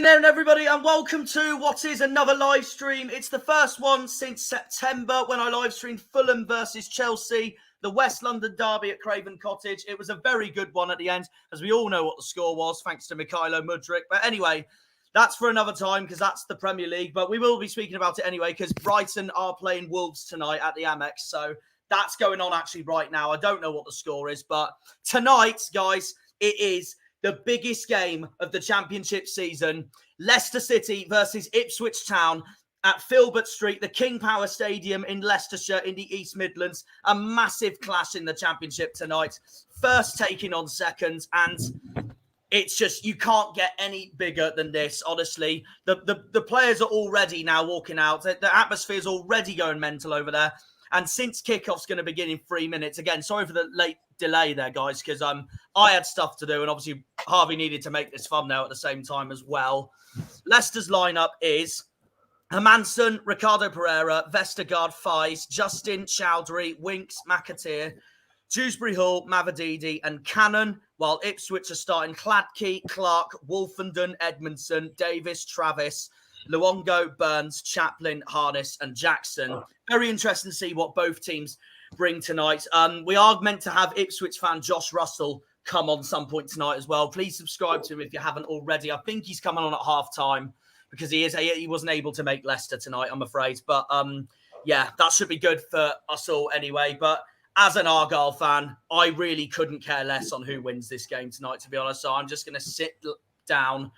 evening, everybody, and welcome to what is another live stream. It's the first one since September when I live streamed Fulham versus Chelsea, the West London derby at Craven Cottage. It was a very good one at the end, as we all know what the score was, thanks to Mykhailo Mudryk. But anyway, that's for another time because that's the Premier League. But we will be speaking about it anyway because Brighton are playing Wolves tonight at the Amex. So that's going on actually right now. I don't know what the score is, but tonight, guys, it is the biggest game of the Championship season. Leicester City versus Ipswich Town at Filbert Street, the King Power Stadium in Leicestershire in the East Midlands. A massive clash in the Championship tonight. First taking on second, and it's just, you can't get any bigger than this, honestly. The players are already now walking out. The atmosphere is already going mental over there. And since kickoff's going to begin in 3 minutes, again, sorry for the late delay there, guys, because I had stuff to do, and obviously Harvey needed to make this thumbnail at the same time as well. Leicester's lineup is Hermansen, Ricardo Pereira, Vestergaard, Fies, Justin, Chowdhury, Winks, McAteer, Dewsbury Hall, Mavadidi, and Cannon, while Ipswich are starting Cladkey, Clark, Wolfenden, Edmondson, Davis, Travis, Luongo, Burns, Chaplin, Harness, and Jackson. Very interesting to see what both teams bring tonight. We are meant to have Ipswich fan Josh Russell come on some point tonight as well. Please subscribe to him if you haven't already. I think he's coming on at half-time because he wasn't able to make Leicester tonight, I'm afraid. But yeah, that should be good for us all anyway. But as an Argyle fan, I really couldn't care less on who wins this game tonight, to be honest. So I'm just going to sit down,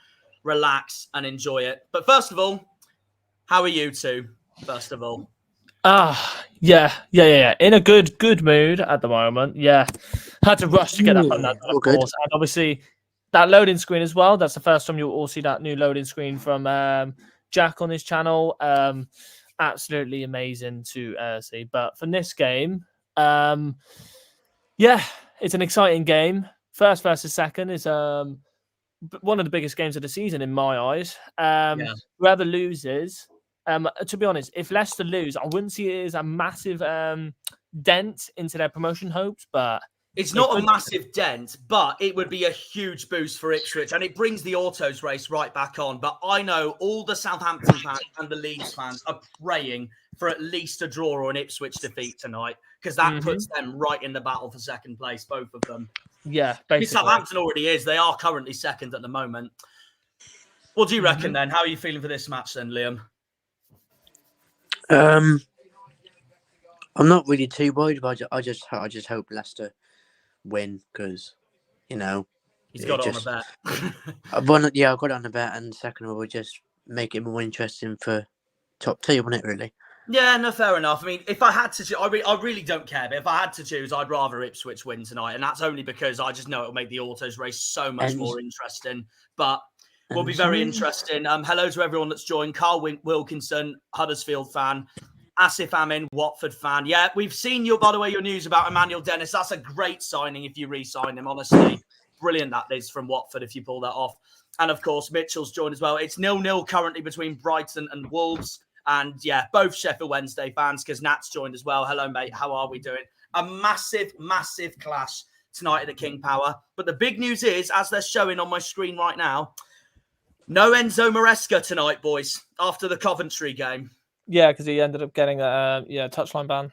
relax, and enjoy it. But first of all, how are you two, first of all? Yeah. In a good mood at the moment. Yeah. Had to rush to get that button done, of course. And obviously, that loading screen as well. That's the first time you'll all see that new loading screen from Jack on his channel. Absolutely amazing to see. But for this game, it's an exciting game. First versus second is one of the biggest games of the season in my eyes. Whoever loses, to be honest, if Leicester lose, I wouldn't see it as a massive dent into their promotion hopes, but it's not a massive dent, but it would be a huge boost for Ipswich, and it brings the autos race right back on. But I know all the Southampton fans and the Leeds fans are praying for at least a draw or an Ipswich defeat tonight, because that puts them right in the battle for second place, both of them. Yeah, basically. Southampton already is. They are currently second at the moment. What do you reckon then? How are you feeling for this match then, Liam? I'm not really too worried about it. I just hope Leicester win, because he's got it on a bet. I've got it on a bet, and second of all, we'll just make it more interesting for top two, wouldn't it? Really? Yeah, no, fair enough. I mean, if I had to choose, I really don't care, but if I had to choose, I'd rather Ipswich win tonight, and that's only because I just know it'll make the autos race so much more interesting. But will be very interesting. Hello to everyone that's joined. Carl Wilkinson, Huddersfield fan. Asif Amin, Watford fan. Yeah, we've seen your news about Emmanuel Dennis. That's a great signing if you re-sign him, honestly. Brilliant that is from Watford if you pull that off. And of course, Mitchell's joined as well. It's 0-0 currently between Brighton and Wolves. And yeah, both Sheffield Wednesday fans, because Nat's joined as well. Hello, mate. How are we doing? A massive, massive clash tonight at the King Power. But the big news is, as they're showing on my screen right now, no Enzo Maresca tonight, boys, after the Coventry game. Yeah, because he ended up getting a touchline ban.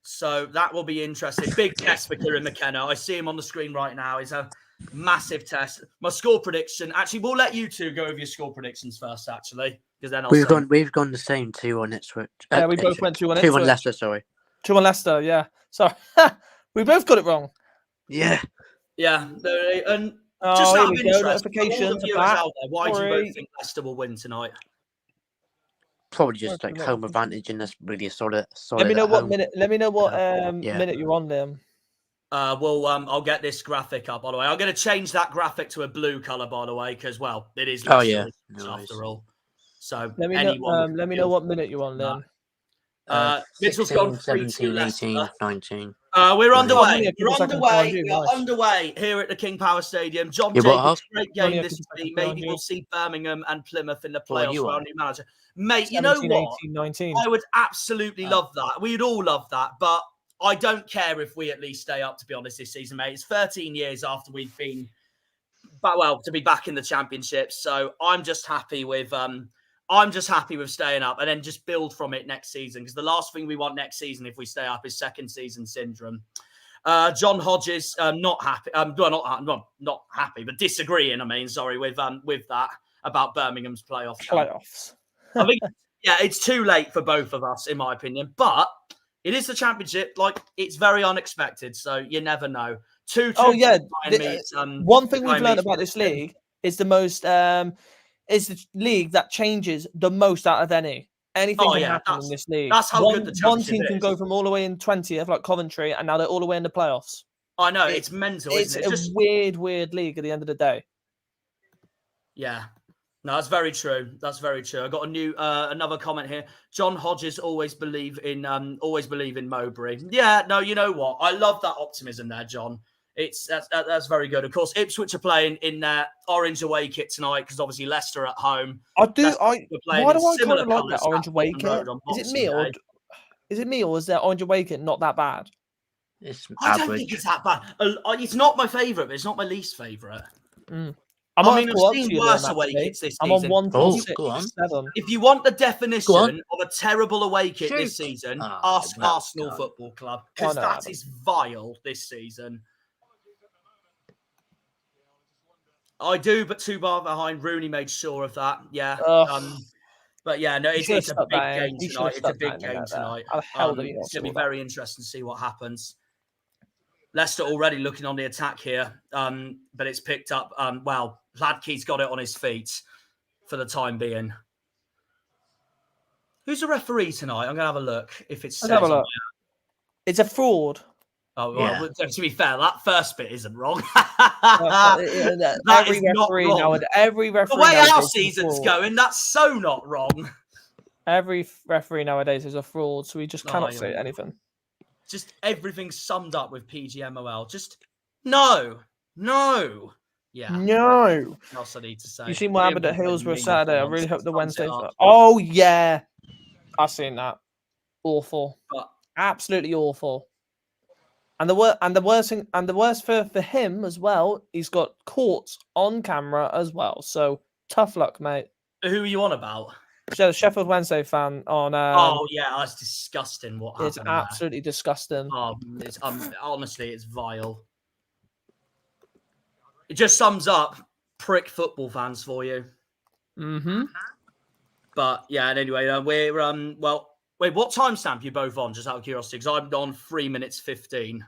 So that will be interesting. Big test for Kieran McKenna. I see him on the screen right now. It's a massive test. My score prediction. Actually, we'll let you two go over your score predictions first, actually. Because then we've gone the same 2-1 Ipswich. Yeah, we both went 2-1 Ipswich. 2-1 Leicester, sorry. 2-1 Leicester, yeah. Sorry. We both got it wrong. Yeah. Yeah. And just out of interest, all the viewers out there, why do you both think Leicester will win tonight? Probably just like home advantage, and that's really a solid. Let me know what minute. Let me know what minute you're on, Liam. I'll get this graphic up. By the way, I'm going to change that graphic to a blue color. By the way, because it is. Leicester after all. So let me know what minute you're on, Liam. Mitchell's 16, gone 17, 18, 19. We're underway. We're underway here at the King Power Stadium. John Jacobs, great game this week. Maybe we'll see Birmingham and Plymouth in the playoffs for our new manager. Mate, 17, you know what? 18, 19. I would absolutely love that. We'd all love that. But I don't care if we at least stay up, to be honest, this season, mate. It's 13 years after we've been, to be back in the Championship. So I'm just happy with staying up and then just build from it next season. Because the last thing we want next season, if we stay up, is second season syndrome. John Hodges, not happy. Not happy, but disagreeing. With that about Birmingham's playoffs. I think, it's too late for both of us, in my opinion. But it is the Championship. It's very unexpected, so you never know. One thing we've learned about this league is is the league that changes the most out of any. Anything can happen in this league. That's how good the Championship is. One team can go from all the way in 20th, like Coventry, and now they're all the way in the playoffs. I know, it's mental, isn't it? It's a weird league at the end of the day. Yeah. No, that's very true. That's very true. I got another comment here. John Hodges always believe in Mowbray. Yeah, no, you know what? I love that optimism there, John. That's very good. Of course, Ipswich are playing in their orange away kit tonight because obviously Leicester at home. Why do I kind of like that orange away kit? Is it me or is their orange away kit not that bad? I don't think it's that bad. It's not my favourite, but it's not my least favourite. I've seen worse away kits this season. I'm on 1.67. If you want the definition of a terrible away kit this season, ask Arsenal Football Club, because that is vile this season. I do, but 2 bar behind. Rooney made sure of that. Yeah. But yeah, no, it's a big game tonight. It's a big game tonight. It's going to be very interesting to see what happens. Leicester already looking on the attack here, but it's picked up. Hladky's got it on his feet for the time being. Who's the referee tonight? I'm going to have a look if it says. Let's have a look. It's a fraud. Oh, well, to be fair, that first bit isn't wrong. Every referee nowadays, the way our season's going, that's so not wrong. Every referee nowadays is a fraud, so we just cannot say anything. Just everything summed up with PGMOL. Just no. Yeah. No. What else I need to say? You seen what happened at Hillsborough Saturday? I really hope the Wednesday. Oh yeah, I've seen that. Awful. Absolutely awful. And the worst for him as well, he's got caught on camera as well. So tough luck, mate. Who are you on about? The Sheffield Wednesday fan on. Oh yeah, that's disgusting. What happened? It's absolutely disgusting. Oh, honestly, it's vile. It just sums up prick football fans for you. Mm-hmm. But yeah, and anyway, we're well. Wait, what timestamp are you both on? Just out of curiosity, because I'm on 3 minutes 15.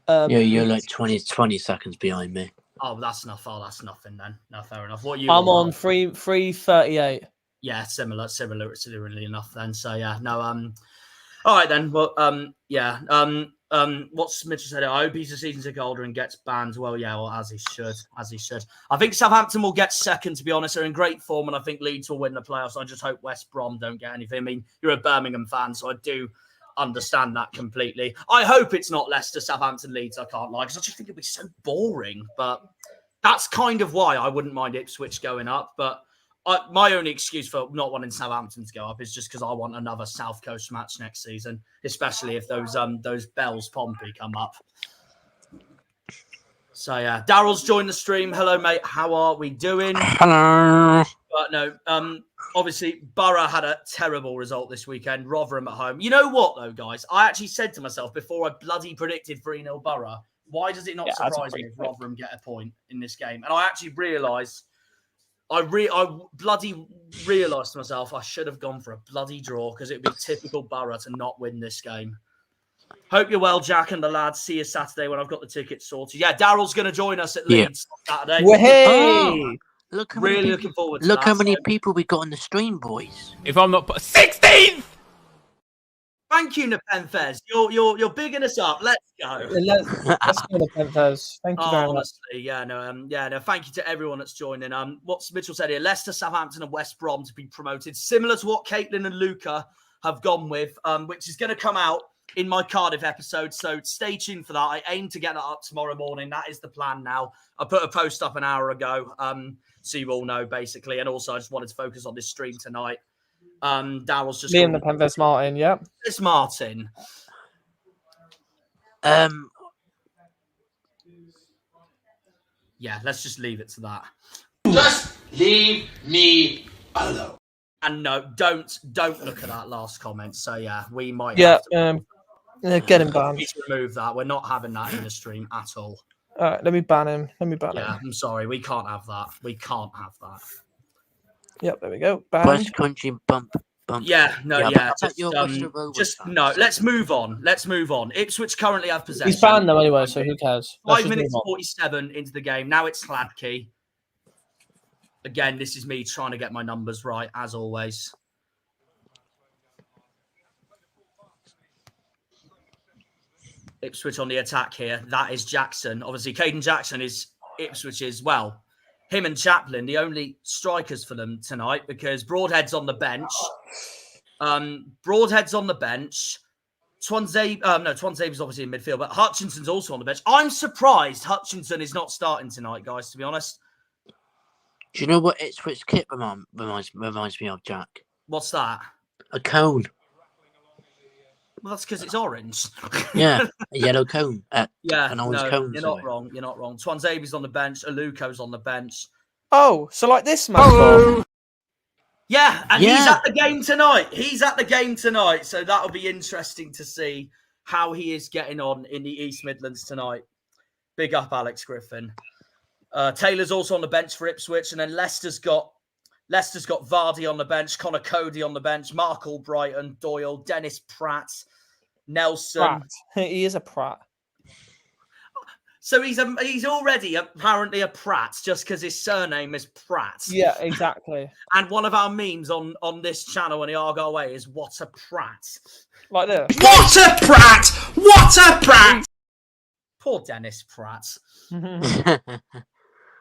Yeah, you're like 20 seconds behind me. Oh, that's enough. Oh, that's nothing then. No, fair enough. What are you? I'm on 3:38. Yeah, similarly enough then. So yeah, no. All right then. Well, yeah. What's Mitchell said? I hope he's a season ticket holder and gets banned. Well, yeah, well, as he should. I think Southampton will get second, to be honest. They're in great form, and I think Leeds will win the playoffs. I just hope West Brom don't get anything. I mean, you're a Birmingham fan, so I do understand that completely. I hope it's not Leicester, Southampton, Leeds. I can't lie, because I just think it'd be so boring. But that's kind of why I wouldn't mind Ipswich going up. But my only excuse for not wanting Southampton to go up is just because I want another South Coast match next season, especially if those Bells Pompey come up. So yeah, Daryl's joined the stream. Hello, mate. How are we doing? Hello. But no, obviously Borough had a terrible result this weekend. Rotherham at home. You know what though, guys? I actually said to myself before I bloody predicted 3-0 Borough, why does it not surprise me if Rotherham get a point in this game? And I actually realised. I bloody realised to myself I should have gone for a bloody draw because it would be typical Borough to not win this game. Hope you're well, Jack and the lads. See you Saturday when I've got the tickets sorted. Yeah, Daryl's going to join us at Leeds Saturday. Hey! Looking forward to Look that. how many people we got on the stream, boys. If I'm not 16th! Thank you, Nepenthes. You're bigging us up. Let's go. Let's go, Nepenthes. Thank you very much. Honestly, no. Thank you to everyone that's joining. What's Mitchell said here? Leicester, Southampton, and West Brom to be promoted, similar to what Caitlin and Luca have gone with, which is going to come out in my Cardiff episode. So stay tuned for that. I aim to get that up tomorrow morning. That is the plan now. I put a post up an hour ago, so you all know basically. And also, I just wanted to focus on this stream tonight. Daryl's just Liam Nepenthes Martin, yeah. It's Martin. Yeah, let's just leave it to that. Just leave me alone. And no, don't look at that last comment. So yeah, we might. Yeah, have to get him banned. We should remove that. We're not having that in the stream at all. All right, let me ban him. Yeah, I'm sorry. We can't have that. Yep, there we go. West Country bump. Yeah, no, yeah. Just no. Let's move on. Ipswich currently have possession. He's banned them anyway, so who cares? 5 minutes 47 into the game. Now it's Hladky. Again, this is me trying to get my numbers right, as always. Ipswich on the attack here. That is Jackson. Obviously, Caden Jackson is Ipswich's, well, him and Chaplin, the only strikers for them tonight, because Broadhead's on the bench. Twanzabe's obviously in midfield, but Hutchinson's also on the bench. I'm surprised Hutchinson is not starting tonight, guys, to be honest. Do you know what Ipswich kit reminds me of, Jack? What's that? A cone. Well, that's because it's orange. Yeah, a yellow cone. An orange cone. You're not wrong. Twanzabe's on the bench. Aluko's on the bench. Oh, so like this man. Yeah, and he's at the game tonight. So that'll be interesting to see how he is getting on in the East Midlands tonight. Big up, Alex Griffin. Taylor's also on the bench for Ipswich, and then Leicester's got Vardy on the bench, Connor Cody on the bench, Mark Albrighton, Doyle, Dennis Pratt, Nelson. Pratt. He is a Pratt. So he's already apparently a Pratt just because his surname is Pratt. Yeah, exactly. And one of our memes on this channel on the Argyle Way is "What a Pratt." Like this. What a prat! What a prat! Poor Dennis Pratt.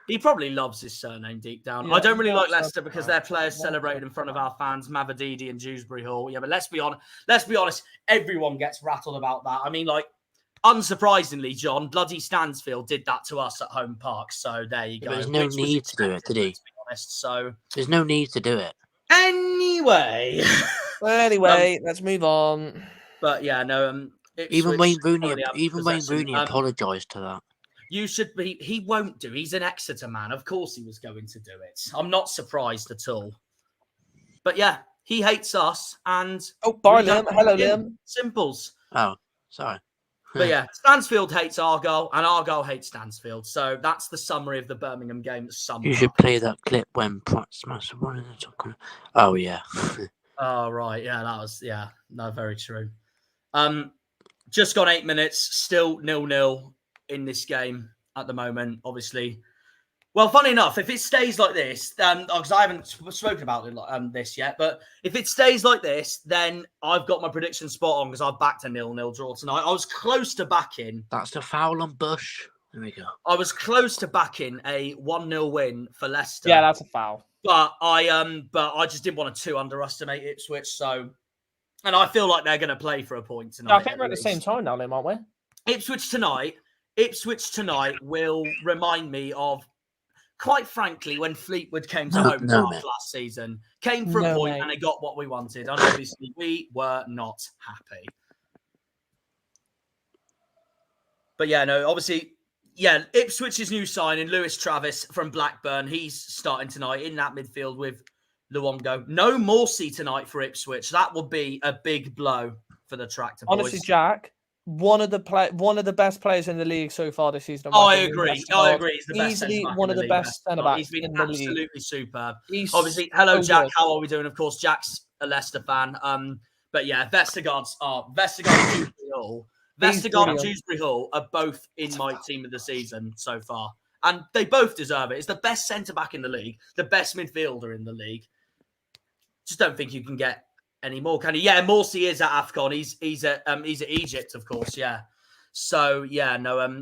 He probably loves his surname deep down. Yeah, I don't really yeah, like so Leicester because their players celebrated in front of our fans, Mavadidi and Dewsbury Hall. Yeah, but let's be honest, everyone gets rattled about that. I mean, like, unsurprisingly, John, bloody Stansfield did that to us at Home Park. So there you go. There's no need to do it, did he? To be honest, so there's no need to do it. Anyway. Well, anyway, let's move on. But yeah, no. Even Wayne Rooney apologised to that. You should be. He won't do. He's an Exeter man. Of course, he was going to do it. I'm not surprised at all. But yeah, he hates us. And bye, Liam. Hello, Liam. Simples. Oh, sorry. But yeah, Stansfield hates Argyle, and Argyle hates Stansfield. So that's the summary of the Birmingham game. You should play that clip when Pratt smashed one in the top. Oh yeah. Oh right, yeah, that was no, very true. Just gone 8 minutes, still 0-0 in this game at the moment. Obviously, well, funny enough, if it stays like this, because I haven't spoken about this yet, but if it stays like this, then I've got my prediction spot on because I've backed a 0-0 draw tonight. I was close to backing. That's the foul on Bush. There we go. I was close to backing a 1-0 win for Leicester. Yeah, that's a foul. But I just didn't want to underestimate Ipswich. So, and I feel like they're going to play for a point tonight. No, I think we're at the same time now, Liam, aren't we? Ipswich tonight will remind me of, quite frankly, when Fleetwood came to Home Park last season. Came for a point and they got what we wanted. And obviously, we were not happy. But yeah, no, obviously, yeah, Ipswich's new signing, Lewis Travis from Blackburn. He's starting tonight in that midfield with Luongo. No Morsey tonight for Ipswich. That will be a big blow for the Tractor Boys. Honestly, Jack, one of the best players in the league so far this season. I agree. He's the best. Easily one of the best centre backs. He's been in the absolutely league. superb. Obviously, hello, Jack. Good. How are we doing? Of course, Jack's a Leicester fan. But yeah, Vestergaard and Dewsbury Hall. Vestergaard and Dewsbury Hall are both in my team of the season so far. And they both deserve it. It's the best centre-back in the league, the best midfielder in the league. Just don't think you can get any more, can you? Yeah, Morsey is at AFCON. He's at Egypt, of course, yeah. So, yeah, no,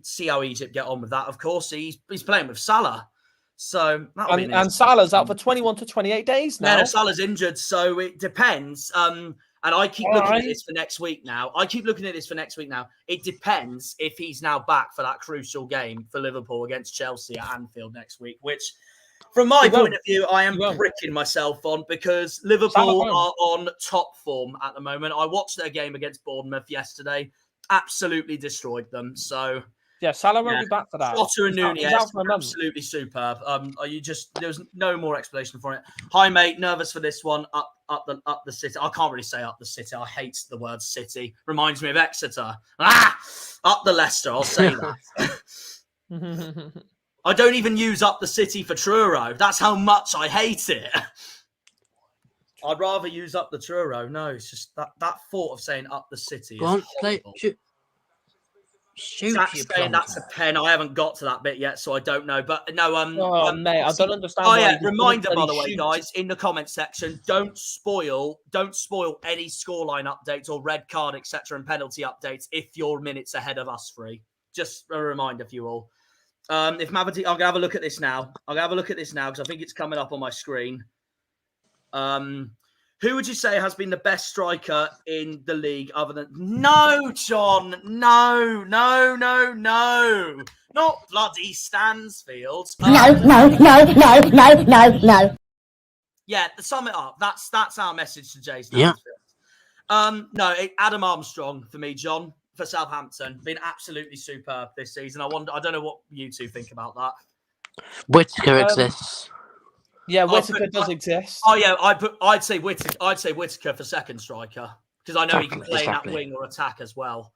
see how Egypt get on with that, of course. He's playing with Salah. So, and Salah's out for 21 to 28 days now. Yeah, Salah's injured, so it depends. And I keep looking at this for next week now. It depends if he's now back for that crucial game for Liverpool against Chelsea at Anfield next week, which, from my point of view, I am pricking myself on because Liverpool are on top form at the moment. I watched their game against Bournemouth yesterday. Absolutely destroyed them. So... yeah, Salah won't be back for that. Potter and Nunez, absolutely superb. There's no more explanation for it. Hi, mate. Nervous for this one. Up the city. I can't really say up the city. I hate the word city. Reminds me of Exeter. Up the Leicester. I'll say that. I don't even use up the city for Truro. That's how much I hate it. I'd rather use up the Truro. No, it's just that thought of saying up the city. Jack's saying that's a pen. I haven't got to that bit yet, so I don't know. But no, mate, I don't understand. Oh yeah, reminder by the way, guys, in the comment section, don't spoil any scoreline updates or red card, etc., and penalty updates if you're minutes ahead of us three. Just a reminder for you all. If Mavadi, I'm gonna have a look at this now. Because I think it's coming up on my screen. Who would you say has been the best striker in the league other than... No, John. No. Not bloody Stansfield. No. Yeah, to sum it up, that's our message to Jay Stansfield. Yeah. Adam Armstrong for me, John, for Southampton. Been absolutely superb this season. I don't know what you two think about that. Whittaker exists. Yeah, Whittaker does exist. Oh yeah, I'd say Whittaker for second striker because I know he can play in that wing or attack as well.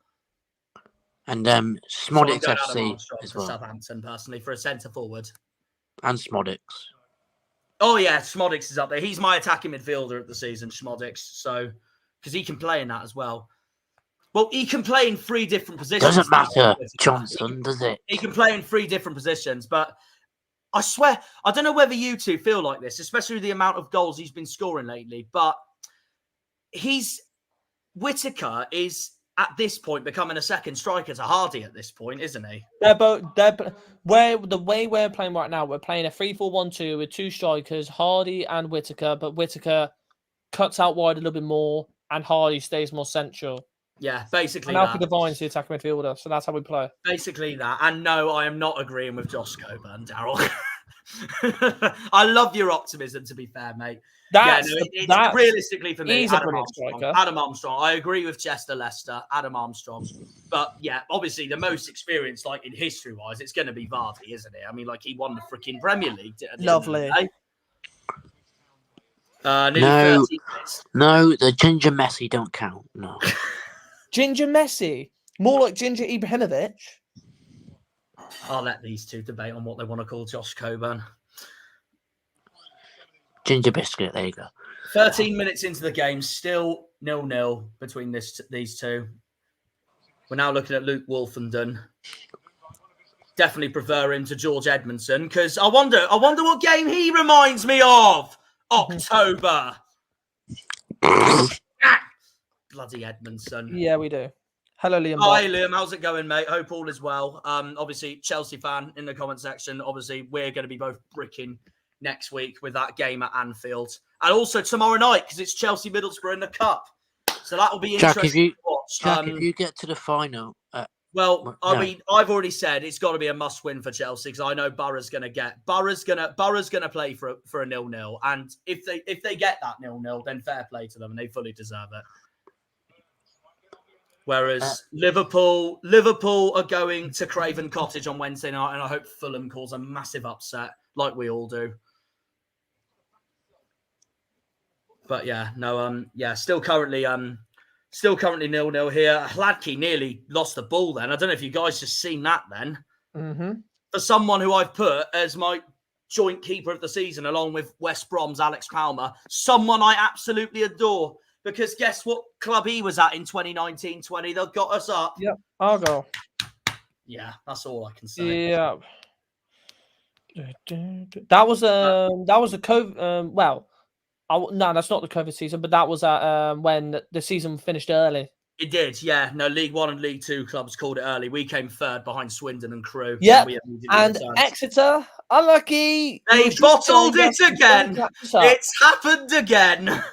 And Smodics FC as well. Southampton personally for a centre forward. And Smodics. Oh yeah, Smodics is up there. He's my attacking midfielder of the season, Smodics. So because he can play in that as well. Well, he can play in 3 different positions. Doesn't matter, Johnson, does it? He can play in 3 different positions, but I swear, I don't know whether you two feel like this, especially with the amount of goals he's been scoring lately, but Whittaker is at this point becoming a second striker to Hardy at this point, isn't he? The way we're playing right now, we're playing a 3-4-1-2 with 2 strikers, Hardy and Whittaker, but Whittaker cuts out wide a little bit more and Hardy stays more central. Yeah, basically and Alfie Devine's the attacking midfielder, so that's how we play. Basically that. And no, I am not agreeing with Josh Coburn, Daryl. I love your optimism, to be fair, mate. That's realistically for me, Adam Armstrong. I agree with Chester Leicester, Adam Armstrong. But yeah, obviously the most experienced, like in history-wise, it's going to be Vardy, isn't it? I mean, like he won the freaking Premier League. Lovely. No, the Ginger Messi don't count. No. Ginger Messi? More like Ginger Ibrahimovic? I'll let these two debate on what they want to call Josh Coburn. Ginger Biscuit, there you go. 13 minutes into the game, still 0-0 between these two. We're now looking at Luke Wolfenden. Definitely prefer him to George Edmondson, because I wonder what game he reminds me of. October. Bloody Edmondson. Yeah, we do. Hello, Liam. Hi, Liam. How's it going, mate? Hope all is well. Obviously, Chelsea fan in the comment section. Obviously, we're going to be both bricking next week with that game at Anfield. And also tomorrow night, because it's Chelsea Middlesbrough in the Cup. So that will be interesting to watch. Jack, if you get to the final... I mean, I've already said it's got to be a must-win for Chelsea, because I know Borough's going to play for a 0-0. And if they get that 0-0, then fair play to them, and they fully deserve it. Whereas Liverpool are going to Craven Cottage on Wednesday night, and I hope Fulham cause a massive upset, like we all do. But yeah, no, still currently 0-0 here. Hladky nearly lost the ball then. I don't know if you guys just seen that then. Mm-hmm. For someone who I've put as my joint keeper of the season, along with West Brom's Alex Palmer, someone I absolutely adore. Because guess what club he was at in 2019-20? They got us up. Yep, Argyle. Yeah, that's all I can say. Yeah. That was a COVID. No, that's not the COVID season, but that was when the season finished early. It did, yeah. No, League One and League Two clubs called it early. We came third behind Swindon and Crewe. Yeah, and Exeter, unlucky. They bottled it again. It's happened again.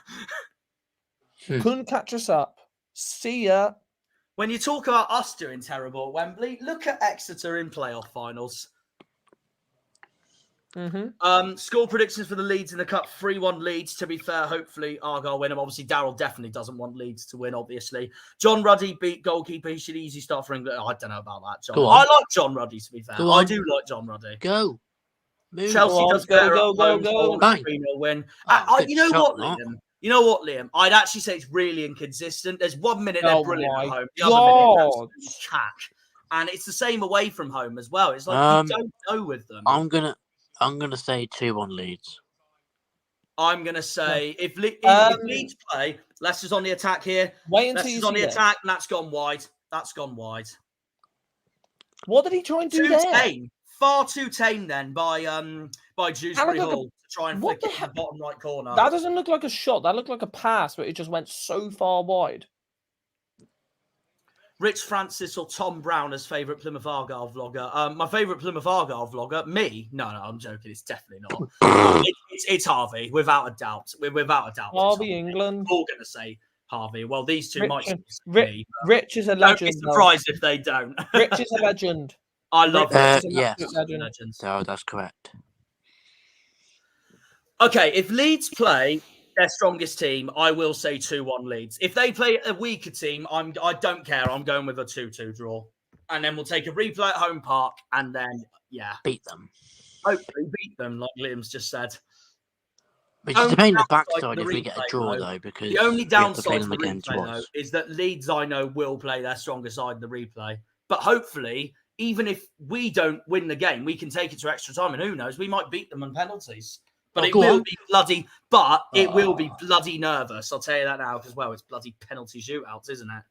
Couldn't catch us up. See ya. When you talk about us doing terrible at Wembley, look at Exeter in playoff finals. Mm-hmm. Score predictions for the Leeds in the Cup: 3-1 Leeds. To be fair, hopefully Argyle win them. Obviously, Daryl definitely doesn't want Leeds to win, obviously. John Ruddy beat goalkeeper. He should easy start for England. I don't know about that, John. I like John Ruddy, to be fair. I do like John Ruddy. Go. Move Chelsea on. does better go. 3-0 win. You know what, Liam? I'd actually say it's really inconsistent. There's 1 minute they're brilliant at home. The other minute, that's cack. And it's the same away from home as well. It's like you don't know with them. I'm gonna say 2-1 Leeds. I'm gonna say if Leeds play, Leicester's on the attack here. Leicester's on the attack, and that's gone wide. What did he try and do there? Tame. Far too tame then by Dewsbury Hall to try and flick it in the bottom right corner. That doesn't look like a shot. That looked like a pass, but it just went so far wide. Rich Francis or Tom Brown as favourite Plymouth Argyle vlogger. My favourite Plymouth Argyle vlogger, me? No, I'm joking. It's definitely not. It's Harvey, without a doubt. Harvey, England. We're all going to say Harvey. Well, these two might me. Rich is a legend. Don't be surprised if they don't. Rich is a legend. I love Rich. Yes, so that's correct. Okay, if Leeds play their strongest team, I will say 2-1 Leeds. If they play a weaker team, I don't care. I'm going with a 2-2 draw. And then we'll take a replay at home park and then, beat them. Hopefully beat them, like Liam's just said. But it's depending on the backside if we get a draw, though, because the only downside to the replay, though, is that Leeds, I know, will play their stronger side in the replay. But hopefully, even if we don't win the game, we can take it to extra time, and who knows, we might beat them on penalties. But it will be bloody nervous. I'll tell you that now, because, well, it's bloody penalty shootouts, isn't it?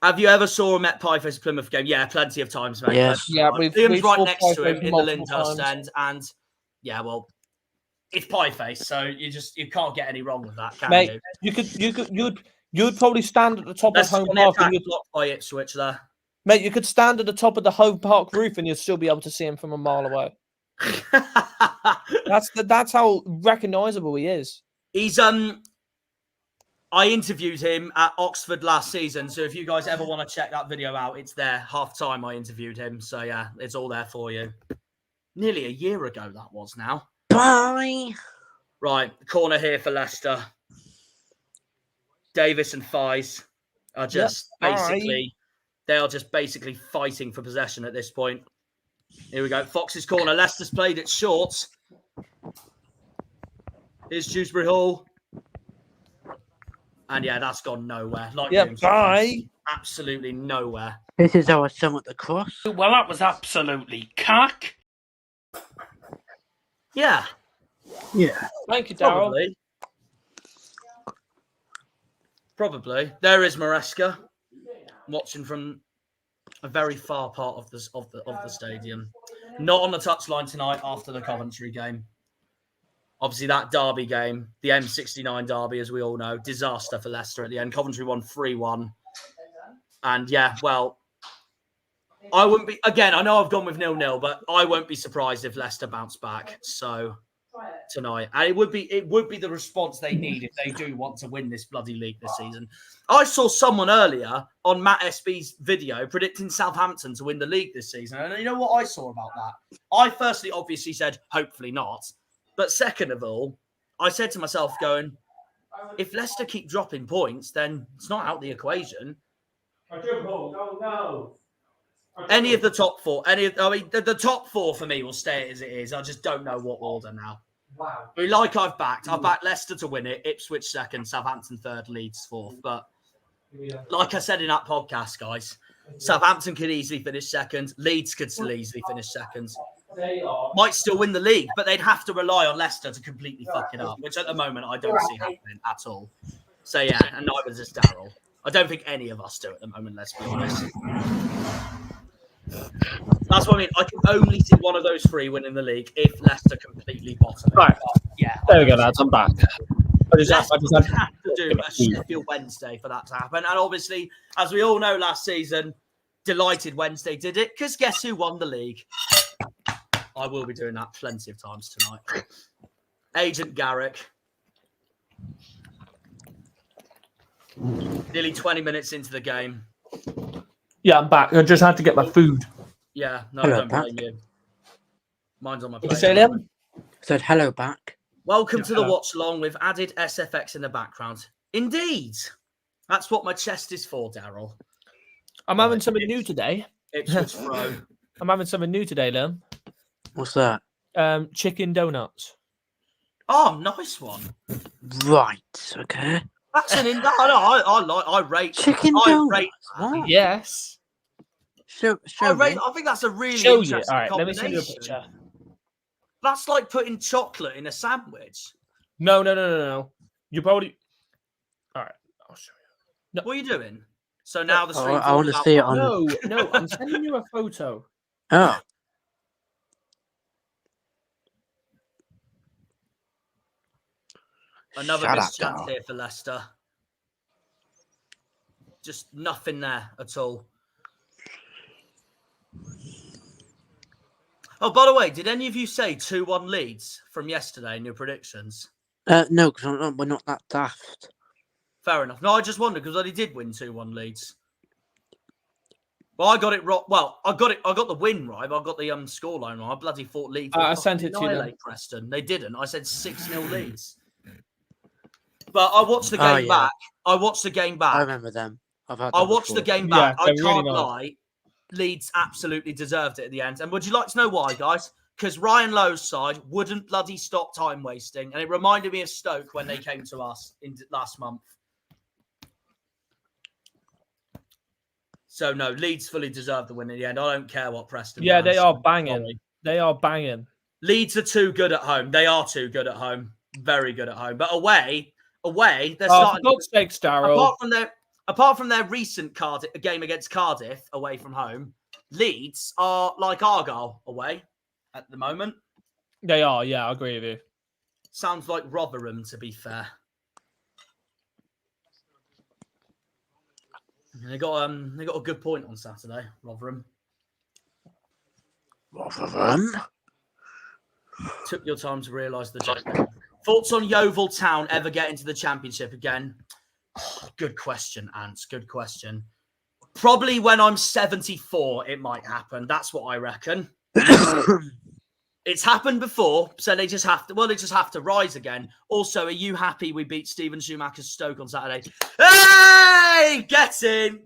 Have you ever saw or met Pieface Plymouth game? Yeah, plenty of times, mate. Yes. Yeah, Liam's right saw next to him Pieface in the multiple Lyndhurst times. end, and yeah, well, it's Pieface, so you can't get any wrong with that, can Mate, you? you'd probably stand at the top Let's of home on the park. attack block by Ipswich there. Mate, you could stand at the top of the home park roof and you'd still be able to see him from a mile away. That's how recognisable he is. He's I interviewed him at Oxford last season, so if you guys ever want to check that video out, it's there. Half time I interviewed him, so yeah, it's all there for you. Nearly a year ago that was now. Bye. Right, corner here for Leicester. Davis and Fies are just they are just basically fighting for possession at this point. Here we go. Fox's corner. Leicester's played it short. Here's Dewsbury Hall. And yeah, that's gone nowhere. Absolutely nowhere. This is our sum at the cross. Well, that was absolutely cack. Yeah. Yeah. Thank you, Darryl. Probably. There is Maresca, watching from a very far part of the stadium. Not on the touchline tonight after the Coventry game. Obviously, that derby game, the M69 derby, as we all know, disaster for Leicester at the end. Coventry won 3-1. And yeah, well, I wouldn't be, again, I know I've gone with 0-0, but I won't be surprised if Leicester bounce back. So tonight, and it would be the response they need if they do want to win this bloody league this season. I saw someone earlier on Matt SB's video predicting Southampton to win the league this season, and you know what I saw about that? I firstly obviously said hopefully not, but second of all, I said to myself, going, if Leicester keep dropping points, then it's not out the equation. Any of the top four, the top four for me will stay as it is. I just don't know what order now. Wow. I mean, like I've backed Leicester to win it, Ipswich second, Southampton third, Leeds fourth. But like I said in that podcast, guys, Southampton could easily finish second. Leeds could still easily finish second. Might still win the league, but they'd have to rely on Leicester to completely fuck it up, which at the moment I don't see happening at all. So yeah, and neither does Darryl. I don't think any of us do at the moment, let's be honest. That's what I mean. I can only see one of those three winning the league if Leicester completely bottom it. Right. But yeah. There we go, lads. I'm back. Leicester have to do a Sheffield Wednesday for that to happen. And obviously, as we all know last season, delighted Wednesday did it, because guess who won the league? I will be doing that plenty of times tonight. Agent Garrick. Nearly 20 minutes into the game. Yeah, I'm back. I just had to get my food. Yeah, no, Hello, don't blame you. Mine's on my plate. Did you say, Liam? Said hello back. Welcome to the watch along with added SFX in the background. Indeed. That's what my chest is for, Darryl. I'm having something new today. Ipswich Throw. I'm having something new today, Liam. What's that? Chicken donuts. Oh, nice one. Right. Okay. That's an I rate Chicken donuts. What? Yes. Show I me. think that's a really Show you. interesting All right, let me combination. send you a picture. That's like putting chocolate in a sandwich. No. You probably. All right, I'll show you. What are you doing? So now the stream. I want to see it on. No, I'm sending you a photo. Oh. Another Shut missed up, chance Darryl. here for Leicester. Just nothing there at all. Oh, by the way, did any of you say 2-1 Leeds from yesterday in your predictions? No, because we're not that daft. Fair enough. No, I just wondered because they did win 2-1 Leeds. Well, I got it wrong. Well, I got the win right, but I got the scoreline right. I bloody thought Leeds would I sent it to you. annihilate Preston. They didn't. I said 6-0 Leeds. But I watched the game back. I watched the game back. I remember them. I watched the game back. Yeah, I can't really lie. Leeds absolutely deserved it at the end. And would you like to know why, guys? Because Ryan Lowe's side wouldn't bloody stop time wasting. And it reminded me of Stoke when they came to us last month. So, no, Leeds fully deserved the win in the end. I don't care what Preston Yeah, fans they are say. banging. Sorry. They are banging. Leeds are too good at home. They are too good at home. Very good at home. But away, they're Oh, starting. for God's sakes, Darryl. apart from their recent game against Cardiff away from home, Leeds are like Argyle away at the moment. They are, yeah, I agree with you. Sounds like Rotherham, to be fair. They got a good point on Saturday, Rotherham. Took your time to realise the joke. Thoughts on Yeovil Town ever get into the Championship again? Oh, good question, Ants. Good question. Probably when I'm 74, it might happen. That's what I reckon. It's happened before, so they just have to rise again. Also, are you happy we beat Stephen Schumacher's Stoke on Saturday? Hey! Get in.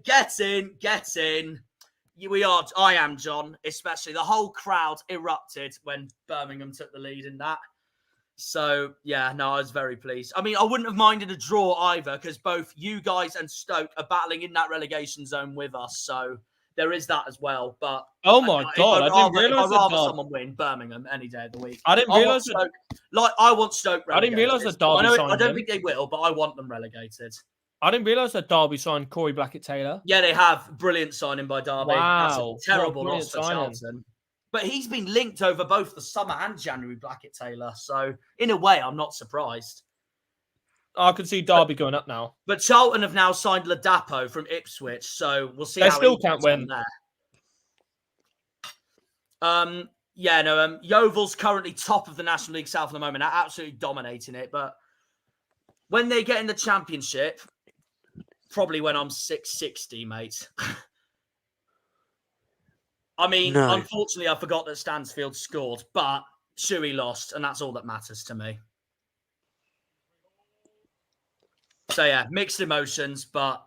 We are. I am, John, especially. The whole crowd erupted when Birmingham took the lead in that. So, yeah, no, I was very pleased. I mean, I wouldn't have minded a draw either because both you guys and Stoke are battling in that relegation zone with us. So there is that as well. But oh my God, I didn't realise I'd rather someone win Birmingham any day of the week. I didn't realise that. I want Stoke relegated. I didn't realise that Derby signed I don't think they will, but I want them relegated. I didn't realise that Derby signed Corey Blackett-Taylor. Yeah, they have. Brilliant signing by Derby. Wow. That's a terrible loss for Charlton. But he's been linked over both the summer and January, Blackett-Taylor. So, in a way, I'm not surprised. I can see Derby going up now. But Charlton have now signed Ladapo from Ipswich. So, we'll see they how still can't win there. Yeovil's currently top of the National League South at the moment. They're absolutely dominating it. But when they get in the Championship, probably when I'm 660, mate. I mean, Unfortunately, I forgot that Stansfield scored, but Shuey lost, and that's all that matters to me. So, yeah, mixed emotions, but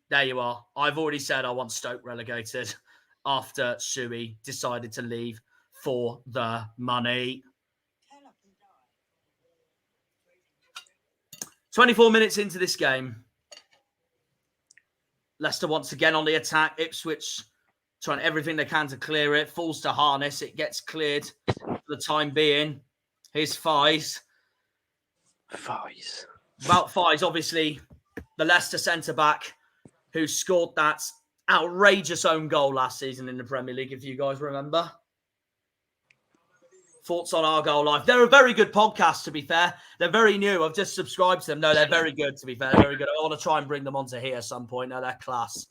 there you are. I've already said I want Stoke relegated after Shuey decided to leave for the money. 24 minutes into this game. Leicester once again on the attack. Ipswich trying everything they can to clear it. Falls to Harness. It gets cleared for the time being. Here's Fies. About Fies, obviously, the Leicester centre-back who scored that outrageous own goal last season in the Premier League, if you guys remember. Thoughts on Argyle Life. They're a very good podcast, to be fair. They're very new. I've just subscribed to them. No, they're very good, to be fair. They're very good. I want to try and bring them onto here at some point. No, they're class.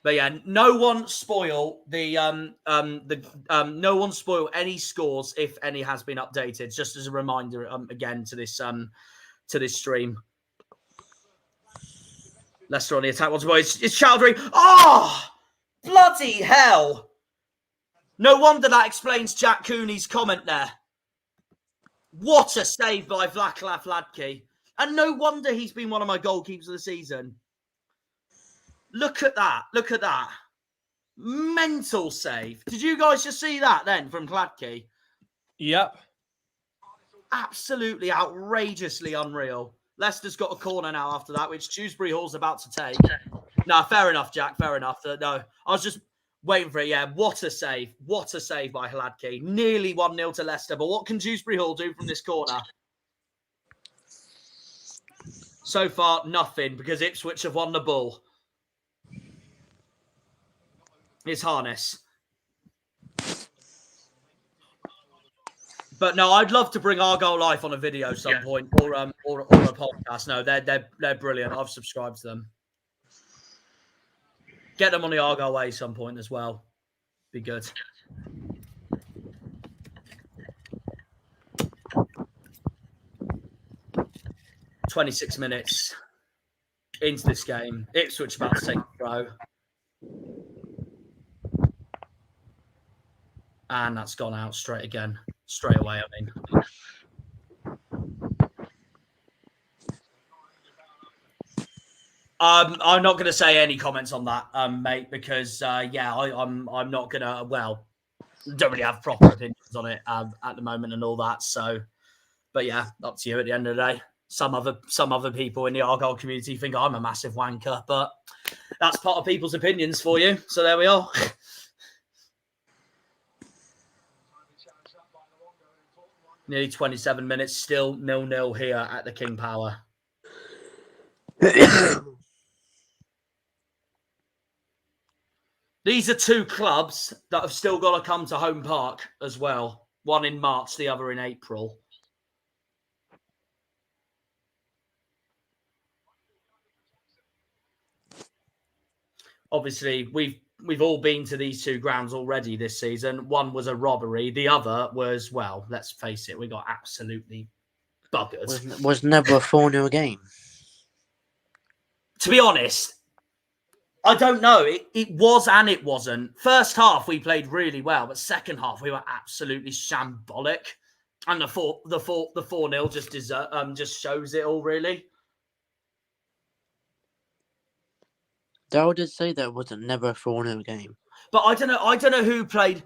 But yeah, no one spoil no one spoil any scores if any has been updated. Just as a reminder, again to this stream. Leicester on the attack once more. It's Chowdhury. Oh, bloody hell! No wonder that explains Jack Cooney's comment there. What a save by Vaclav Ladke, and no wonder he's been one of my goalkeepers of the season. Look at that. Look at that. Mental save. Did you guys just see that then from Gladkey? Yep. Absolutely outrageously unreal. Leicester's got a corner now after that, which Dewsbury Hall's about to take. No, fair enough, Jack. Fair enough. No, I was just waiting for it. Yeah, what a save. What a save by Gladkey. Nearly 1-0 to Leicester. But what can Dewsbury Hall do from this corner? So far, nothing, because Ipswich have won the ball. His Harness. But no, I'd love to bring Argyle Life on a video some point or a podcast. No, they're brilliant. I've subscribed to them. Get them on the Argyle Way some point as well. Be good. "26 minutes into this game. Ipswich about to take a throw. And that's gone out straight away, I mean. I'm not going to say any comments on that, mate, because, I'm not going to, don't really have proper opinions on it at the moment and all that. So, but yeah, up to you at the end of the day. Some other people in the Argyle community think I'm a massive wanker, but that's part of people's opinions for you. So there we are. Nearly 27 minutes, still 0-0 here at the King Power. These are two clubs that have still got to come to home park as well. One in March, the other in April. Obviously, we've all been to these two grounds already this season. One was a robbery. The other was, well, let's face it, we got absolutely buggered. Was never a 4-0 game. To be honest, I don't know. It was and it wasn't. First half, we played really well, but second half, we were absolutely shambolic. And the 4-0 just shows it all, really. Daryl did say that it wasn't never a 4-0 game. But I don't know who played.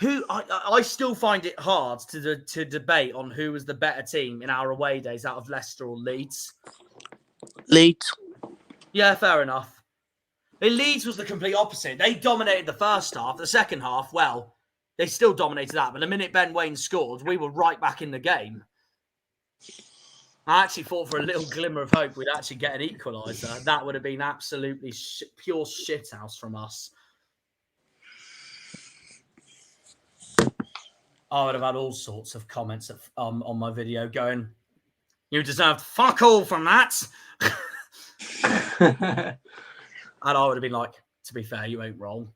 I still find it hard to debate on who was the better team in our away days out of Leicester or Leeds. Leeds. Yeah, fair enough. Leeds was the complete opposite. They dominated the first half. The second half, well, they still dominated that. But the minute Ben Waine scored, we were right back in the game. I actually thought for a little glimmer of hope we'd actually get an equalizer. That would have been absolutely pure shithouse from us. I would have had all sorts of comments on my video going, "You deserved fuck all from that." And I would have been like, to be fair, you ain't wrong.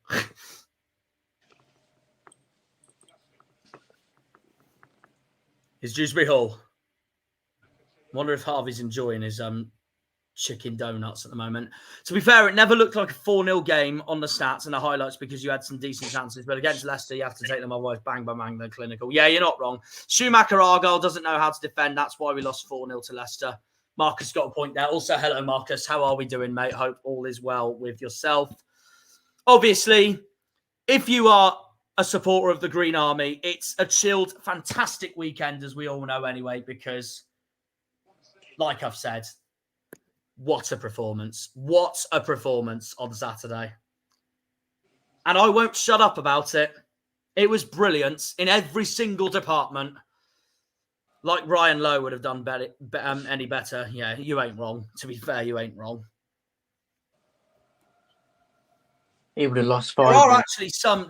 Is Dewsbury Hall? Wonder if Harvey's enjoying his chicken donuts at the moment. To be fair, it never looked like a 4-0 game on the stats and the highlights because you had some decent chances. But against Leicester, you have to take them otherwise bang by bang, they're clinical. Yeah, you're not wrong. Schumacher Argyle doesn't know how to defend. That's why we lost 4-0 to Leicester. Marcus got a point there. Also, hello, Marcus. How are we doing, mate? Hope all is well with yourself. Obviously, if you are a supporter of the Green Army, it's a chilled, fantastic weekend, as we all know anyway, because like I've said, what a performance. What a performance on Saturday. And I won't shut up about it. It was brilliant in every single department. Like Ryan Lowe would have done any better. Yeah, you ain't wrong. To be fair, you ain't wrong. He would have lost 5.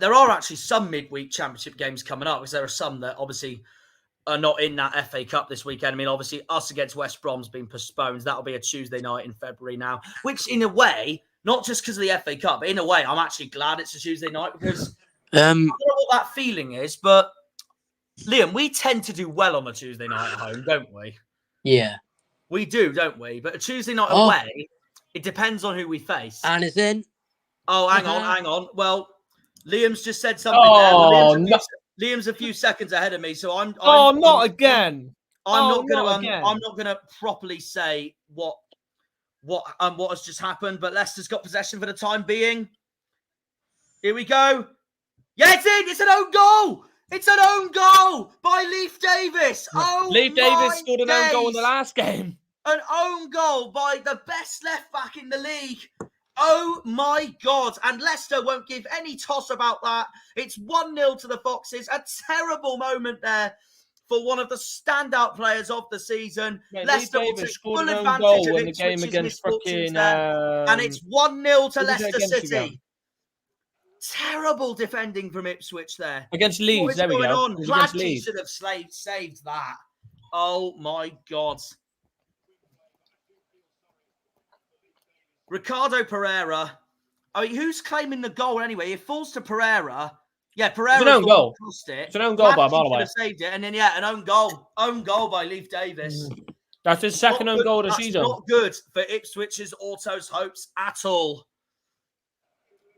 There are actually some midweek championship games coming up, because there are some that obviously are not in that FA Cup this weekend. I mean, obviously, us against West Brom's been postponed. That'll be a Tuesday night in February now, which in a way, not just because of the FA Cup, but in a way, I'm actually glad it's a Tuesday night because I don't know what that feeling is, but Liam, we tend to do well on a Tuesday night at home, don't we? Yeah. We do, don't we? But a Tuesday night away, it depends on who we face. And it's in. Oh, hang on. Well, Liam's just said something there. Liam's a few seconds ahead of me, so I'm not again. I'm not gonna properly say what has just happened, but Leicester's got possession for the time being. Here we go. Yeah, it's in. It's an own goal. It's an own goal by Leif Davis. Oh, Leif Davis scored an own goal in the last game. An own goal by the best left back in the league. Oh my God. And Leicester won't give any toss about that. It's 1-0 to the Foxes. A terrible moment there for one of the standout players of the season. Yeah, Leicester will take full advantage of Ipswich's misfortunes there. And it's 1-0 to Leicester City. Terrible defending from Ipswich there. Against Leeds, there we go. Gladkey should have saved that. Oh my God. Ricardo Pereira. I mean, who's claiming the goal anyway? It falls to Pereira. Yeah, Pereira. It's an own goal. It's an own goal by Marloway. Saved it, and then an own goal. Own goal by Leif Davis. That's his second own goal of the season. Not good for Ipswich's Auto's hopes at all.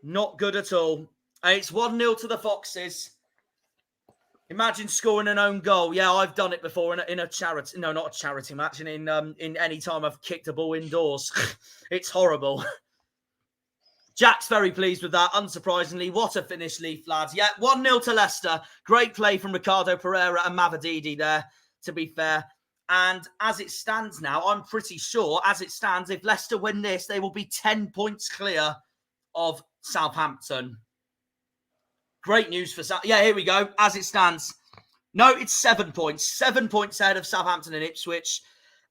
Not good at all. And it's 1-0 to the Foxes. Imagine scoring an own goal. Yeah, I've done it before in a charity. No, not a charity match. And in any time I've kicked a ball indoors. It's horrible. Jack's very pleased with that, unsurprisingly. What a finish, Leaf, lads. Yeah, 1-0 to Leicester. Great play from Ricardo Pereira and Mavadidi there, to be fair. And as it stands now, I'm pretty sure, as it stands, if Leicester win this, they will be 10 points clear of Southampton. Great news for Southampton. Yeah, here we go. As it stands. No, it's 7 points. 7 points ahead of Southampton and Ipswich.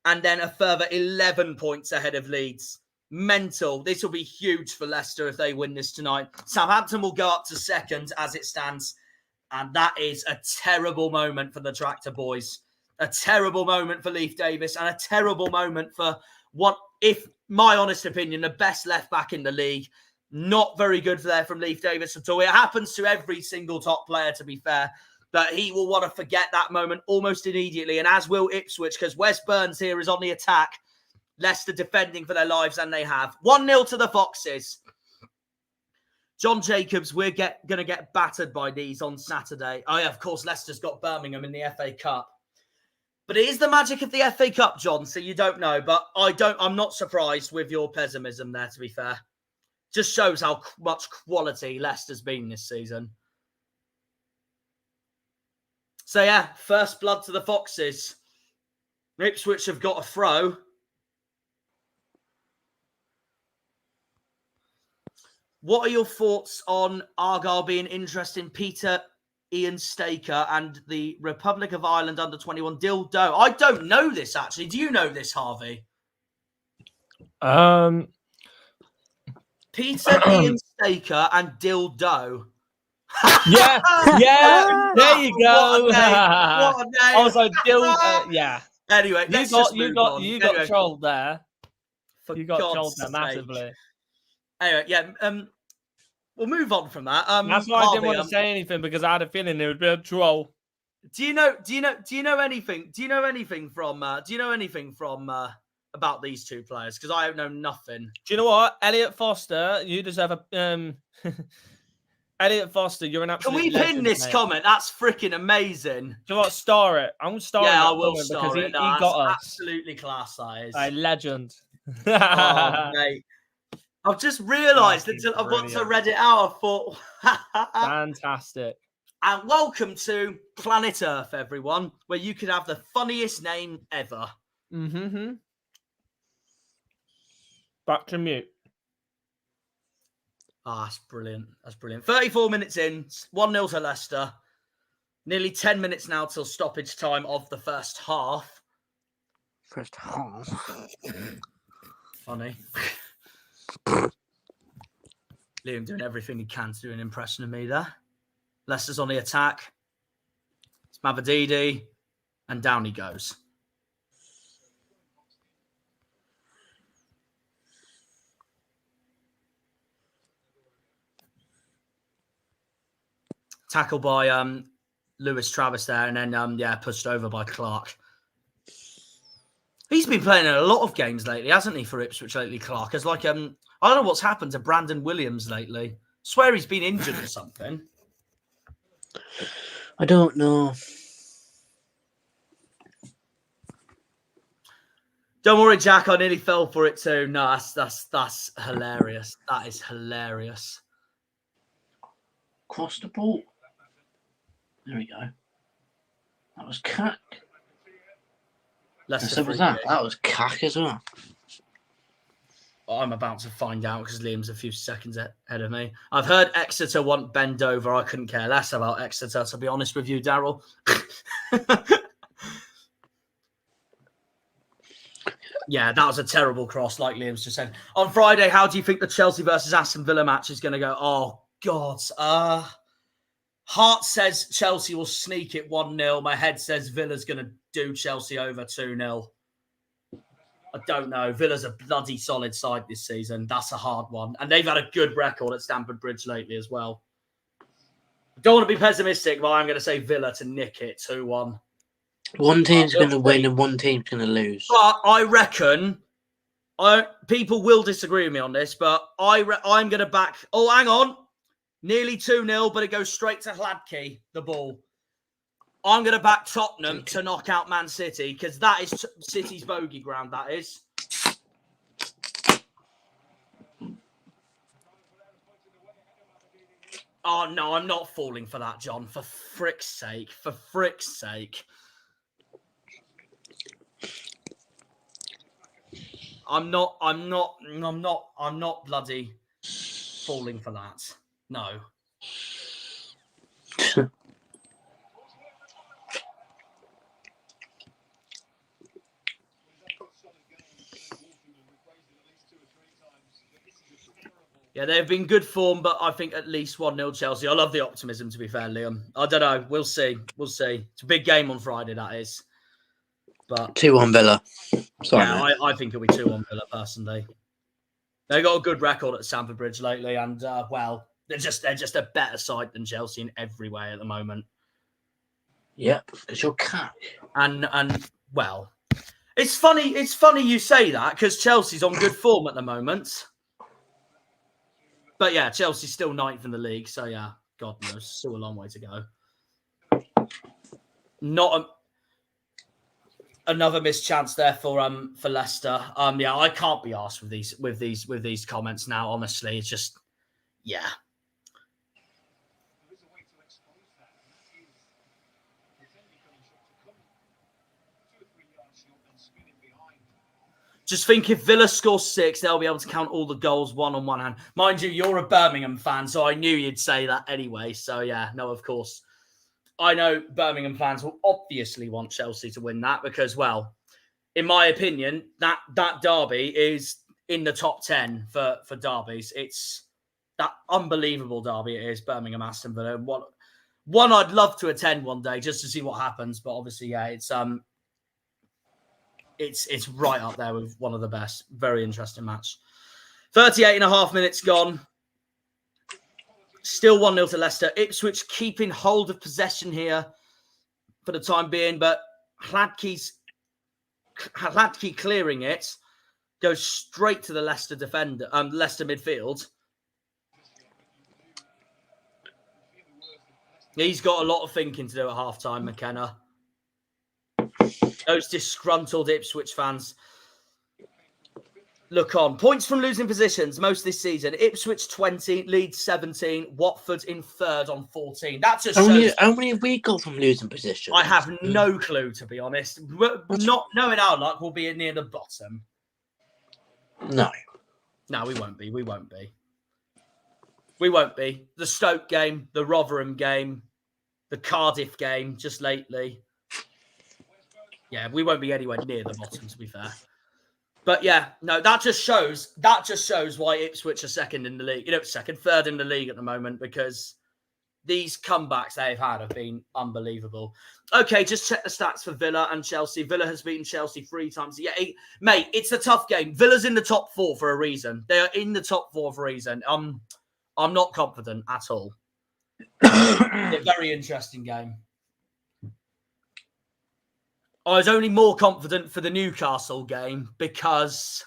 and then a further 11 points ahead of Leeds. Mental. This will be huge for Leicester if they win this tonight. Southampton will go up to second as it stands, and that is a terrible moment for the Tractor Boys. A terrible moment for Leif Davis, and a terrible moment for what, if my honest opinion, the best left back in the league. Not very good there from Leif Davis at all. It happens to every single top player, to be fair, but he will want to forget that moment almost immediately, and as will Ipswich, because Wes Burns here is on the attack. Leicester defending for their lives, and they have. 1-0 to the Foxes. John Jacobs, we're going to get battered by these on Saturday. Oh, yeah, of course, Leicester's got Birmingham in the FA Cup. But it is the magic of the FA Cup, John, so you don't know. But I'm not surprised with your pessimism there, to be fair. Just shows how much quality Leicester's been this season. So, yeah, first blood to the Foxes. Ipswich have got a throw. What are your thoughts on Argyle being interested in Peter Ian Staker and the Republic of Ireland under-21 dildo? I don't know this, actually. Do you know this, Harvey? Peter Ian Staker and dildo. Yeah, there you go. What a name. I was like, yeah. Anyway, you got trolled there. You got trolled there massively. Anyway, yeah, we'll move on from that. That's why I didn't want to say anything, because I had a feeling it would be a troll. Do you know anything from about these two players? Because I know nothing. Do you know what, Elliot Foster? You deserve a Elliot Foster. You're an absolute. Can we legend, pin this mate. Comment? That's freaking amazing. Do you know what? Star it. I'm starring. Yeah, I that will comment star because it. he No, got us. Absolutely class, that is. A legend. Oh, mate. I've just realised that once I read it out, I thought, fantastic. And welcome to Planet Earth, everyone, where you could have the funniest name ever. Mm-hmm. Back to mute. Ah, that's brilliant. That's brilliant. 34 minutes in, 1-0 to Leicester. Nearly 10 minutes now till stoppage time of the first half. First half. Funny. Liam doing everything he can to do an impression of me there. Leicester's on the attack. It's Mavadidi. And down he goes. Tackled by Lewis Travis there, and then pushed over by Clark. He's been playing in a lot of games lately, hasn't he, for Ipswich lately, Clark? As like I don't know what's happened to Brandon Williams lately. Swear he's been injured or something. I don't know. Don't worry, Jack. I nearly fell for it too. No, that's hilarious. That is hilarious. Cross the ball. There we go. That was cack. Leicester Was that? That was cack as well. I'm about to find out because Liam's a few seconds ahead of me. I've heard Exeter want bend over. I couldn't care less about Exeter, to be honest with you, Daryl. Yeah, that was a terrible cross, like Liam's just said. On Friday, how do you think the Chelsea versus Aston Villa match is going to go? Oh, God. Heart says Chelsea will sneak it 1-0. My head says Villa's going to do Chelsea over 2-0. I don't know. Villa's a bloody solid side this season. That's a hard one. And they've had a good record at Stamford Bridge lately as well. I don't want to be pessimistic, but I'm going to say Villa to nick it 2-1. One team's going to win and one team's going to lose. But I reckon, people will disagree with me on this, but I'm going to back... Oh, hang on. Nearly 2-0, but it goes straight to Hladky, the ball. I'm going to back Tottenham to knock out Man City because that is City's bogey ground, that is. Oh, no, I'm not falling for that, John. For frick's sake. For frick's sake. I'm not bloody falling for that. No. Yeah, they've been good form, but I think at least 1-0 Chelsea. I love the optimism, to be fair, Liam. I don't know. We'll see. We'll see. It's a big game on Friday, that is. But 2-1 Villa. Sorry, yeah, mate. I think it'll be 2-1 Villa, personally. They got a good record at Stamford Bridge lately, and, well, they're just a better side than Chelsea in every way at the moment. Yep, because you're cat. And well, it's funny you say that, because Chelsea's on good form at the moment. But yeah, Chelsea's still 9th in the league, so yeah, God knows, still a long way to go. Not another missed chance there for Leicester. Yeah, I can't be asked with these comments now. Honestly, it's just yeah. Just think if Villa scores 6, they'll be able to count all the goals one on one hand. Mind you, you're a Birmingham fan, so I knew you'd say that anyway. So, yeah, no, of course. I know Birmingham fans will obviously want Chelsea to win that because, well, in my opinion, that derby is in the top 10 for derbies. It's that unbelievable derby it is, Birmingham Aston Villa. One I'd love to attend one day just to see what happens, but obviously, yeah, it's right up there with one of the best. Very interesting match. 38.5 minutes gone. Still 1-0 to Leicester. Ipswich keeping hold of possession here for the time being, but Hladky clearing it goes straight to the Leicester defender, Leicester midfield. He's got a lot of thinking to do at half-time, McKenna. Those disgruntled Ipswich fans look on. Points from losing positions, most this season. Ipswich 20, Leeds 17, Watford in 3rd on 14. That just shows... How many have we got from losing positions? I have no clue, to be honest. Not knowing our luck, we'll be near the bottom. No. No, we won't be. We won't be. We won't be. The Stoke game, the Rotherham game, the Cardiff game just lately. Yeah, we won't be anywhere near the bottom, to be fair. But yeah, no, that just shows why Ipswich are second in the league. Third in the league at the moment, because these comebacks they've had have been unbelievable. Okay, just check the stats for Villa and Chelsea. Villa has beaten Chelsea 3 times. Yeah, mate, it's a tough game. Villa's in the top 4 for a reason. They are in the top 4 for a reason. I'm not confident at all. A very interesting game. I was only more confident for the Newcastle game because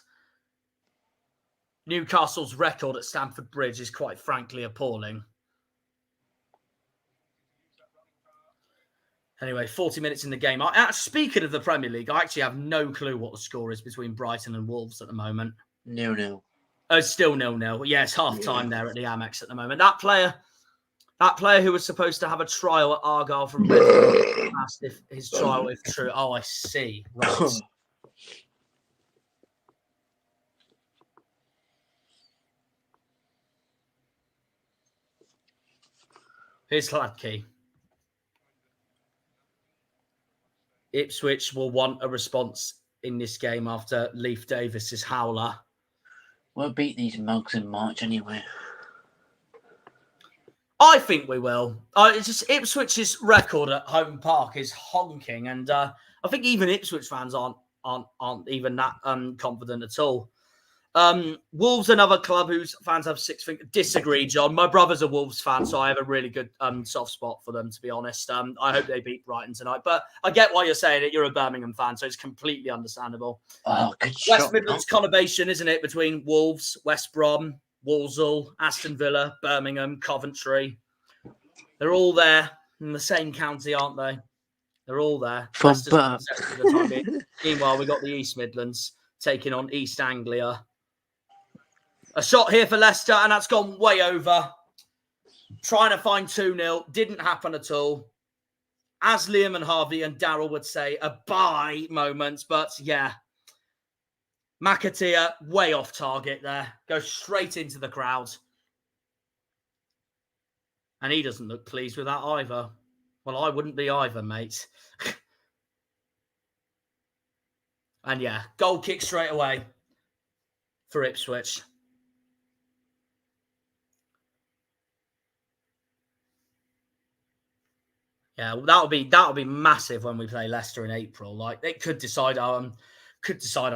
Newcastle's record at Stamford Bridge is quite frankly appalling. Anyway, 40 minutes in the game. Speaking of the Premier League, I actually have no clue what the score is between Brighton and Wolves at the moment. 0-0. Oh, it's still 0-0. Yeah, it's half-time there at the Amex at the moment. That player who was supposed to have a trial at Argyle from Bristol asked if his trial is true. Oh, I see. Right. Here's Hladky. Ipswich will want a response in this game after Leif Davis's howler. We'll beat these mugs in March anyway. I think we will. It's just Ipswich's record at home park is honking, and I think even Ipswich fans aren't even that confident at all. Wolves, another club whose fans have 6 fingers. Disagree, John. My brother's a Wolves fan, so I have a really good soft spot for them, to be honest. I hope they beat Brighton tonight. But I get why you're saying it. You're a Birmingham fan, so it's completely understandable. Oh, good West shot, Midlands conurbation, isn't it, between Wolves, West Brom, Walsall, Aston Villa, Birmingham, Coventry. They're all there in the same county, aren't they? They're all there. Meanwhile, we got the East Midlands taking on East Anglia. A shot here for Leicester, and that's gone way over. Trying to find 2-0. Didn't happen at all. As Liam and Harvey and Daryl would say, a bye moment. But yeah, McAteer way off target there. Goes straight into the crowd. And he doesn't look pleased with that either. Well, I wouldn't be either, mate. And yeah, goal kick straight away for Ipswich. Yeah, well, that'll be massive when we play Leicester in April. Like, it could decide our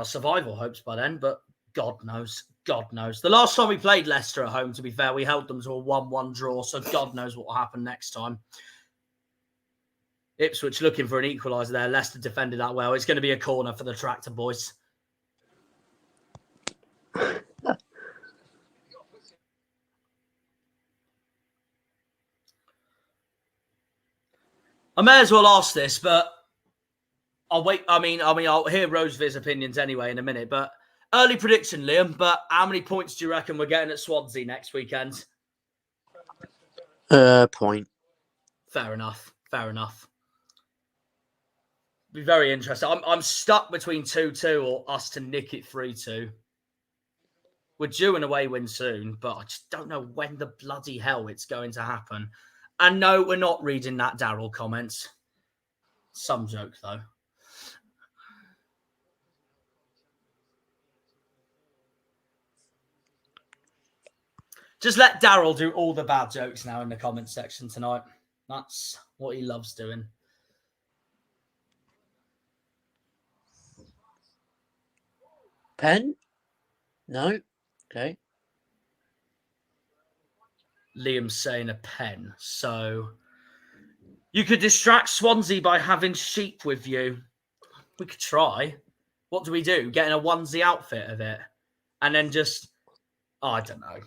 survival hopes by then, but God knows. God knows. The last time we played Leicester at home, to be fair, we held them to a 1-1 draw, so God knows what will happen next time. Ipswich looking for an equaliser there. Leicester defended that well. It's going to be a corner for the Tractor boys. I may as well ask this, but I'll wait. I mean, I'll hear Rosevear's opinions anyway in a minute. But early prediction, Liam. But how many points do you reckon we're getting at Swansea next weekend? Point. Fair enough. Fair enough. Be very interesting. I'm stuck between 2-2 or us to nick it 3-2. We're due an away win soon, but I just don't know when the bloody hell it's going to happen. And no, we're not reading that Daryl comments. Some joke, though. Just let Daryl do all the bad jokes now in the comment section tonight. That's what he loves doing. Pen? No? Okay. Liam's saying a pen. So you could distract Swansea by having sheep with you. We could try. What do we do? Getting a onesie outfit of it? And then just... Oh, I don't know.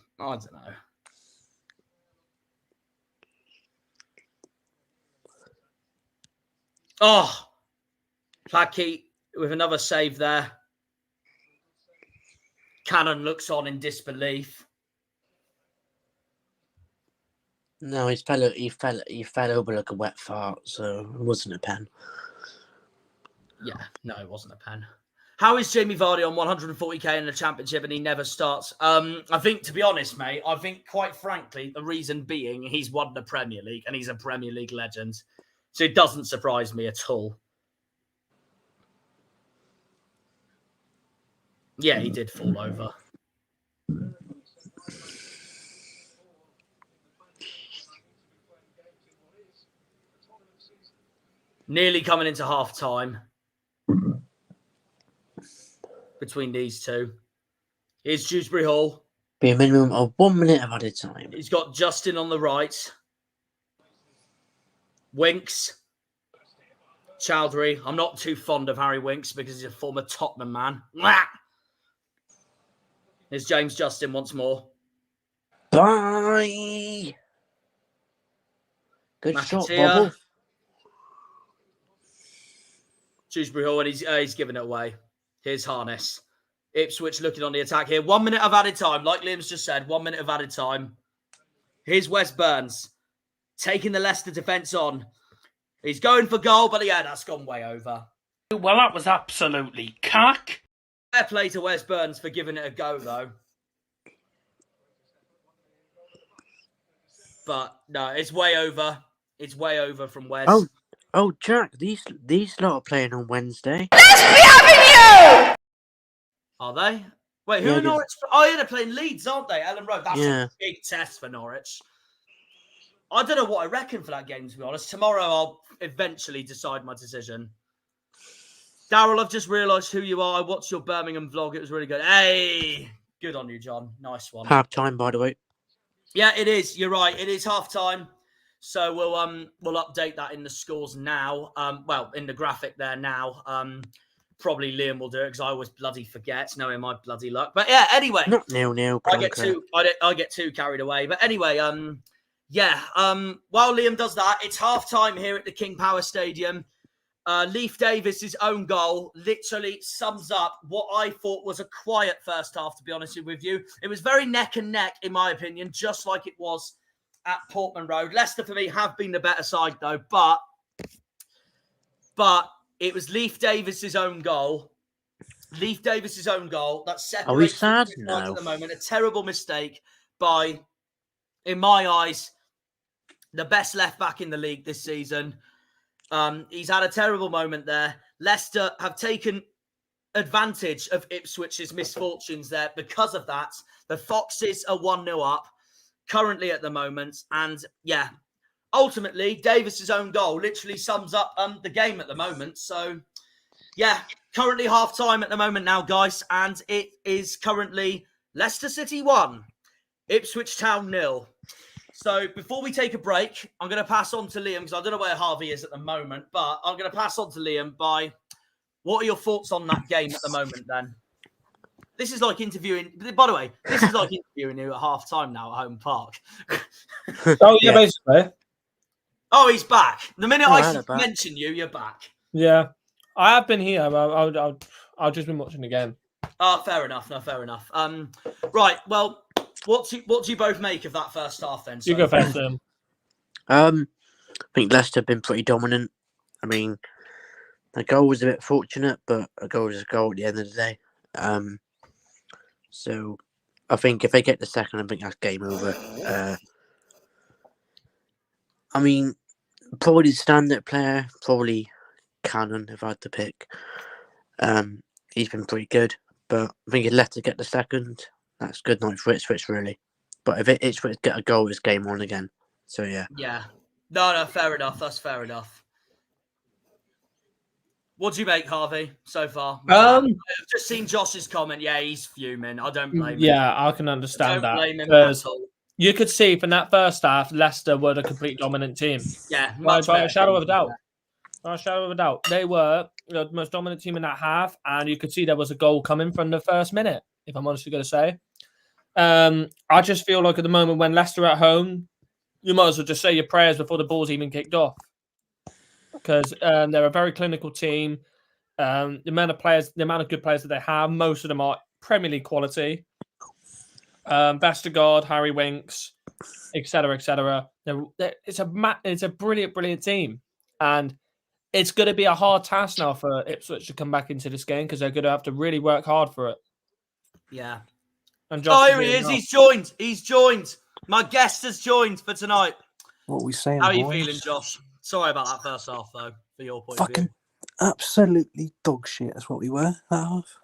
Oh, Plackey with another save there. Cannon looks on in disbelief. No, he fell over like a wet fart, so it wasn't a pen. Yeah, no, it wasn't a pen. How is Jamie Vardy on 140k in the Championship and he never starts? I think, to be honest, mate, quite frankly, the reason being he's won the Premier League and he's a Premier League legend. So it doesn't surprise me at all. Yeah, he did fall over. Nearly coming into half-time between these two. Here's Dewsbury Hall. Be a minimum of 1 minute of added time. He's got Justin on the right. Winks. Chowdhury. I'm not too fond of Harry Winks because he's a former Tottenham man. Mwah! Here's James Justin once more. Bye! Good shot, Bobble. Dewsbury Hall, and he's giving it away. Here's Harness. Ipswich looking on the attack here. 1 minute of added time. Like Liam's just said, 1 minute of added time. Here's Wes Burns. Taking the Leicester defence on. He's going for goal, but yeah, that's gone way over. Well, that was absolutely cack. Fair play to Wes Burns for giving it a go, though. But no, it's way over. It's way over from Wes. Oh, Jack, these lot are playing on Wednesday. Are they? Wait, who are Norwich? Oh, yeah, they're playing Leeds, aren't they? Ellen Road. That's a big test for Norwich. I don't know what I reckon for that game, to be honest. Tomorrow, I'll eventually decide my decision. Daryl, I've just realised who you are. I watched your Birmingham vlog. It was really good. Hey, good on you, John. Nice one. Half time, by the way. Yeah, it is. You're right. It is half time. So we'll update that in the scores now. Well, in the graphic there now. Probably Liam will do it because I always bloody forget, knowing my bloody luck. But yeah, anyway. Not nil. I get too carried away. But anyway, while Liam does that, it's half time here at the King Power Stadium. Leif Davis's own goal literally sums up what I thought was a quiet first half, to be honest with you. It was very neck and neck, in my opinion, just like it was at Portman Road. Leicester, for me, have been the better side, though. But it was Leif Davis's own goal. Leif Davis's own goal that separates. Are we sad? No. At the moment, a terrible mistake by, in my eyes, the best left back in the league this season. He's had a terrible moment there. Leicester have taken advantage of Ipswich's misfortunes there. Because of that, the Foxes are 1-0 up currently at the moment. And yeah, ultimately, Davis's own goal literally sums up the game at the moment. So, yeah, currently half-time at the moment now, guys. And it is currently Leicester City 1, Ipswich Town 0. So before we take a break, I'm going to pass on to Liam, because I don't know where Harvey is at the moment, but I'm going to pass on to Liam by, what are your thoughts on that game at the moment then? This is like interviewing, by the way, this is like interviewing you at half-time now at Home Park. Oh, yeah, basically. Oh, he's back. The minute I mention you, you're back. Yeah. I have been here. I've just been watching the game. Oh, fair enough. No, fair enough. Right, well, what do you both make of that first half then? You go first, Liam. I think Leicester have been pretty dominant. I mean, the goal was a bit fortunate, but a goal is a goal at the end of the day. So I think if they get the second, I think that's game over. I mean, probably the standard player, probably Cannon, if I had to pick. He's been pretty good, but I think if Leicester get the second, that's good night for Ipswich, really. But if Ipswich get a goal, it's game on again. So, yeah. Yeah. No, fair enough. That's fair enough. What do you make, Harvey, so far? I've just seen Josh's comment. Yeah, he's fuming. I don't blame him. Yeah, I can understand that. Blame him at all. You could see from that first half, Leicester were the complete dominant team. Yeah, by a shadow of a doubt. By a shadow of a doubt. They were the most dominant team in that half, and you could see there was a goal coming from the first minute, if I'm honestly going to say. I just feel like at the moment when Leicester are at home, you might as well just say your prayers before the ball's even kicked off. Because they're a very clinical team. The amount of good players that they have, most of them are Premier League quality. Vestergaard, Harry Winks, etc., etc. It's a brilliant team, and it's going to be a hard task now for Ipswich to come back into this game because they're going to have to really work hard for it. Yeah. And here he is. He's joined. My guest has joined for tonight. What are we saying? How are you feeling, Josh? Sorry about that first half, though, for your point of view. Absolutely dog shit is what we were that half.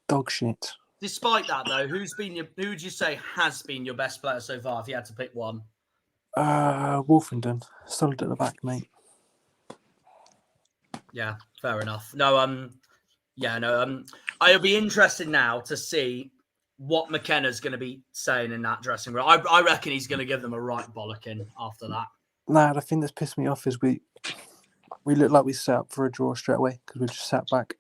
Dog shit. Despite that, though, who would you say has been your best player so far, if you had to pick one? Wolfenden. Solid at the back, mate. Yeah, fair enough. It'll be interesting now to see what McKenna's going to be saying in that dressing room. I reckon he's going to give them a right bollocking after that. Nah, the thing that's pissed me off is we look like we set up for a draw straight away because we just sat back.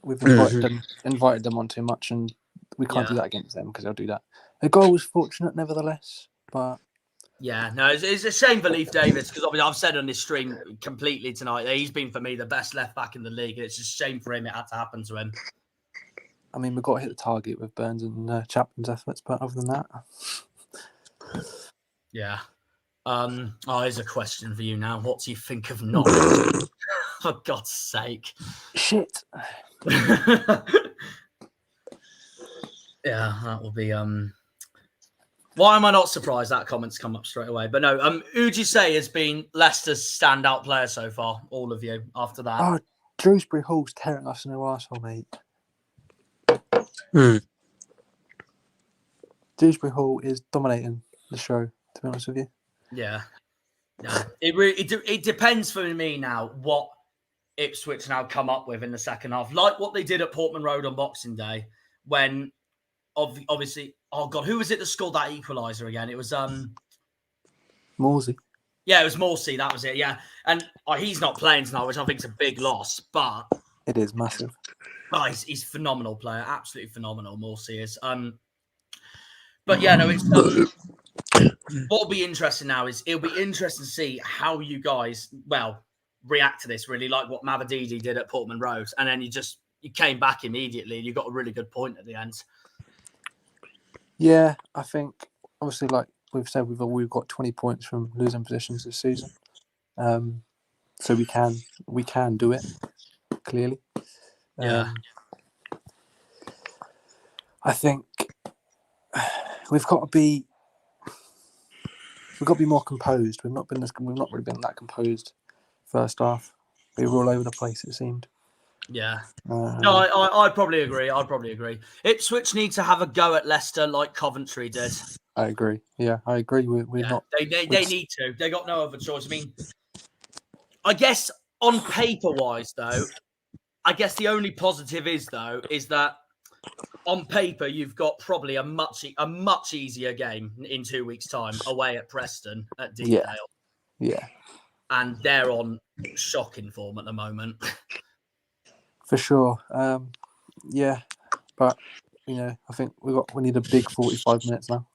We've invited them on too much, and we can't do that against them because they'll do that. The goal was fortunate, nevertheless, but yeah, no, it's a shame for Leif Davis because obviously I've said on this stream completely tonight that he's been for me the best left back in the league. It's a shame for him it had to happen to him. I mean, we've got to hit the target with Burns and Chapman's efforts, but other than that, yeah. Here's a question for you now. What do you think of Norwich? For God's sake. Shit. Yeah, that will be why am I not surprised that comment's come up straight away? But no, who would you say has been Leicester's standout player so far? All of you after that. Oh, Dewsbury Hall's tearing us in the arsehole, mate. Dewsbury Hall is dominating the show, to be honest with you. Yeah. No, it depends for me now what Ipswich now come up with in the second half, like what they did at Portman Road on Boxing Day, when obviously, oh God, who was it that scored that equaliser again? It was Morsey. Yeah, it was Morsey. That was it. Yeah, and he's not playing tonight, which I think is a big loss. But it is massive. Oh, he's a phenomenal player, absolutely phenomenal. Morsey is. But yeah, no, it's. What'll be interesting now is it'll be interesting to see how you guys react to this. Really, like what Mavadidi did at Portman Road, and then you came back immediately, and you got a really good point at the end. Yeah, I think obviously, like we've said, we've got 20 points from losing positions this season, so we can do it clearly. Yeah, I think we've got to be more composed. We've not really been that composed first half. We were all over the place, it seemed. Yeah. No, I'd probably agree. Ipswich need to have a go at Leicester like Coventry did. I agree. Yeah, I agree. We're not. They need to. They got no other choice. I mean, I guess on paper-wise, though, I guess the only positive is that on paper you've got probably a much easier game in 2 weeks' time away at Preston at Deepdale. Yeah. And they're on shocking form at the moment. For sure. But I think we need a big 45 minutes now.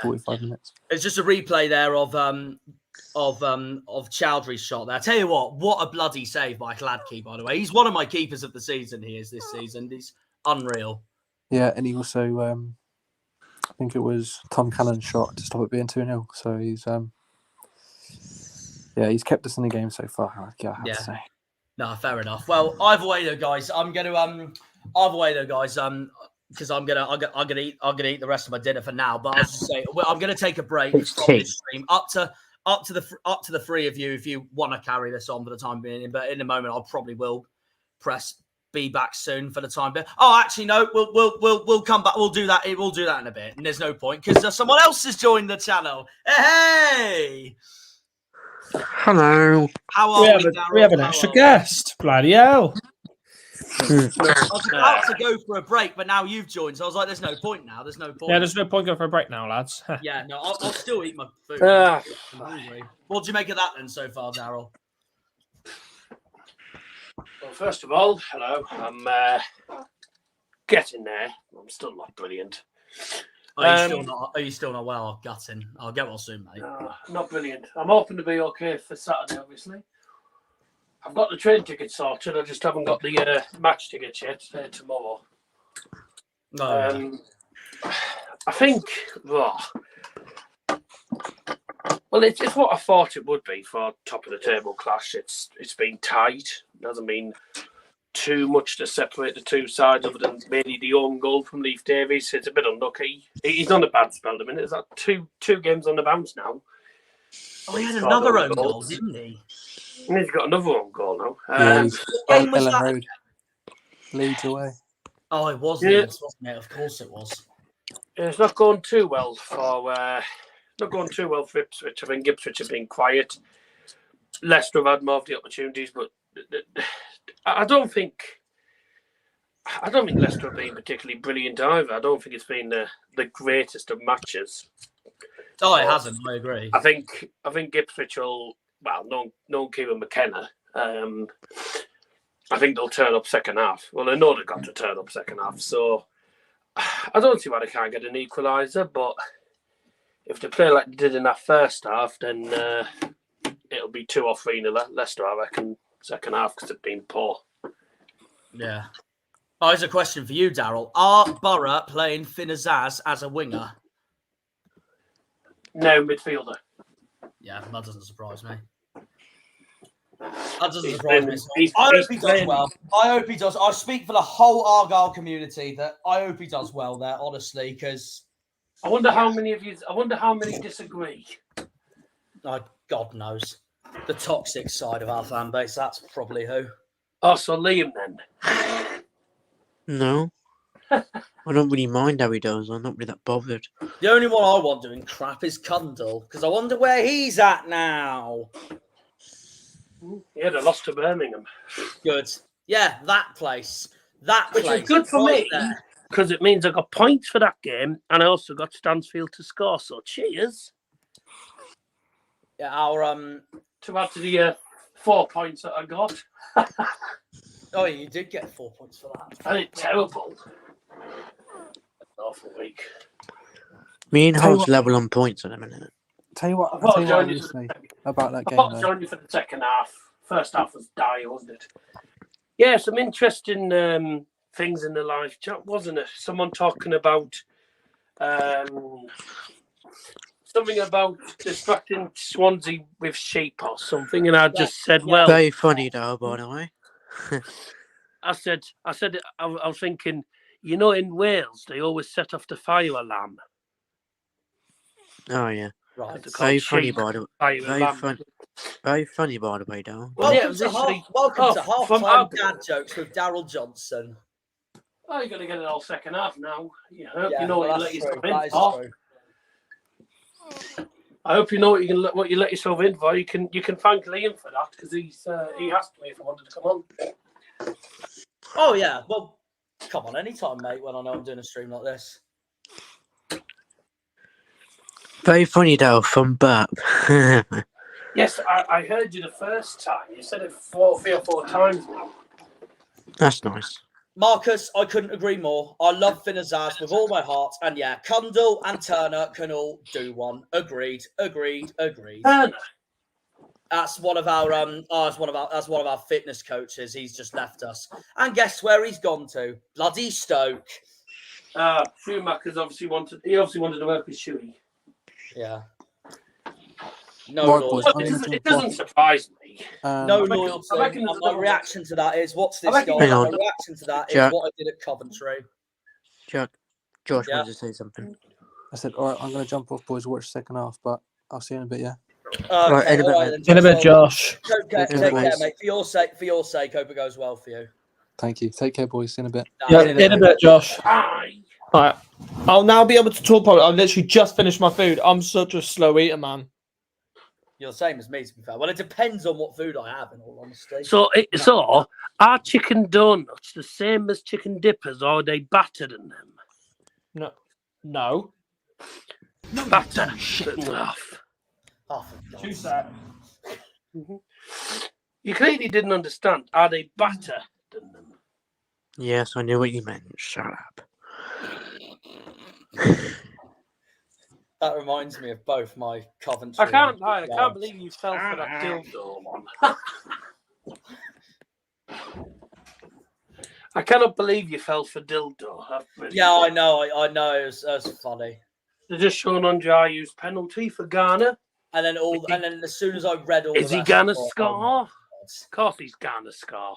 45 minutes. It's just a replay there of Chowdhury's shot there. I tell you what a bloody save by Gladkey, by the way. He's one of my keepers of the season. He is this season. He's unreal. Yeah, and he also, I think it was Tom Cannon's shot to stop it being 2-0. So he's kept us in the game so far. I have to say. No, fair enough. Well, either way though, guys, because I'm gonna eat the rest of my dinner for now. But I was just saying, I'm gonna take a break from this stream up to the three of you if you want to carry this on for the time being. But in a moment, I probably will press be back soon for the time being. Oh, actually, no, we'll come back. We'll do that in a bit. And there's no point because someone else has joined the channel. Hey. Hello. How are we? We have an extra guest. Bloody hell. I was about to go for a break, but now you've joined, so I was like, "There's no point now. There's no point." Yeah, there's no point going for a break now, lads. Yeah, no, I'll still eat my food. What do you make of that then so far, Daryl? Well, first of all, hello. I'm getting there. I'm still not brilliant. Are you still not well? Gutting. I'll get well soon, mate. No, not brilliant. I'm hoping to be okay for Saturday, obviously. I've got the train ticket sorted. I just haven't got the match tickets yet. Tomorrow. No. I think. Well, it's what I thought it would be for top of the table clash. It's been tight. It hasn't been too much to separate the two sides, other than maybe the own goal from Leif Davies. It's a bit unlucky. He's on a bad spell at the minute. There's like two games on the bounce now. Oh, he had another own goal, didn't he? And he's got another own goal now. What game was that? Road. Leeds away. Oh, it was Leeds, wasn't it? Of course it was. It's not going too well for Ipswich. I think Ipswich have been quiet. Leicester have had more of the opportunities, but I don't think Leicester have been particularly brilliant either. I don't think it's been the greatest of matches. Oh, it hasn't. I agree. I think Ipswich will. Well, no Kieran McKenna. I think they'll turn up second half. Well, I know they've got to turn up second half, so I don't see why they can't get an equaliser. But if they play like they did in that first half, then it'll be 2 or 3-0 Leicester, I reckon, second half, because they've been poor. Yeah. Oh, here's a question for you, Daryl. Are Borough playing Finazaz as a winger? No, midfielder. Yeah, that doesn't surprise me. That doesn't surprise me. I hope he does well. I hope he does. I speak for the whole Argyle community that I hope he does well there, honestly, because I wonder how many disagree. God knows. The toxic side of our fan base, that's probably who. Oh, so Liam then? No. I don't really mind how he does. I'm not really that bothered. The only one I want doing crap is Cundall, because I wonder where he's at now. Yeah, they lost to Birmingham. Good. Yeah, that place. Which is good for me, because it means I got points for that game, and I also got Stansfield to score, so cheers. Yeah, our to add to the 4 points that I got. Oh, you did get 4 points for that. I did terrible. Awful week. Me and Hobbs level on points in a minute. Tell you what, I'll about that game. I'll join you for the second half. First half was dire, wasn't it? Yeah, some interesting things in the live chat, wasn't it? Someone talking about something about distracting Swansea with sheep or something, and I just said, well, very funny though, by the way. I said, I was thinking, you know, in Wales they always set off the fire alarm. Oh yeah, right. Very funny, by the way. Very funny, by the way, though. Welcome to half-time dad jokes with Daryl Johnson. Oh, you're going to get it all second half now. You know Yeah, what well, he let you true. come in for. I hope you know what you let yourself in for. You can thank Liam for that because he asked me if I wanted to come on. Oh yeah, well, come on, anytime, mate. When I know I'm doing a stream like this. Very funny though, from Burp. Yes, I heard you the first time. You said it 3 or 4 times now. That's nice. Marcus, I couldn't agree more. I love Finn Azaz with all my heart, and yeah, Cundall and Turner can all do one. Agreed. Turner. That's one of our that's one of our fitness coaches. He's just left us, and guess where he's gone to? Bloody Stoke. Schumacher's obviously wanted to work with Shuey. Yeah. No Right, loyalty. boys, It doesn't surprise me. No loyalty. I reckon And my reaction to that is, what's this I guy? reckon- My reaction to that is Jack. what I did at Coventry. Josh Yeah. wanted to say something. I said, all right, I'm going to jump off, boys, watch the second half, but I'll see you in a bit, yeah? Right, in a bit, mate. then, In a bit, well, Josh. Take care, mate. For your sake, hope it goes well for you. Thank you. Take care, boys. See you in a bit. Yeah, in a bit, Josh. Aye. Right. I'll now be able to talk properly. I've literally just finished my food. I'm such a slow eater, man. You're the same as me, to be fair. Well, it depends on what food I have, in all honesty. So are chicken donuts the same as chicken dippers, or are they battered in them? No. Batter. Oh, for God's 2 sake. seconds. You clearly didn't understand. Are they battered in them? Yes, I knew what you meant. Shut up. That reminds me of both my Coventry. I can't lie. I can't believe you fell for that dildo one. I cannot believe you fell for dildo. Yeah, I know. I know. It was funny. They're just showing on Jayu's penalty for Ghana. And then as soon as I read all, Is he gonna score? Of course, he's gonna score.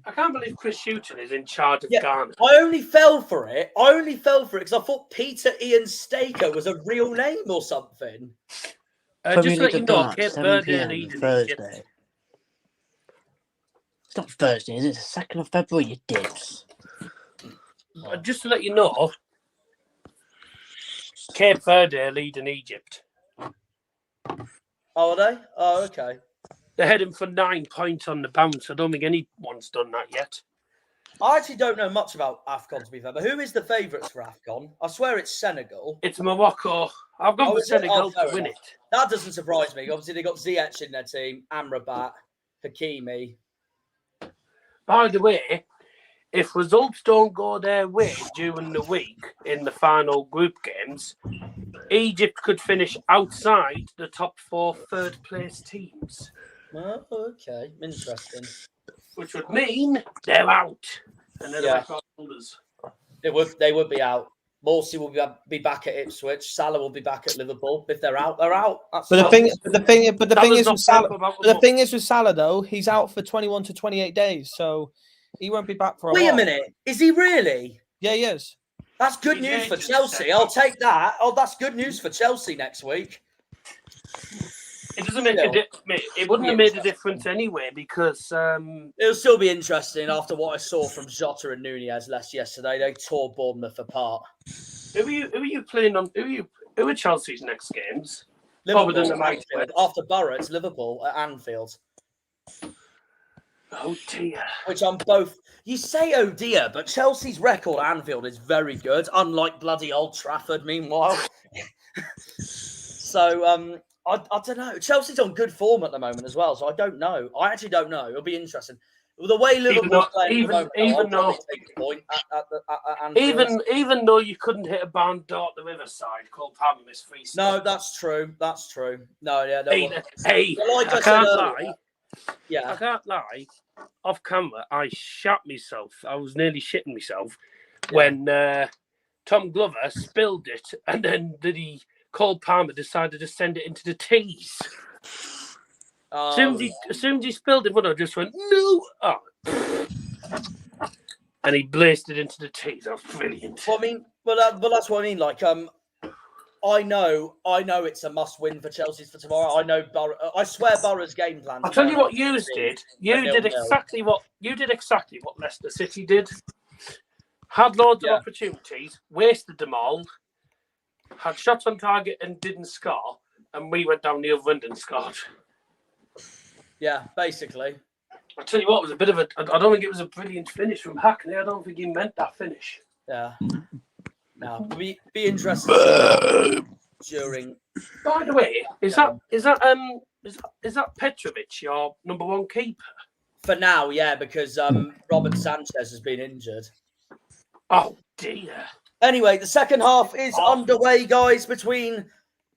I can't believe Chris Hughton is in charge of Ghana. I only fell for it because I thought Peter Ian Staker was a real name or something. Just to let you know, Cape Verde leading Thursday. It's not Thursday, is it? It's the 2nd of February, you dibs. Just to let you know, Cape Verde leading Egypt. Oh, are they? Oh, okay. They're heading for 9 points on the bounce. I don't think anyone's done that yet. I actually don't know much about AFCON, to be fair, but who is the favourites for AFCON? I swear it's Senegal. It's Morocco. I've gone for Senegal to win it. That doesn't surprise me. Obviously, they got Ziyech in their team, Amrabat, Hakimi. By the way, if results don't go their way during the week in the final group games, Egypt could finish outside the top 4 third-place teams. Oh, okay. Interesting. Which would mean they're out. And they're the record holders. They would be out. Morsi will be back at Ipswich. Salah will be back at Liverpool. If they're out, they're out. But the thing is with Salah though, he's out for 21 to 28 days, so he won't be back for a while. Wait a minute, is he really? Yeah, he is. That's good news for Chelsea. I'll take that. Oh, that's good news for Chelsea next week. It doesn't make it wouldn't have made a difference anyway because it'll still be interesting after what I saw from Jota and Nunez yesterday. They tore Bournemouth apart. Who are you playing on? Who are Chelsea's next games? Liverpool, after Borough, it's Liverpool at Anfield. Oh dear. Which I'm both. You say oh dear, but Chelsea's record at Anfield is very good, unlike bloody Old Trafford. Meanwhile, so I don't know. Chelsea's on good form at the moment as well, so I don't know. I actually don't know. It'll be interesting. The way Liverpool's playing at the moment, take the point at Anfield. Even though you couldn't hit a barn door at the Riverside, Cole Palmer missed free stuff. No, that's true. That's true. No, yeah. I can't lie. Yeah, I can't lie. Off camera, I shat myself. I was nearly shitting myself when Tom Glover spilled it, and then Cole Palmer decided to send it into the tees. As soon as he spilled it, I just went, no! Oh. And he blazed it into the tees. That was brilliant. Well, I mean, but that's what I mean. Like, I know it's a must-win for Chelsea for tomorrow. I know I swear Borough's game plan. I'll tell you what you did. You did exactly what Leicester City did. Had loads of opportunities, wasted them all, had shots on target and didn't score, and we went down the other end and scored. Yeah, basically. I tell you what, it was a bit of a. I don't think it was a brilliant finish from Hackney. I don't think he meant that finish. Yeah. No, be interested to see during. By the way, is that Petrovic your number one keeper? For now, yeah, because Robert Sanchez has been injured. Oh dear. Anyway, the second half is underway, guys, between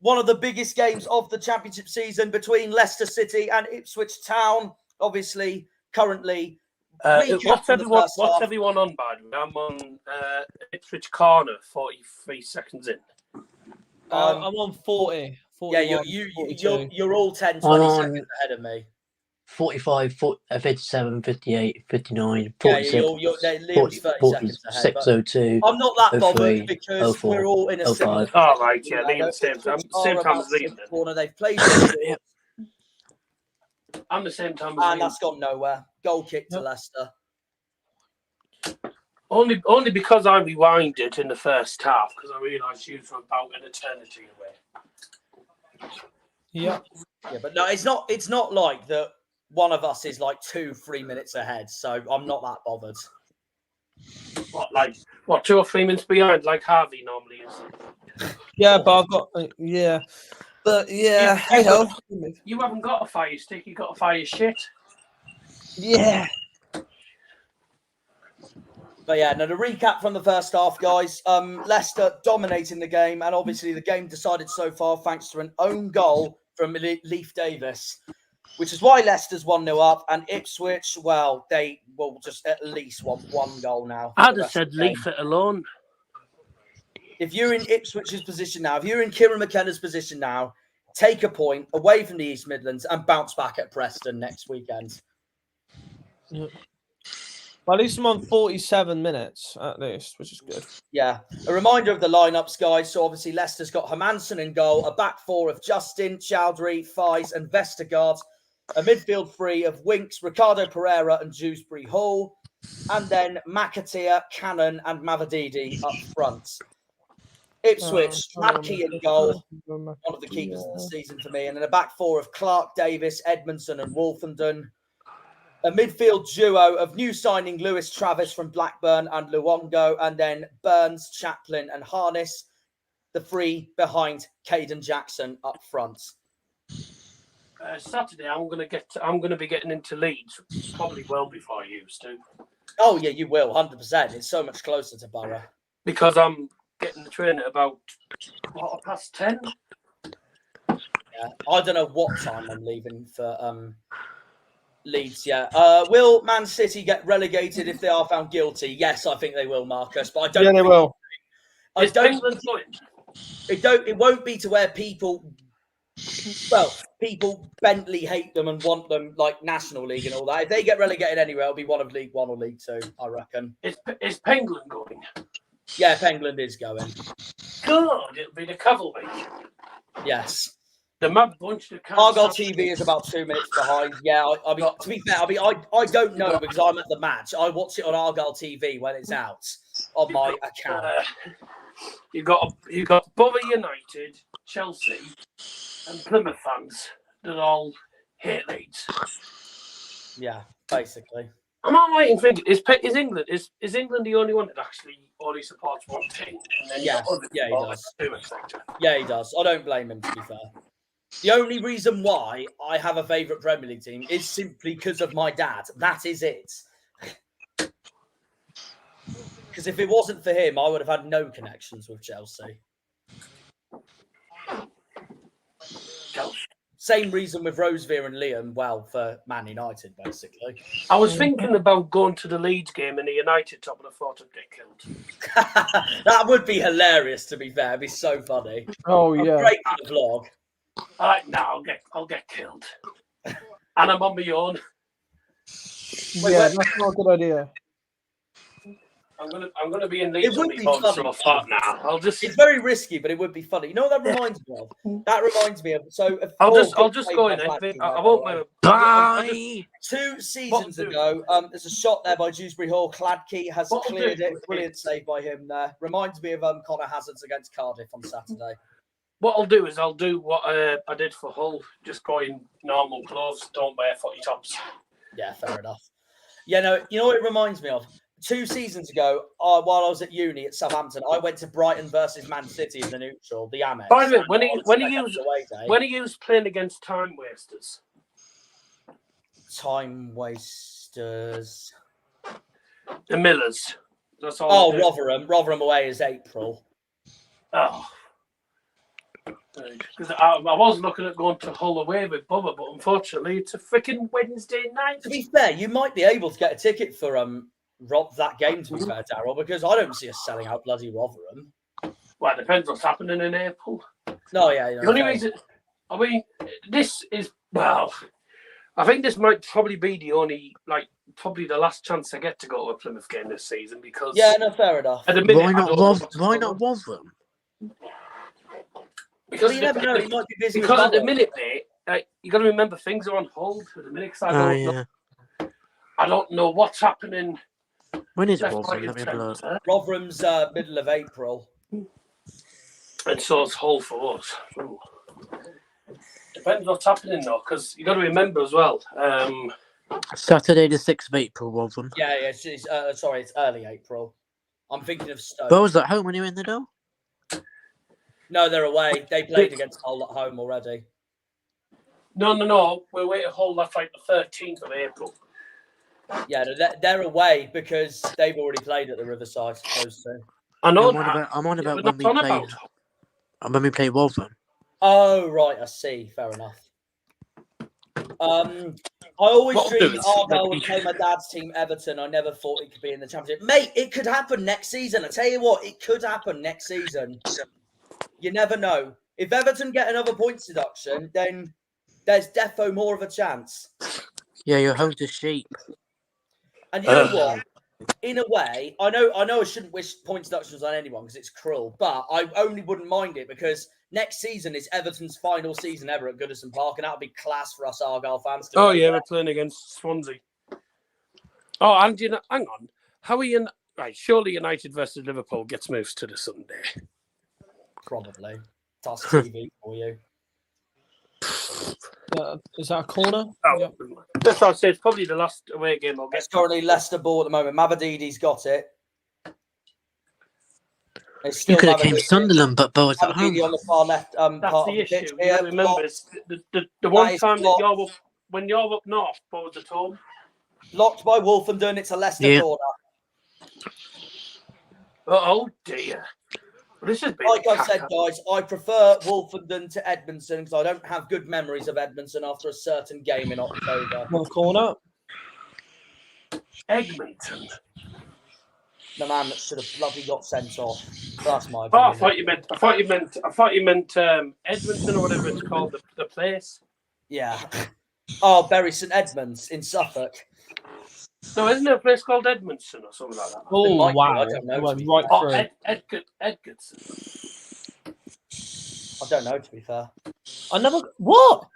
one of the biggest games of the championship season between Leicester City and Ipswich Town. Obviously, currently. What's everyone on, by the way? I'm on Ipswich corner, 43 seconds in. I'm on 40. Yeah, you're all 10, 20 seconds ahead of me. 45, 57, 58, 59, 46, Liam's 30 seconds ahead. 602. I'm not that bothered because we're all in a similar. Oh, right, yeah, Liam, same time as Liam. Corner. They've played. I'm the same time as And Liam. that's gone nowhere. Goal kick to Leicester. Only because I rewinded in the first half because I realised you were about an eternity away. Yeah. Yeah, but no, it's not like that. One of us is like 2-3 minutes ahead, so I'm not that bothered. What 2 or 3 minutes behind, like Harvey normally is? Yeah, but I've got but yeah, hey ho. You haven't got a fire stick. You got a fire shit. Yeah. But yeah, now the recap from the first half, guys. Leicester dominating the game, and obviously the game decided so far thanks to an own goal from Leif Davis, which is why Leicester's 1-0 up, and Ipswich, well, they will just at least want one goal now. I'd have said Leif it alone. If you're in Ipswich's position now, if you're in Kieran McKenna's position now, take a point away from the East Midlands and bounce back at Preston next weekend. Yeah. Well, at least I'm on 47 minutes, at least, which is good. Yeah. A reminder of the lineups, guys. So obviously Leicester's got Hermansen in goal, a back four of Justin, Chowdhury, Fies and Vestergaard, a midfield three of Winks, Ricardo Pereira and Dewsbury Hall, and then McAteer, Cannon and Mavadidi up front. Ipswich, Madkey in goal, one of the keepers of the season for me, and then a back four of Clark, Davis, Edmondson and Wolfenden. A midfield duo of new signing Lewis Travis from Blackburn and Luongo, and then Burns, Chaplin and Harness. The three behind Caden Jackson up front. Saturday, I'm going to be getting into Leeds, probably well before you, Stu. Oh yeah, you will, 100%. It's so much closer to Borough. Because I'm getting the train at about 10:15. Yeah, I don't know what time I'm leaving for Leeds. Yeah, will Man City get relegated if they are found guilty? Yes, I think they will, Marcus. But I don't. Yeah, they will. I don't. It won't be to where people Bentley hate them and want them like National League and all that. If they get relegated anywhere, it'll be one of League One or League Two, I reckon. Is Penguin going? Yeah, Penguin is going. Good, it'll be the cavalry. Yes. The mad bunch of Argyle TV is about 2 minutes behind. Yeah, I mean, to be fair, I don't know because I'm at the match. I watch it on Argyle TV when it's out on my account. You've got Borough United, Chelsea, and Plymouth fans that all hate Leeds. Yeah, basically. Am I right in thinking is England the only one that actually only supports one team? And then he does. Yeah, he does. I don't blame him, to be fair. The only reason why I have a favourite Premier League team is simply because of my dad. That is it. Because if it wasn't for him, I would have had no connections with Chelsea. Same reason with Rosevere and Liam, well, for Man United, basically. I was thinking about going to the Leeds game and the United top, and I thought I'd get killed. That would be hilarious, to be fair. It'd be so funny. Oh, yeah. Great for the vlog. No, I'll get killed. And I'm on my own. Yeah, that's not a good idea. I'm gonna be in Leeds It would on be my phone funny. so far now. I'll just It's very risky, but it would be funny. You know what that reminds me of? That reminds me of. So I'll oh, just good go save in. by I Blackheath I there, won't. by the way. Bye. 2 seasons What- ago, there's a shot there by Dewsbury Hall. Cladkey has What I'll cleared do- it. Brilliant save by him there. Reminds me of Connor Hazard's against Cardiff on Saturday. What I'll do is I'll do what I did for Hull. Just go in normal clothes. Don't wear footy tops. Yeah, fair enough. Yeah, no, you know what it reminds me of? 2 seasons ago, while I was at uni at Southampton, I went to Brighton versus Man City in the neutral, the Amex. By the way, when he was playing against time wasters, Time wasters. the Millers. That's all. Oh, I do. Rotherham away is April. Oh. Because I was looking at going to Hull away with Bubba, but unfortunately it's a freaking Wednesday night. To be fair, you might be able to get a ticket for that game, to be fair, Darryl, because I don't see us selling out bloody Rotherham. Well, it depends what's happening in April. No, yeah. The only reason, I mean, this is, well, I think this might probably be the only, probably the last chance I get to go to a Plymouth game this season because. Yeah, no, fair enough. At the minute, Why I not don't know what's Why going not on. Rotherham? Because you never know, he might be busy. Because at the with minute, mate, you got to remember things are on hold at the minute. Cause I don't know what's happening. When is left, Rotherham? right, Let me and have a look. centre. Rotherham's middle of April. And so it's Hull for us. Ooh. Depends what's happening though, because you got to remember as well. Saturday the 6th of April, Rotherham. Yeah, it's early April. I'm thinking of Stoke. But was at home when you were in the door? No, they're away. They played against Hull at home already. No. We're waiting Hull. That's like the 13th of April. Yeah, no, they're away because they've already played at the Riverside. Those two. I know. I'm on about we're when not on we play. about. When we play Rotherham. Oh right, I see. Fair enough. I always What I'll do dreamed is- Argyle would play my dad's team, Everton. I never thought it could be in the Championship. Mate, it could happen next season. I tell you what, it could happen next season. You never know. If Everton get another points deduction, then there's defo more of a chance. Yeah, you're home to Sheep. And you know what? In a way, I know I shouldn't wish points deductions on anyone because it's cruel, but I only wouldn't mind it because next season is Everton's final season ever at Goodison Park, and that'll be class for us Argyle fans. Oh yeah, we're playing against Swansea. Oh, and hang on. How are you? Right, surely United versus Liverpool gets moved to the Sunday. Probably. That's TV for you. Is that a corner? Oh, Yep. that's what I say. It's probably the last away game I'll It's get. currently Leicester ball at the moment. Mavadidi's got it. It's You still could have came Mavadidi. Sunderland, but Bo was at home. Mavadidi on the far left That's part the of the pitch. issue. You Here, gotta remember, locked, it's the one is time that blocked. when you're up north, Bo's at home. blocked by Wolfenden. It's a Leicester corner. Oh dear. This has been Like I said, guys, I prefer Wolfenden to Edmondson because I don't have good memories of Edmondson after a certain game in October. One corner. Egmonton. The man that should have bloody got sent off. That's my Oh, opinion. I thought you meant Edmonton or whatever it's called, the place. Yeah. Oh, Bury St Edmunds in Suffolk. No, isn't there a place called Edmondson or something like that? Oh might be, wow! I don't know, It went to be right fair. through. Edgardson. I don't know, to be fair. I never. What?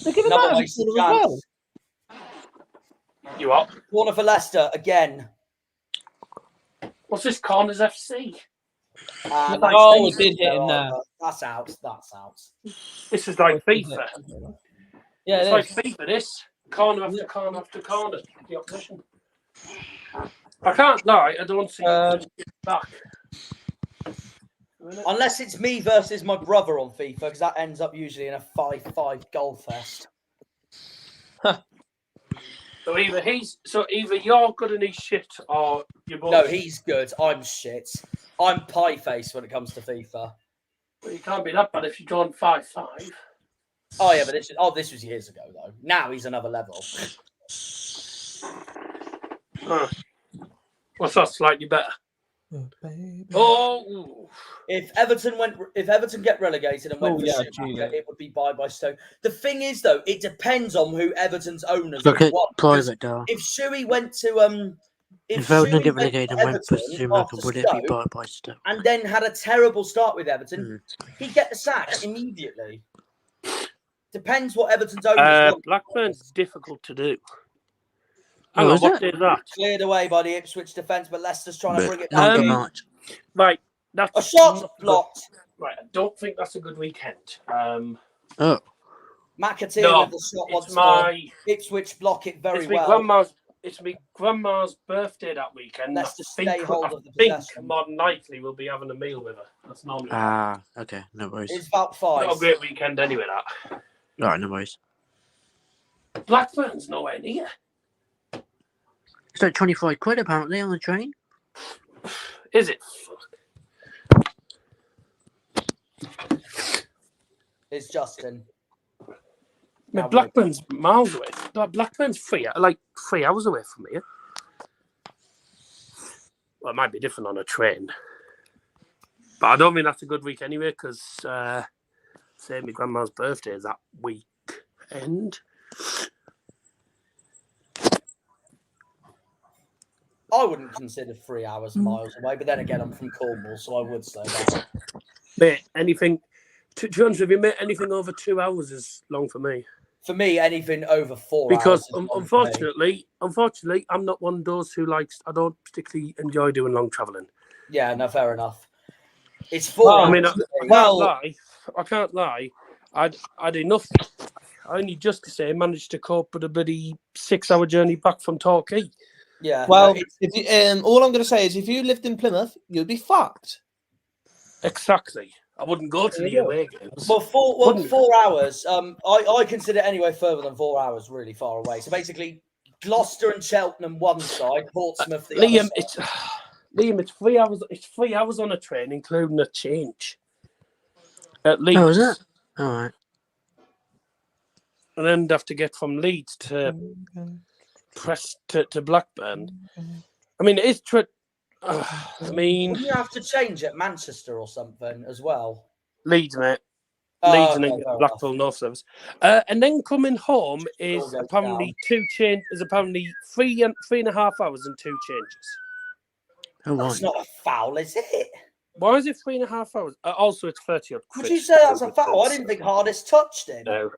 They're giving Another that a wasted corner as well. chance. You up? Corner for Leicester again. What's this? Corners FC. And Oh, that's it did hit him there. That's out. That's out. This is like FIFA. Yeah, It's it like is. FIFA. This corner after corner after corner. The opposition. I can't lie. I don't see it back. Unless it's me versus my brother on FIFA, because that ends up usually in a 5-5 goal fest. So either you're good and he's shit, or you're both. No, he's good. I'm shit. I'm pie face when it comes to FIFA. Well, you can't be that bad if you're drawn 5-5. Oh yeah, but this was years ago though. Now he's another level. What's that? Slightly better. Oh, If Everton get relegated and went for Schumacher, it would be by Stoke. The thing is though, it depends on who Everton's owners Look at want. private door. If Shuey went to If Everton Shuey get went relegated to and went for Everton Schumacher, after would it be Stoke by Stoke? and then had a terrible start with Everton, he'd get the sack immediately. Depends what Everton's owners want. Blackburn's difficult to do. Oh, Hang on, is what it? day is that? Cleared away by the Ipswich defence, but Leicester's trying to bring it Not back. in March. Right, that's A shot blocked. Right, I don't think that's a good weekend. Oh. McAteer with the shot once more. Ipswich block it very well. It's my grandma's birthday that weekend. Leicester I stay hold of the think possession. more than likely we'll be having a meal with her. That's normal. Okay, no worries. It's about 5. Not a great weekend anyway, that. All right, no worries. Blackburn's nowhere near. It's like 25 quid apparently on the train. Is it? It's Justin. I mean, Blackburn's miles away. Blackburn's 3 hours away from here. Well, it might be different on a train. But I don't think that's a good week anyway, because say my grandma's birthday is that weekend. I wouldn't consider 3 hours miles away, but then again, I'm from Cornwall, so I would say that. Mate, anything, to be honest with you, mate, anything over 2 hours is long for me. For me, anything over 4 hours. Because unfortunately, I'm not one of those who likes. I don't particularly enjoy doing long travelling. Yeah, no, fair enough. It's 4 hours. I mean, I can't lie. I'd enough. I only just to say managed to cope with a bloody 6-hour journey back from Torquay. Yeah. Well, if you, all I'm going to say is if you lived in Plymouth, you'd be fucked. Exactly. I wouldn't go to the away games. Well, 4 hours. I consider anywhere further than 4 hours really far away. So basically, Gloucester and Cheltenham one side, Portsmouth the Liam, other side. It's 3 hours. It's 3 hours on a train, including a change. At Leeds. Oh, is it? All right. And then have to get from Leeds to Blackburn. I mean, it is. I mean, Wouldn't you have to change at Manchester or something as well? Leeds, mate. Leeds and then get Blackpool North Service. And then coming home is apparently apparently 3.5 hours and 2 changes. Oh, That's not a foul, is it? Why is it 3.5 hours? Also, it's 30 odd quid. Would you say that's a foul? I didn't think Hardest touched it. No.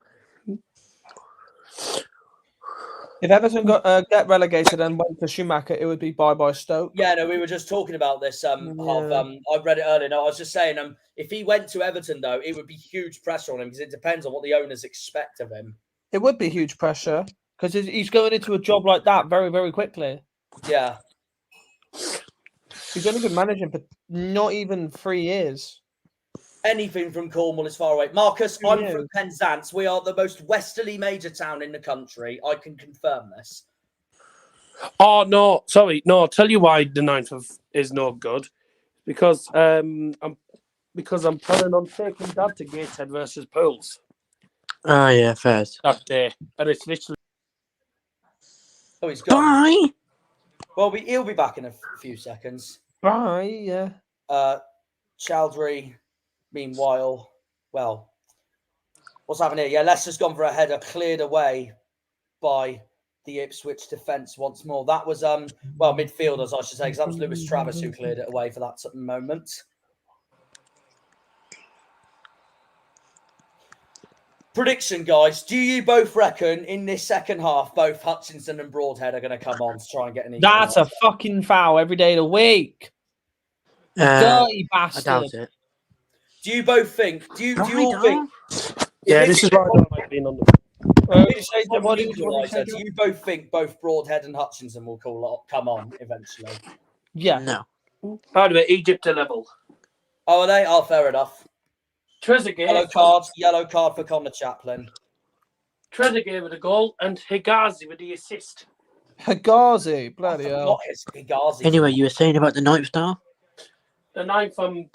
If Everton get relegated and went to Schumacher, it would be bye Stoke. Yeah, no, we were just talking about this. I read it earlier. No, I was just saying, if he went to Everton, though, it would be huge pressure on him because it depends on what the owners expect of him. It would be huge pressure because he's going into a job like that very, very quickly. Yeah. He's only been managing for not even 3 years. Anything from Cornwall is far away. Marcus, I'm from Penzance. We are the most westerly major town in the country. I can confirm this. Oh, no. Sorry. No, I'll tell you why the 9th is no good. Because I'm planning on taking Dad to Gateshead versus Pools. Oh, yeah, fair. That day. And it's literally... Oh, he's gone. Bye! Well, he'll be back in a few seconds. Bye, yeah. Chowdhury, meanwhile, well, what's happening here? Yeah, Leicester's gone for a header, cleared away by the Ipswich defence once more. That was, midfielders, I should say, because that was Lewis Travis who cleared it away for that moment. Prediction, guys. Do you both reckon in this second half, both Hutchinson and Broadhead are going to come on to try and get an equalizer? That's a fucking foul every day of the week. Dirty bastard. I doubt it. Do you both think? Do you all think? Yeah, this is why I don't like being on the... Do you both think both Broadhead and Hutchinson will come on eventually? Yeah. No. By the way, Egypt to level. Oh, are they? Oh, fair enough. Trezeguet. Yellow card for Connor Chaplin. Trezeguet with a goal and Higazi with the assist. Higazi, bloody hell. Higazi. Anyway, you were saying about the 9th star? The 9th, I'm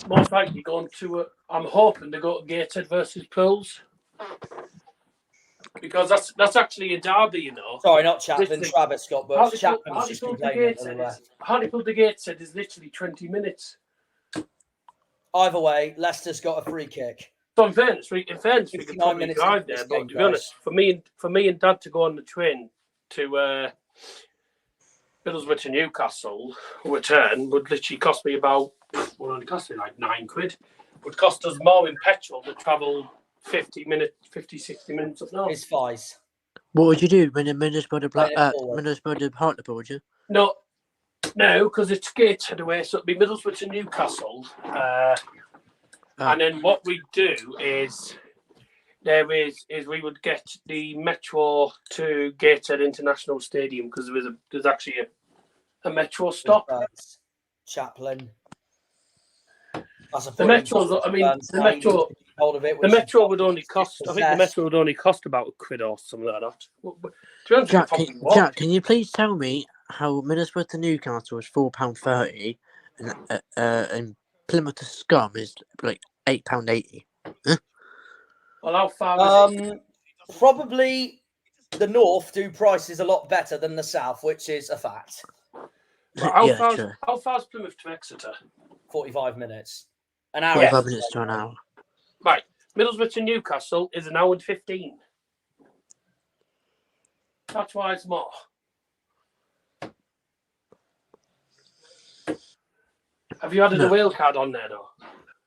most likely going to... I'm hoping to go to Gateshead versus Pools. Because that's actually a derby, you know. Sorry, not Chaplin. Travis Scott, but Chaplin's just Hartlepool complaining. to Gateshead is literally 20 minutes. Either way, Leicester's got a free kick. So in fairness, we could 59 probably minutes drive into there. this But game, to be honest, for me and Dad to go on the train to Middlesbrough to Newcastle return would literally cost me about, well, only cost me like £9. Would cost us more in petrol to travel 60 minutes up north. It's Fies. What would you do when Middlesbrough to Hartlepool, would you? No, because it's gated away, so it'd be Middlesbrough to Newcastle. And then what we do is we would get the metro to Gateshead International Stadium because there's actually a metro stop. Chaplin. The metro would only cost. I think the metro would only cost about £1 or something like that. Jack, can you please tell me how Middlesbrough to Newcastle is £4.30 and Plymouth to Scum is like £8.80? Huh? Well, how far is it? Probably the north do prices a lot better than the south, which is a fact. Well, how far is Plymouth to Exeter? 45 minutes. An hour. 45 minutes to an hour. Right. Middlesbrough to Newcastle is an hour and 15. That's why it's more. Have you added a whale card on there, though?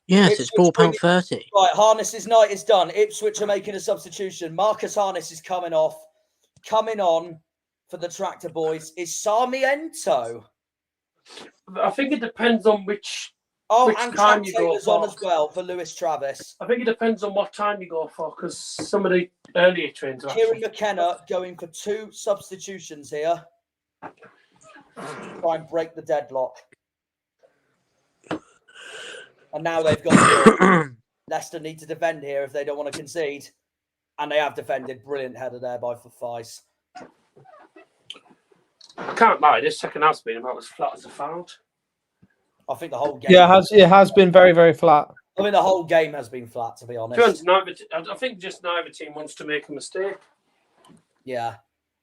Yes, it's £4.30. Right, Harness's night is done. Ipswich are making a substitution. Marcus Harness is coming off. Coming on for the Tractor Boys is Sarmiento. I think it depends on which and time you go for. on as well for Lewis Travis. I think it depends on what time you go for, because some of the earlier trains are Kieran McKenna going for 2 substitutions here. Try and break the deadlock. And now they've got Leicester need to defend here if they don't want to concede. And they have defended. Brilliant header there by Fies. I can't lie, this second half's been about as flat as a found. I think the whole game. Yeah, it has been very, very flat. I mean, the whole game has been flat, to be honest. I think just neither team wants to make a mistake. Yeah.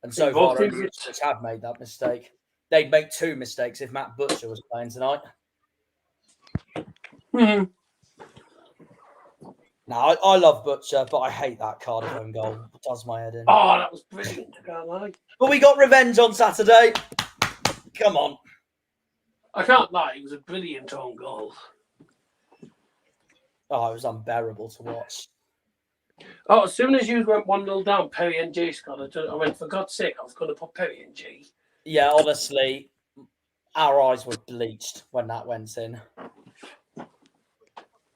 And so far, Ipswich have made that mistake. They'd make 2 mistakes if Matt Butcher was playing tonight. Mm-hmm. Now, I love Butcher, but I hate that Cardiff own goal. It does my head in. Oh, that was brilliant. I can't lie. But we got revenge on Saturday. Come on. I can't lie. It was a brilliant own goal. Oh, it was unbearable to watch. Oh, as soon as you went 1-0 down, Perry and G scored. I went, for God's sake, I was going to put Perry and G. Yeah, honestly, our eyes were bleached when that went in.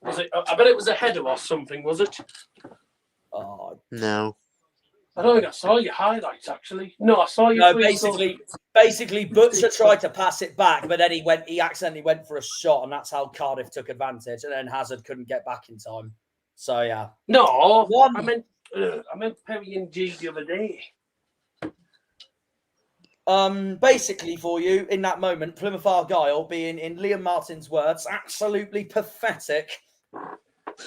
Was it? I bet it was a header or something, was it? Oh, no. I don't think I saw your highlights, actually. No, I saw you. No, basically, Butcher tried to pass it back, but then he accidentally went for a shot, and that's how Cardiff took advantage, and then Hazard couldn't get back in time. So, yeah. No, I meant Perry and G the other day. Basically, for you, in that moment, Plymouth Argyle being, in Liam Martin's words, absolutely pathetic.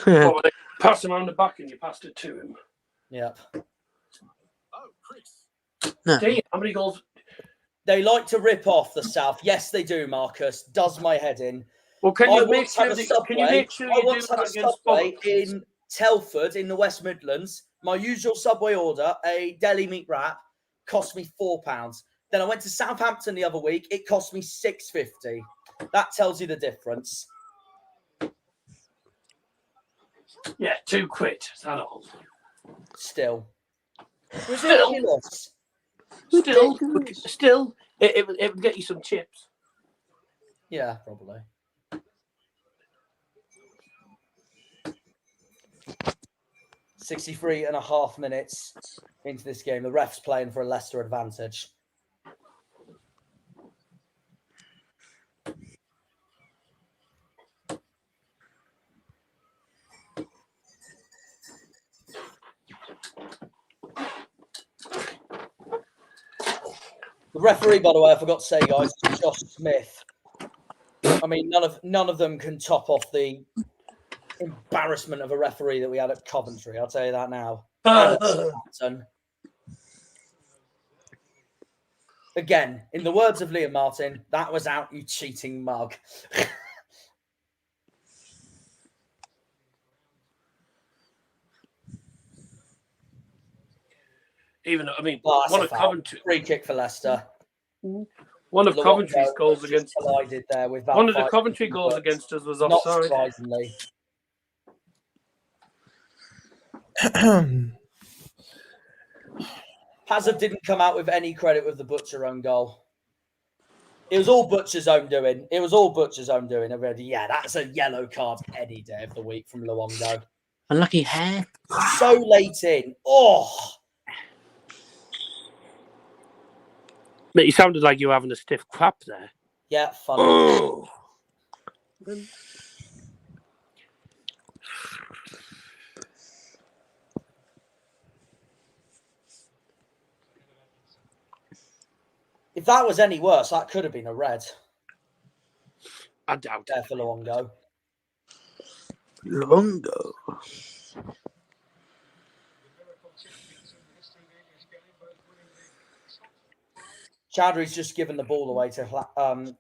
Oh, they passed him around the back and you passed it to him. Yep. No. Damn, how many goals? They like to rip off the South. Yes, they do, Marcus. Does my head in. Well, can you make sure you do that against Subway in Telford in the West Midlands. My usual Subway order, a deli meat wrap, cost me £4. Then I went to Southampton the other week. It cost me $6.50. That tells you the difference. Yeah, £2. Is that all? Still. Ridiculous. Still, it would get you some chips. Yeah, probably. .63.5 minutes into this game. The ref's playing for a Leicester advantage. The referee, by the way, I forgot to say, guys, is Josh Smith. I mean, none of them can top off the embarrassment of a referee that we had at Coventry. I'll tell you that now. Again, in the words of Liam Martin, that was out, you cheating mug. Even, I mean, what a Coventry. Free kick for Leicester. One of Luongo Coventry's goals just against collided there with one of the Valkyrie, Coventry goals but against us was not offside. surprisingly. Hazard didn't come out with any credit with the Butcher own goal. It was all Butcher's own doing. Already. Yeah, that's a yellow card any day of the week from Luongo. Unlucky hair. So late in. Oh, Mate, you sounded like you were having a stiff crap there. yeah, funny. Oh. If that was any worse, that could have been a red. I doubt There it. for Luongo. Luongo. Chowdhury's just given the ball away to.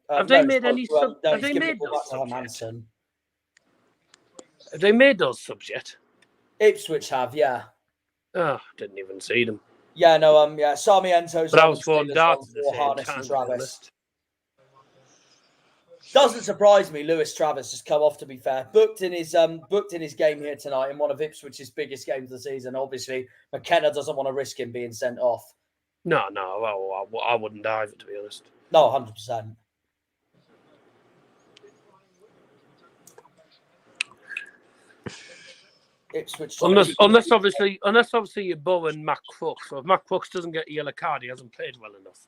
Have they made any no, have he's they given made the ball those back to subs yet? Hermansen. Have they made those subs yet? Ipswich have, yeah. Oh, didn't even see them. Yeah, no, yeah. Sarmiento's But I on was the throwing Steelers darts on at the for same Harness time, and to be Travis. honest. Doesn't surprise me. Lewis Travis has come off. To be fair, booked in his game here tonight in one of Ipswich's biggest games of the season. Obviously, McKenna doesn't want to risk him being sent off. No, well, I wouldn't either, to be honest. No, 100%. Ipswich. Unless obviously you're bowling Mac Crooks. So if Mac Crooks doesn't get a yellow card, he hasn't played well enough.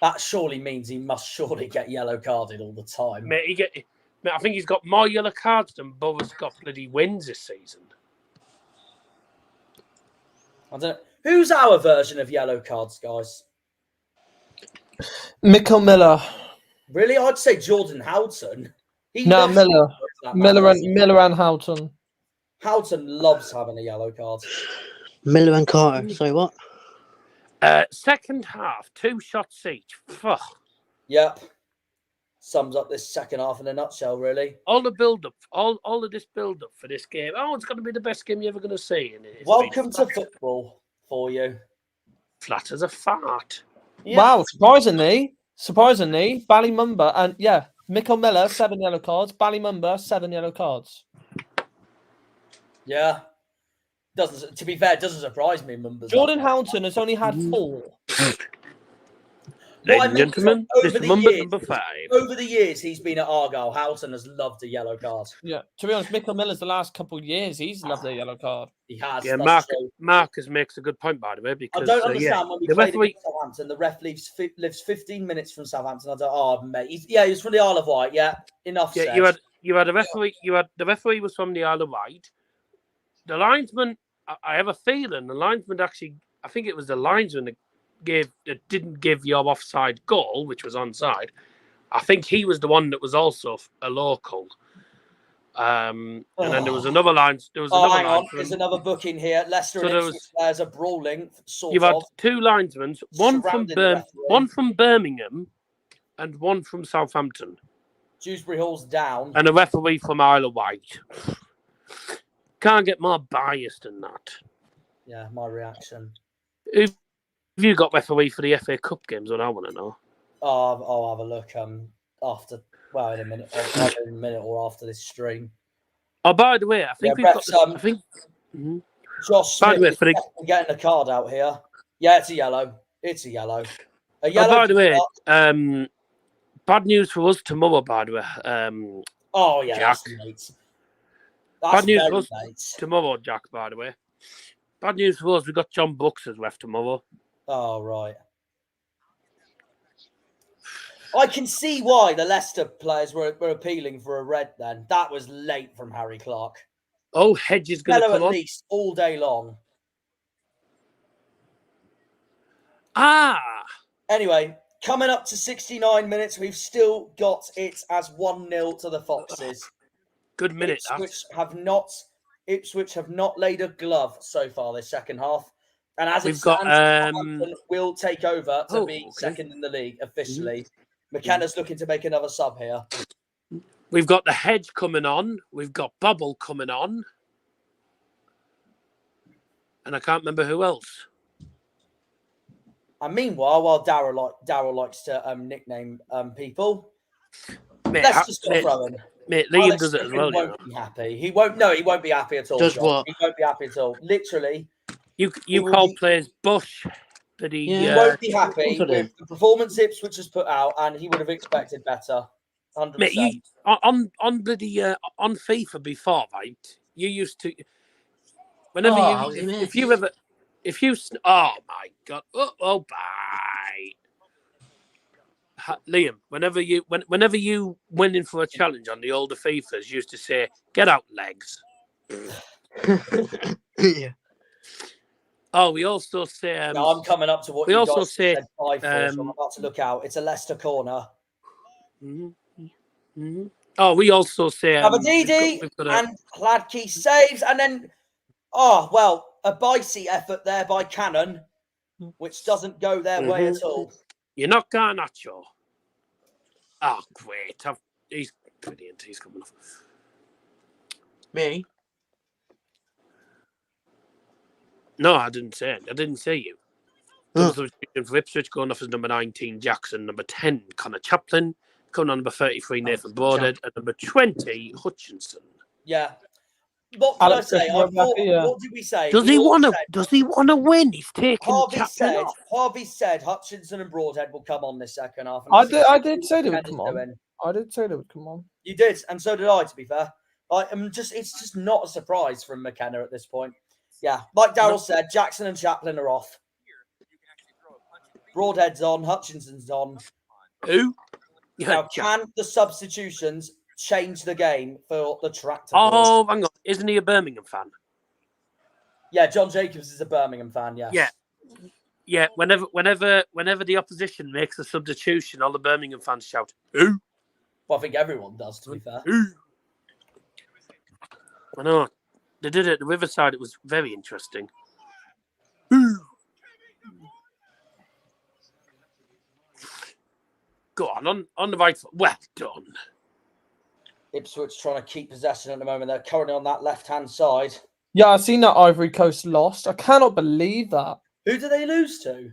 That surely means he must surely get yellow carded all the time. Mate, I think he's got more yellow cards than Borough's got bloody wins this season. I don't know. Who's our version of yellow cards, guys? Mikkel Miller. Really? I'd say Jordan Houghton. No, Miller and Houghton. Houghton loves having a yellow card. Miller and Carter. Sorry, what? Second half, 2 shots each. Fuck. Yep. Sums up this second half in a nutshell, really. All the build-up, all of this build-up for this game. Oh, it's going to be the best game you're ever going to see. And Welcome to football for you. Flat as a fart. Yeah. Wow, surprisingly, Ballymumba and Mikkel Miller 7 yellow cards. Ballymumba 7 yellow cards. Yeah. To be fair, it doesn't surprise me. Jordan Houghton has only had 4. Ladies and gentlemen, this is number 5. Over the years he's been at Argyle, Houghton has loved a yellow card. Yeah, to be honest, Mikkel Miller's the last couple of years he's loved a yellow card. He has. Yeah, Marcus makes a good point, by the way, because I don't understand when we the played referee... against Southampton, the ref lives 15 minutes from Southampton. I don't. Oh, mate, he's from the Isle of Wight. Yeah, enough. Yeah, said. you had a referee. The referee was from the Isle of Wight. The linesman, I have a feeling the linesman actually. I think it was the linesman that didn't give your offside goal, which was onside. I think he was the one that was also a local. And then there was another line. Hang on. There's another booking here. Leicester and Ipswich players are brawling. You've had 2 linesmen, one from Birmingham and one from Southampton. Dewsbury Hall's down. And a referee from Isle of Wight. Can't get more biased than that. Yeah, my reaction. Have you got referee for the FA Cup games? What I want to know. I'll have a look in a minute or after this stream. Oh, by the way, I think we've got. Josh Smith is getting a card out here. Yeah, it's a yellow. A yellow. By the way, bad news for us tomorrow. By the way, Jack. Bad news for us tomorrow, Jack. By the way, bad news for us. We've got John Brooks as ref tomorrow. Oh, right. I can see why the Leicester players were appealing for a red then. That was late from Harry Clark. Oh, Hedge is going to come at least all day long. Anyway, coming up to 69 minutes, we've still got it as 1-0 to the Foxes. Good minute. Ipswich have not laid a glove so far this second half. And as we've got, will take over to be second in the league officially. Mm-hmm. McKenna's looking to make another sub here. We've got the Hedge coming on. We've got Bubble coming on. And I can't remember who else. And meanwhile, while Daryl likes to nickname people, Mate, let's just go throw in. Mate, Liam Alex does it as well. won't be happy. He won't. No, he won't be happy at all. Does John. what? He won't be happy at all. Literally, You will call be- players Bush, but he he won't be happy confident. with the performance Ipswich has put out, and he would have expected better. 100%. Mate, you on bloody on FIFA before, right? You used to whenever Oh, if you oh my god, oh bye. Liam, whenever you went in for a challenge on the older FIFAs, you used to say, "Get out, legs." Yeah. Oh, we also say. Now I'm coming up to what we you also guys say, said 5 for, so I'm about to look out. It's a Leicester corner. Oh, we also say. Abadidi and Hladky saves, and then a Bicey effort there by Cannon, which doesn't go their way at all. You're not Garnacho. Oh, great! He's brilliant. He's coming off. Me? No, I didn't say it. I didn't say you. Substitution for Ipswich going off as number 19, Jackson. Number 10, Connor Chaplin. Coming on number 33, Nathan Broadhead. And number 20, Hutchinson. Yeah. What did I say? What did we say? Does he want to win? He's taking Chaplin off. Harvey said Hutchinson and Broadhead will come on this second half. I did say they would come on. I did say they would come on. You did, and so did I, to be fair. It's just not a surprise from McKenna at this point. Yeah, like Daryl said, Jackson and Chaplin are off. Broadhead's on, Hutchinson's on. Who? Now, can the substitutions change the game for the tractor? Oh, hang on. Isn't he a Birmingham fan? Yeah, John Jacobs is a Birmingham fan, yes. Yeah. Yeah, whenever the opposition makes a substitution, all the Birmingham fans shout, "Who?" Well, I think everyone does, to be fair. Who? I know. They did it at the Riverside. It was very interesting. Who? Go on the right foot. Well done. Ipswich trying to keep possession at the moment. They're currently on that left-hand side. Yeah, I've seen that Ivory Coast lost. I cannot believe that. Who did they lose to?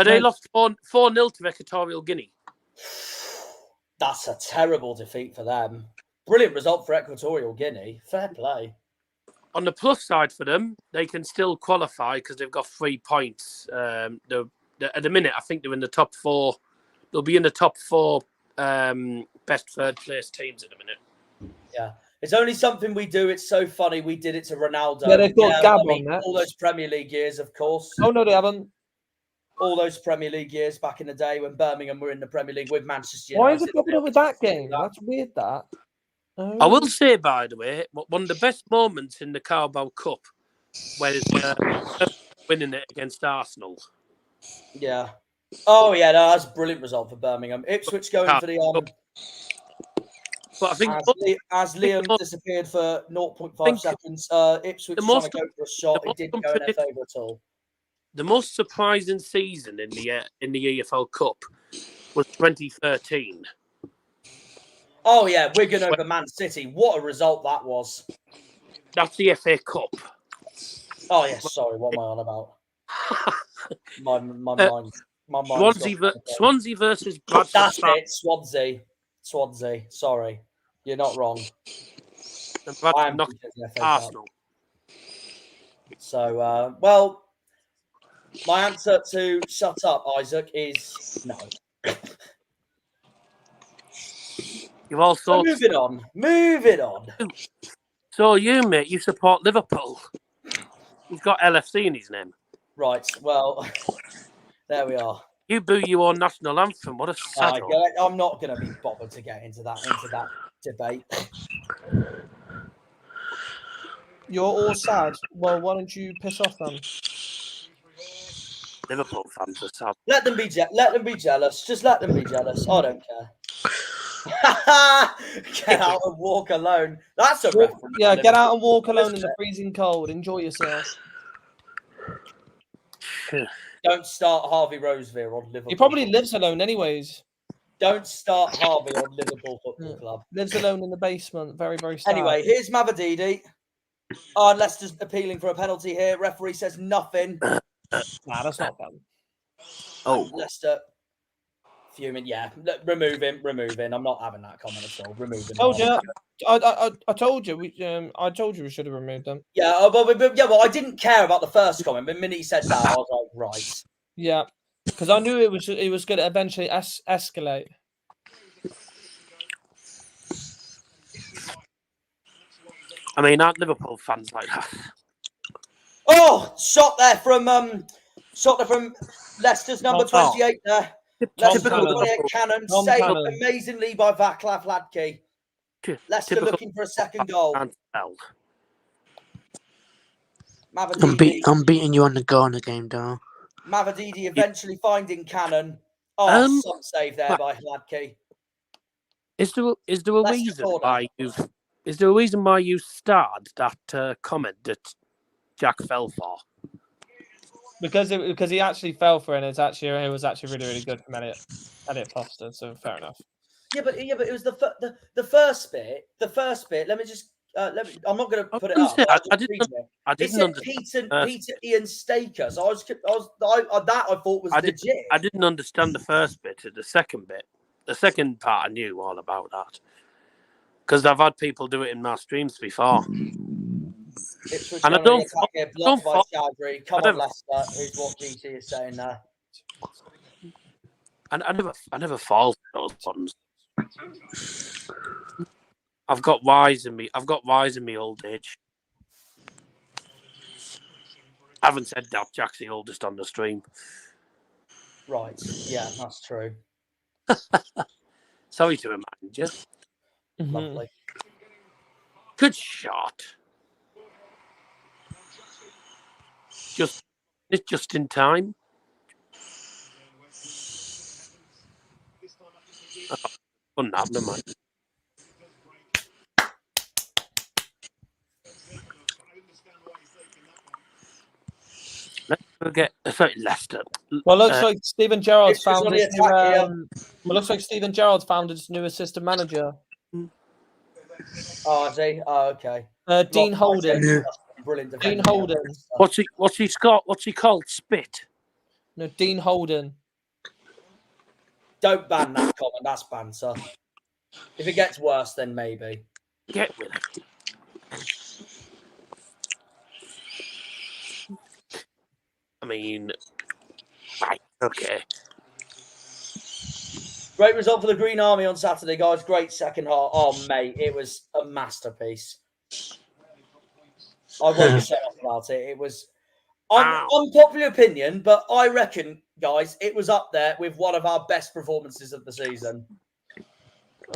They lost 4-0 to Equatorial Guinea. That's a terrible defeat for them. Brilliant result for Equatorial Guinea. Fair play. On the plus side for them, they can still qualify because they've got 3 points. At the minute, I think they're in the top 4. They'll be in the top 4 best third place teams at the minute. Yeah. It's only something we do. It's so funny. We did it to Ronaldo. Yeah, they've got Gab on that. All those Premier League years, of course. Oh, no, they haven't. All those Premier League years back in the day when Birmingham were in the Premier League with Manchester United. Why is it popping up with that game? That's weird, that. I will say, by the way, one of the best moments in the Carabao Cup was winning it against Arsenal. Yeah. Oh, yeah, no, that's a brilliant result for Birmingham. Ipswich going for the... But I think as Liam disappeared for 0.5 seconds, Ipswich trying to go for a shot. It didn't go in their favour at all. The most surprising season in the EFL Cup was 2013. Oh, yeah, Wigan over Man City. What a result that was. That's the FA Cup. Oh, yeah, sorry, what am I on about? My mind. Swansea versus Bradford. That's it, Swansea. Sorry, you're not wrong. And Bradford knocked Arsenal. So, my answer to shut up, Isaac, is no. You've also Moving on. So you, mate, you support Liverpool. He's got LFC in his name. Right, well, there we are. You boo your own national anthem. What a sad. I'm not going to be bothered to get into that debate. You're all sad. Well, why don't you piss off then? Liverpool fans are sad. Let them be jealous. Just let them be jealous. I don't care. Get out and walk alone. That's a reference. Yeah, get out and walk alone in the freezing cold. Enjoy yourself. Don't start Harvey Rosevere on Liverpool. He probably lives alone anyways. Don't start Harvey on Liverpool Football Club. Lives alone in the basement. Very, very sad. Anyway, here's Mavadidi. Leicester's appealing for a penalty here. Referee says nothing. Nah, that's not fun. And Leicester fuming. Yeah, remove him. I'm not having that comment at all. Remove him. Told you. I told you. I told you we should have removed them. Yeah, well, I didn't care about the first comment, but the minute he said that, I was like, right. Yeah, because I knew it was going to eventually escalate. I mean, aren't Liverpool fans like that? Oh, shot there from Leicester's number 28 there. Leicester number 28 Cannon, saved amazingly by Václav Hladky. Leicester looking for a second goal. I'm beating you on the Ghana game, Dal. Mavididi eventually finding Cannon. Oh, some save there by Hladky. Is there a reason why you started that comment that Jack fell for? Because he actually fell for it, and it was actually really, really good from Elliot Foster. So fair enough. Yeah, but it was the first bit. The first bit. Let me just. I'm not going to put it up. I didn't understand. Peter Ian Staker. So I thought was legit. I didn't understand the first bit. The second bit, the second part, I knew all about that because I've had people do it in my streams before. And I don't by Calgary. Come on, Leicester. Is what GT is saying there. And I never fall for those ones. I've got wise in me. I've got wise in me old age. I haven't said that Jack's the oldest on the stream. Right. Yeah, that's true. Sorry to remind you. Mm-hmm. Lovely. Good shot. Just in time. Never mind. Leicester. Well, looks like Stephen Gerrard's found his new. Looks like Stephen Gerrard's found his new assistant manager. Oh, is he? Oh, okay. Dean Holden. Brilliant. Dean Holden. What's he called? Spit. No, Dean Holden. Don't ban that comment. That's banter. If it gets worse, then maybe. Get with it. I mean, right, okay. Great result for the Green Army on Saturday, guys. Great second half. Oh, mate, it was a masterpiece. I won't be saying about it. It was unpopular opinion, but I reckon, guys, it was up there with one of our best performances of the season.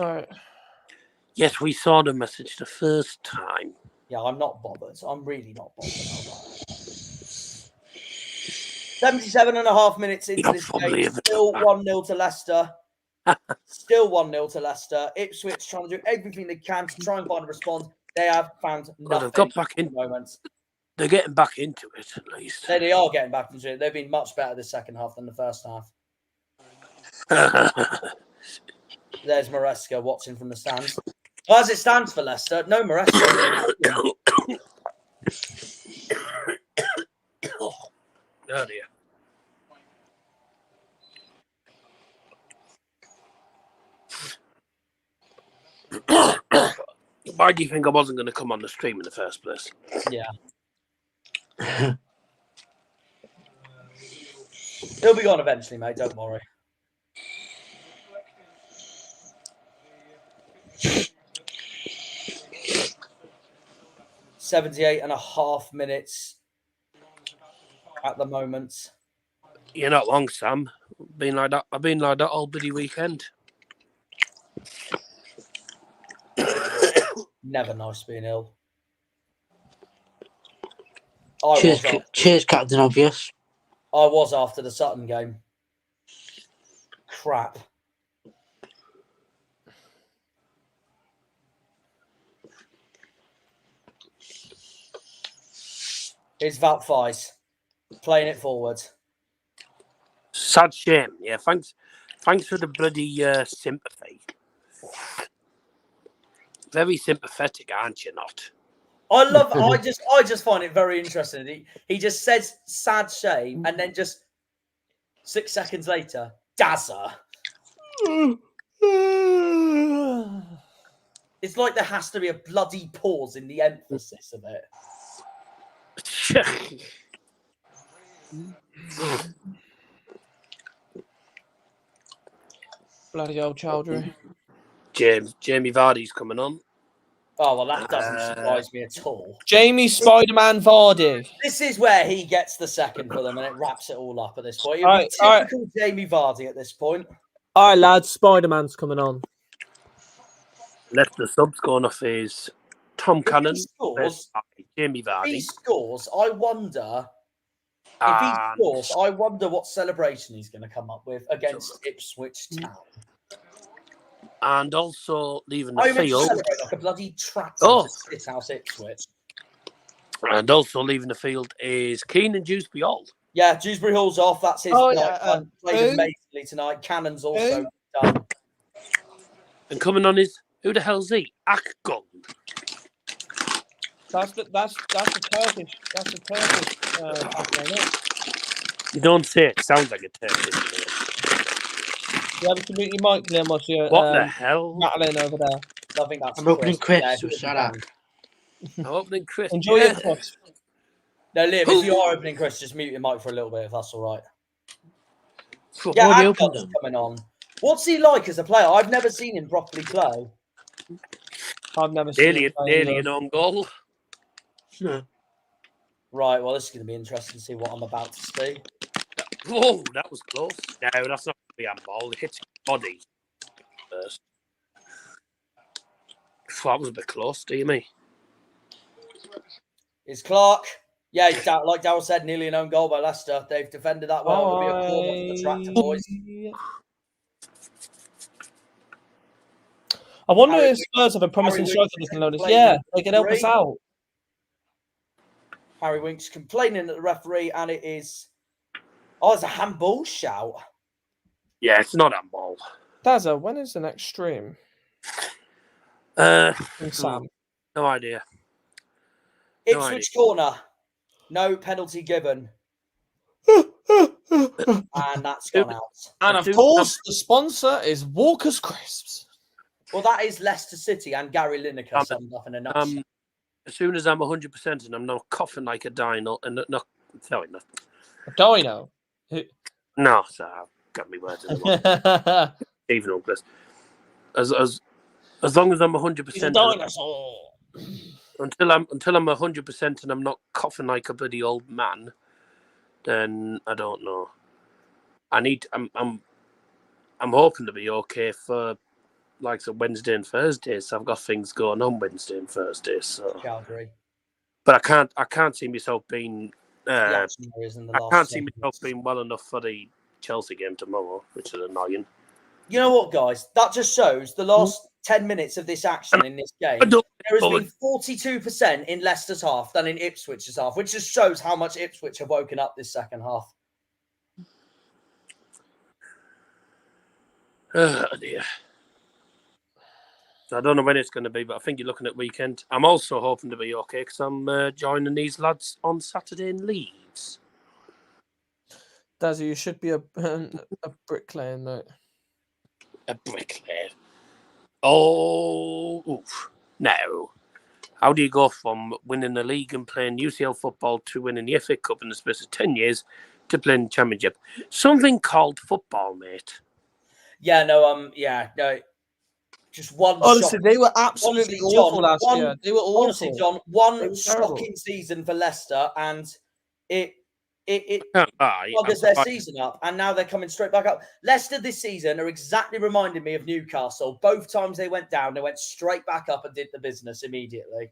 All right. Yes, we saw the message the first time. Yeah, I'm not bothered. I'm really not bothered. 77.5 minutes into this game, still 1-0 to Leicester. Still 1-0 to Leicester. Ipswich trying to do everything they can to try and find a response. They have found nothing. They've got back in. They're getting back into it, at least. They are getting back into it. They've been much better this second half than the first half. There's Maresca watching from the stands. Well, as it stands for Leicester, no Maresca. Oh dear. Why do you think I wasn't going to come on the stream in the first place? Yeah. He'll be gone eventually, mate. Don't worry. $78.5 minutes at the moment. You're not long, Sam. I've been like that all bloody weekend. Never nice being ill. Cheers, Captain Obvious. I was after the Sutton game. Crap. Here's Vat Fies playing it forward. Sad shame. Yeah, thanks for the bloody sympathy. Very sympathetic, aren't you? Not. I just find it very interesting. He just says sad shame and then just 6 seconds later, Dazza. It's like there has to be a bloody pause in the emphasis of it. Bloody old Chowdhury. Jamie Vardy's coming on. Oh, well, that doesn't surprise me at all. Jamie Spider-Man Vardy. This is where he gets the second for them and it wraps it all up at this point. It All would be right. typical Jamie Vardy at this point. All right, lads. Spider-Man's coming on. Leicester subs going off is Tom Cannon, scores, Jamie Vardy. If he scores, I wonder what celebration he's going to come up with against Ipswich Town. And also leaving the I meant to field. celebrate like a bloody tractor to sit house Ipswich. And also leaving the field is Keenan Dewsbury Hall. Yeah, Dewsbury Hall's off. That's his night. Plays who? amazingly tonight. Cannon's also done. And coming on is, who the hell's he? Akgol. That's the Turkish. That's the Turkish. You don't say it. Sounds like a Turkish name. You have to mute your mic, Liam, whilst you're What the hell? rattling over there. I think that's I'm opening Chris, Yeah, so shut up. I'm opening Chris. Enjoy your Chris. No, Liam, if you are opening Chris, just mute your mic for a little bit if that's all right. Yeah, Yeah, Akgon's coming on. What's he like as a player? I've never seen him properly play. I've never seen him play Nearly an own goal. Right, well, this is going to be interesting to see what I'm about to see. Whoa, that was close. No, that's not going to be a ball. It hits his body first. That was a bit close, do you mean? Is Clark? Yeah, like Darryl said, nearly an own goal by Leicester. They've defended that well. It'll be a corner for the tractor boys. I wonder if Spurs have a promising striker that can load us. Yeah, they can help us out. Harry Winks complaining at the referee, and it is... Oh, it's a handball shout. Yeah, it's not handball. Dazza, when is the next stream? Sam. No idea. Ipswich corner. No penalty given. And that's gone out. And of course, the sponsor is Walker's Crisps. Well, that is Leicester City and Gary Lineker summed up in a nutshell. As soon as I'm 100% and I'm not coughing like a dino, and not sorry, not A dino? no, so I've got me words in the even uglier. As long as I'm 100%, He's a dinosaur. Until I'm 100% and I'm not coughing like a bloody old man, then I don't know. I'm hoping to be okay for like the Wednesday and Thursday. So I've got things going on Wednesday and Thursday. So Calgary. but I can't see myself being I I can't see myself being well enough for the Chelsea game tomorrow, which is annoying. You know what, guys? That just shows the last 10 minutes of this action in this game. There has been 42% in Leicester's half than in Ipswich's half, which just shows how much Ipswich have woken up this second half. Oh, dear. So I don't know when it's going to be, but I think you're looking at weekend. I'm also hoping to be okay because I'm joining these lads on Saturday in Leeds. Dazzy, you should be a bricklayer, mate. A bricklayer. Oh, oof. No. How do you go from winning the league and playing UCL football to winning the FA Cup in the space of 10 years to playing Championship? Something called football, mate. Yeah, no, just one. Honestly, they were absolutely awful last year. They were awful. Honestly, John, one shocking season for Leicester, and it buggers their season up, and now they're coming straight back up. Leicester this season are exactly reminding me of Newcastle. Both times they went down, they went straight back up and did the business immediately.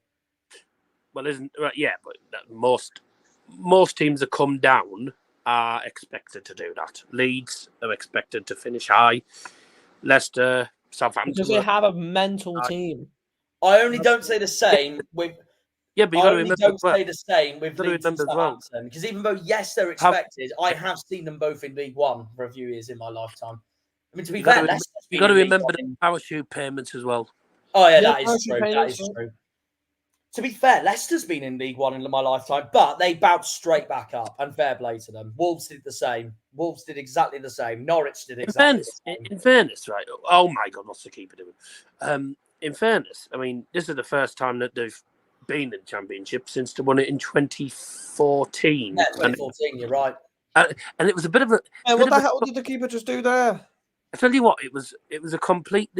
Well, but most teams that come down are expected to do that. Leeds are expected to finish high. Leicester, Southampton. Because they have a mental team. I only don't say the same with... Yeah, but you got to remember. Don't say the same with Leeds and Southampton, because even though they're expected, I have seen them both in League One for a few years in my lifetime. I mean, to be fair, you got to remember the parachute payments as well. Oh yeah, that is true. That is true. To be fair, Leicester's been in League One in my lifetime, but they bounced straight back up, and fair play to them. Wolves did the same. Wolves did exactly the same. Norwich did exactly the same. In fairness, right? Oh my God, what's the keeper doing? In fairness, I mean, this is the first time that they've been in the Championship since they won it in 2014. Yeah, 2014, you're right. And it was a bit of a... Hey, what the hell did the keeper just do there? I tell you what, it was a complete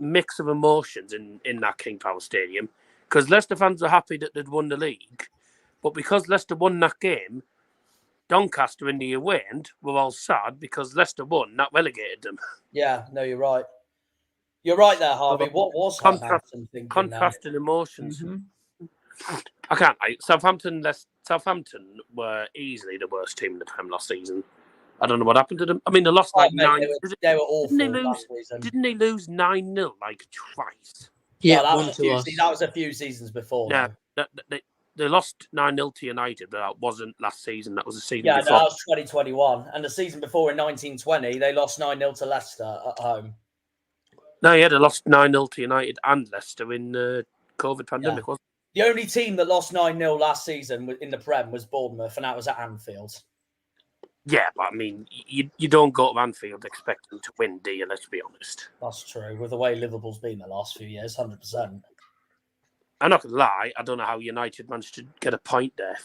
mix of emotions in that King Power Stadium, because Leicester fans are happy that they'd won the league, but because Leicester won that game, Doncaster in the away end were all sad because Leicester won, that relegated them. Yeah, no, you're right. You're right there, Harvey. What was Southampton thinking? Contrasting emotions. Mm-hmm. I can't. Southampton were easily the worst team in the Prem last season. I don't know what happened to them. I mean, they lost like 9. They were awful. Didn't they lose 9-0 like twice? Yeah, that was a few seasons before. Yeah, they lost 9-0 to United, but that wasn't last season. That was the season before. before. Yeah, that was 2021. And the season before in 1920, they lost 9-0 to Leicester at home. No, yeah, they lost 9-0 to United and Leicester in the COVID pandemic, wasn't it? The only team that lost 9-0 last season in the Prem was Bournemouth, and that was at Anfield. Yeah, but I mean, you don't go to Anfield expecting to win, do you? Let's be honest. That's true. With the way Liverpool's been the last few years, 100%. I'm not going to lie. I don't know how United managed to get a point there.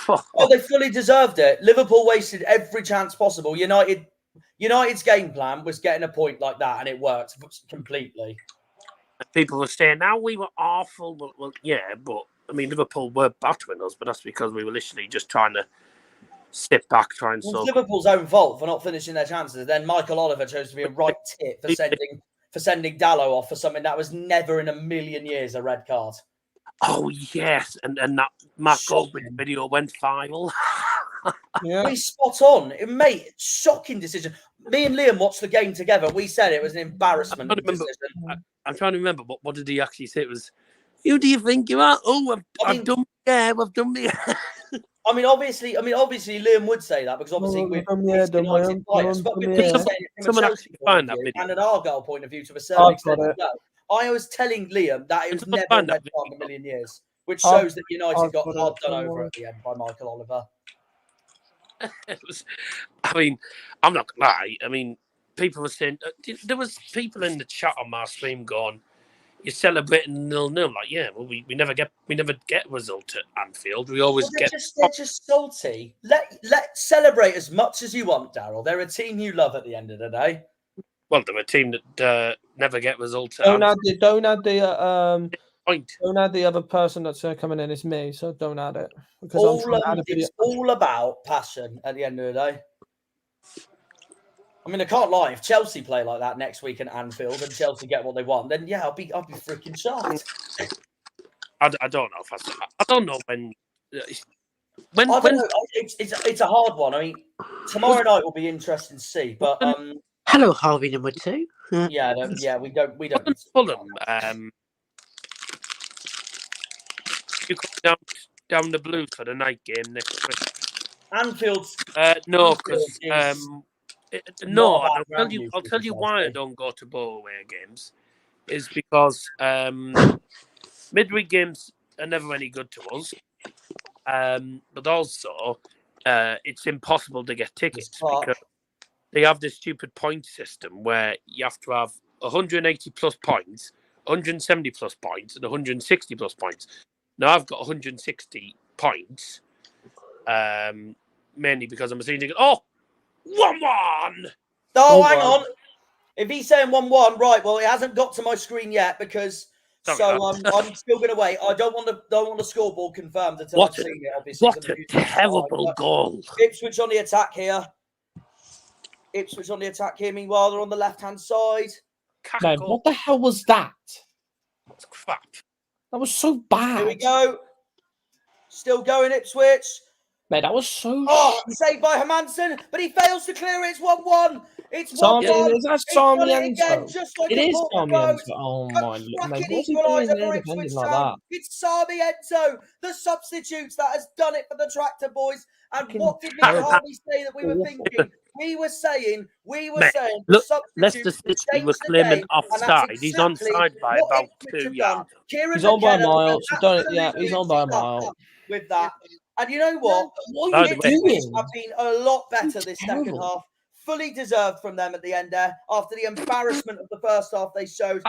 Oh, they fully deserved it. Liverpool wasted every chance possible. United's game plan was getting a point like that, and it worked completely. People were saying, "Now we were awful." Well, yeah, but I mean, Liverpool were battering us, but that's because we were literally just trying to sit back, try and solve. It's Liverpool's own fault for not finishing their chances. Then Michael Oliver chose to be a right tit for sending Dallo off for something that was never in a million years a red card. Oh yes, and that Matt Goldbridge video went viral. Yeah, we spot on, mate. Shocking decision. Me and Liam watched the game together. We said it was an embarrassment. I'm trying to remember what did he actually say? It was, "Who do you think you are?" Oh, I've done me. I mean, obviously, Liam would say that because obviously we're United players, but we're saying it from a Chelsea point of view and an Argyle point of view to a certain extent as well. I was telling Liam that it was never a red card in a million years, which shows that United got hard done over at the end by Michael Oliver. I mean, I'm not gonna lie. I mean, people were saying there was people in the chat on my stream going, "You're celebrating 0-0." Like, yeah, well, we never get a result at Anfield. We always get. They're just salty. Let celebrate as much as you want, Daryl. They're a team you love at the end of the day. Well, they're a team that never get results. Don't add the other person that's coming in. It's me, so don't add it. Because it's all about passion at the end of the day. I mean, I can't lie. If Chelsea play like that next week in Anfield and Chelsea get what they want, then yeah, I'll be freaking shocked. I don't know if I don't know when. I don't know. It's a hard one. I mean, tomorrow night will be interesting to see. But hello, Harvey number 2. Yeah, we don't. Fulham. You come down the Blues for the night game next week. Anfield's no, because no. I'll tell you why I don't go to bowl away games. Is because midweek games are never any good to us. But also, it's impossible to get tickets because they have this stupid point system where you have to have 180 plus points, 170 plus points, and 160 plus points. Now I've got 160 points, mainly because I'm a senior. Oh, 1-1. Oh, hang on. If he's saying 1-1, right? Well, it hasn't got to my screen yet because. I'm still going to wait. I don't want the scoreboard confirmed until I've seen it. Obviously, what a terrible goal! Ipswich on the attack here. Meanwhile, they're on the left-hand side. Man, what the hell was that? That's crap. That was so bad. Here we go. Still going, Ipswich. Man, that was so. Oh, saved by Hermansen, but he fails to clear it. It's 1-1. It's 1-1. Is that Sarmiento? It is Sarmiento. Oh my God! What's he doing there defending like that? It's Sarmiento, the substitutes that has done it for the Tractor Boys. And what did Mick Harvey say that we were thinking? We were saying Mate, the look, substitute Leicester would City change was the claiming game, and that's offside. He's exactly onside by what about Ipswich 2 have done. yards. Kieran He's on by a McKenna mile. went So don't. Yeah, absolutely he's on by a nuts mile. with that. And you know what? What By are the you way- Ipswich doing? have been a lot better this second terrible. half. Fully deserved from them at the end there. After the embarrassment of the first half they showed,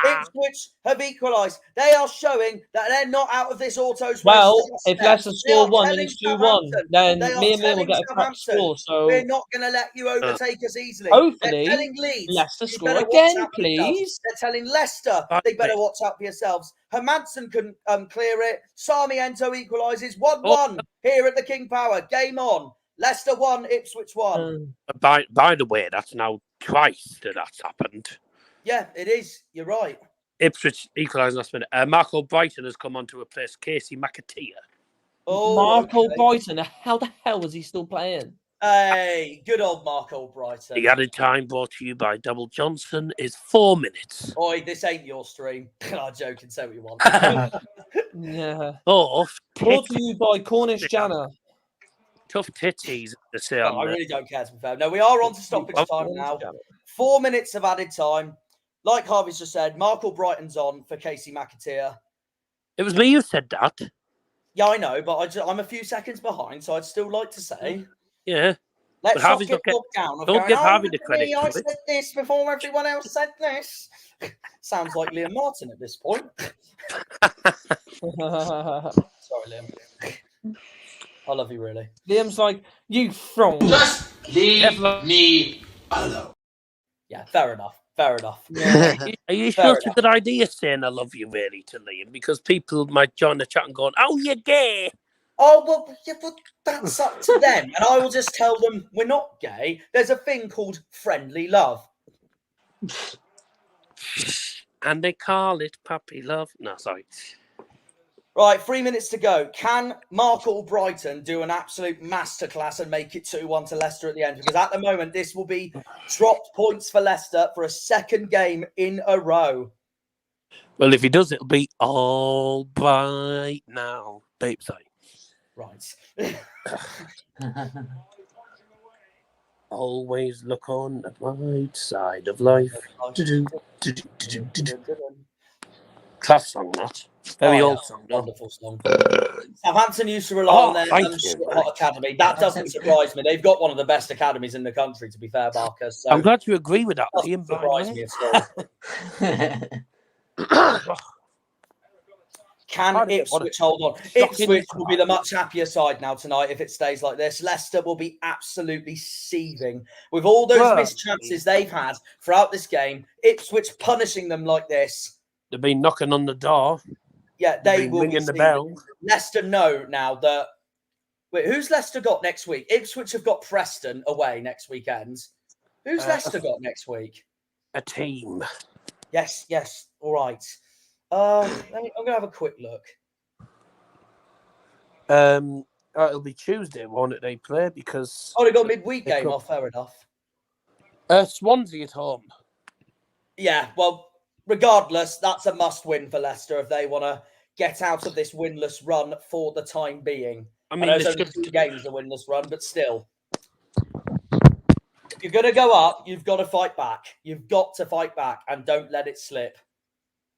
Ipswich have equalised. They are showing that they're not out of this auto's Well, race just if yet. Leicester They are score one and telling it's 2-1, Southampton- then they are me and Liam will telling get a correct Southampton, score. we're So not going to let you overtake us easily. hopefully, They're telling Leeds, Leicester you score better watch again, out for yourselves. please. They're telling Leicester, they better watch out for yourselves. Hermansen can clear it. Sarmiento equalises 1-1 here at the King Power. Game on. Leicester 1, Ipswich 1. By the way, that's now twice that's happened. Yeah, it is. You're right. Ipswich equalised last minute. Marco Brighton has come on to replace Casey McAteer. Oh, Marco okay. Brighton, how the hell was he still playing? Hey, good old Marco Brighton. The added time brought to you by Double Johnson is 4 minutes. Oi, this ain't your stream. I'm joking. Say what you want. Yeah. Oh, Brought to you by Cornish Janner. tough titties to say No, I on really don't care, to be fair. No, we are on to stoppage time now. 4 minutes of added time. Like Harvey's just said, Marco Brighton's on for Casey McAteer. It was me who said that. Yeah, I know, but I'm a few seconds behind, so I'd still like to say, Yeah. let's But not Harvey's get not bogged down. Of don't going, give "Oh, Harvey the look at me, credit I for it." said this before everyone else said this. Sounds like Liam Martin at this point. Sorry, Liam. I love you, really. Liam's like, you from. Just leave me alone. Yeah, fair enough. Fair enough. Yeah. Are you Fair sure it's a enough. good idea saying I love you really to Liam? Because people might join the chat and go, "Oh, you're gay." Oh, well, yeah, but that's up to them. And I will just tell them we're not gay. There's a thing called friendly love. And they call it puppy love. No, sorry. Right, 3 minutes to go. Can Marco Brighton do an absolute masterclass and make it 2-1 to Leicester at the end? Because at the moment, this will be dropped points for Leicester for a second game in a row. Well, if he does, it'll be all right now. Babe, sorry. Right. Always look on the bright side of life. Class song, that. Very Oh, old yeah. song, though. Wonderful song. Southampton used to rely on their thank you. hot academy. That doesn't surprise me. They've got one of the best academies in the country, to be fair, Barker. So I'm glad you agree with that, doesn't Liam. by the surprise way. me at all. Can Ipswich hold on? Ipswich will be the much happier side now tonight if it stays like this. Leicester will be absolutely seething with all those missed chances they've had throughout this game. Ipswich punishing them like this. They've been knocking on the door. Yeah, they They've been will be ringing the seething. bell. Leicester know now that. Wait, who's Leicester got next week? Ipswich have got Preston away next weekend. Who's Leicester got next week? A team. Yes. All right. I'm going to have a quick look. It'll be Tuesday, won't it? They play because Oh, they got midweek They game got- off. Fair enough. Swansea at home. Yeah, well, regardless, that's a must-win for Leicester if they want to get out of this winless run for the time being. I I mean, know they it's only should- 2 games, the winless run, but still. If you're going to go up, you've got to fight back. You've got to fight back and don't let it slip.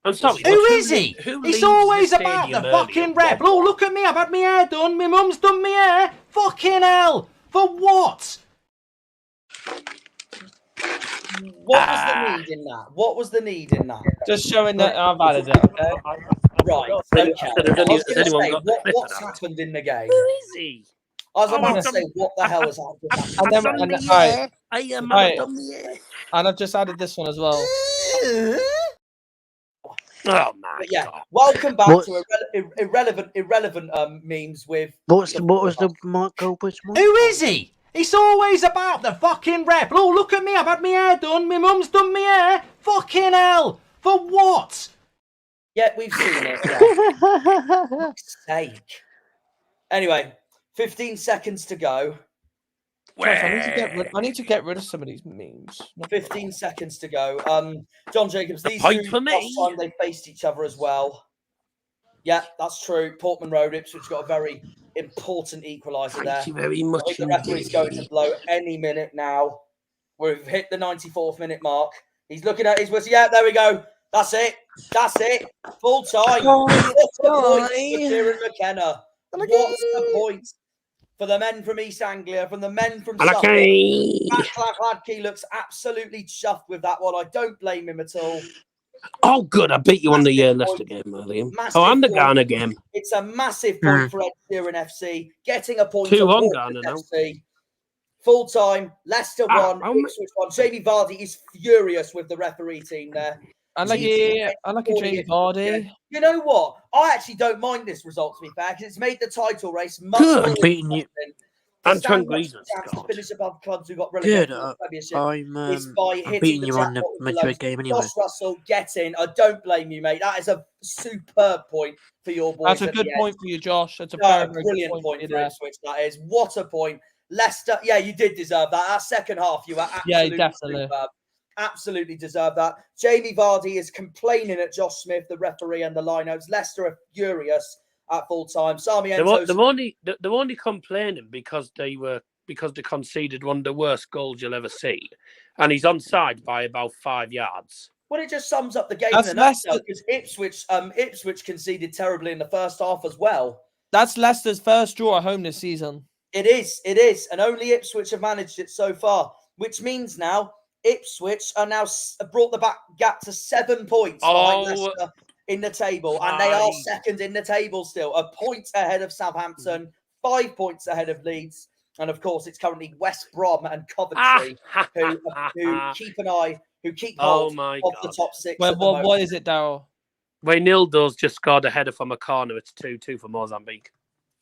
I'm sorry. Who but is he? who It's leaves always the about the stadium early fucking at rep. 1-1? Oh, look at me. I've had my hair done. My mum's done my hair. Fucking hell. For what? What was the need in that? What was the need in that? Just showing that I've added it, okay? Right, Has okay. I was has going to anyone say, got the clip of what's that? happened in the game? Who is he? I was Oh, about I've to done- say, what the hell has happened? And then, I've done and, the right, air. I am Right. done the air. and I've just added this one as well. Oh my But yeah, god. welcome back What- to irrelevant memes with. What was the Marco Brighton? Who is he? It's always about the fucking rep. Oh, look at me. I've had my hair done. My mum's done my hair. Fucking hell. For what? Yeah, we've seen it. Yeah. Fuck's sake. Anyway, 15 seconds to go. I need to get rid of some of these memes. 15 seconds to go. John Jacobs, these point two for me. last time they faced each other as well. Yeah, that's true. Portman Road, Ipswich got a very important equaliser there. Thank you very I much. think the referee's going to blow any minute now. We've hit the 94th minute mark. He's looking at his whistle. Yeah, there we go. That's it. That's it. Full time. What a point for Kieran McKenna. What a point for the men from East Anglia, from the men from Suffolk. Matt Gladkey looks absolutely chuffed with that one. I don't blame him at all. Oh, good. I beat you on the Leicester game, William. And the Ghana game. It's a massive point for Ed Sheeran FC. Getting a point 2-1 Ghana now. FC. Full time. Leicester won. Ipswich won. Jamie Vardy is furious with the referee team there. I like Jamie Vardy. You know what? I actually don't mind this result, to be fair, because it's made the title race much more beating you. Antoine Griezmann to finish above clubs who got relegated to the Premiership. I'm beating you on the Madrid game anyway. Josh Russell, get in. I don't blame you, mate. That is a superb point for your boys. That's a good point for you, Josh. That's a brilliant point for Ipswich. That is. What a point. Leicester, yeah, you did deserve that. That second half, you were absolutely definitely. Superb. Absolutely deserve that. Jamie Vardy is complaining at Josh Smith, the referee, and the lineouts. Leicester are furious at full time. They're only complaining because they conceded one of the worst goals you'll ever see, and he's onside by about 5 yards. Well, it just sums up the game in a nutshell because Ipswich conceded terribly in the first half as well. That's Leicester's first draw at home this season. It is, and only Ipswich have managed it so far, which means now Ipswich are now brought the gap to 7 points behind Leicester in the table, and they are second in the table still, a point ahead of Southampton, 5 points ahead of Leeds, and of course it's currently West Brom and Coventry who keep hold of the top six. What is it, Darryl? Nildo's just scored a header from a corner. It's 2-2 for Mozambique.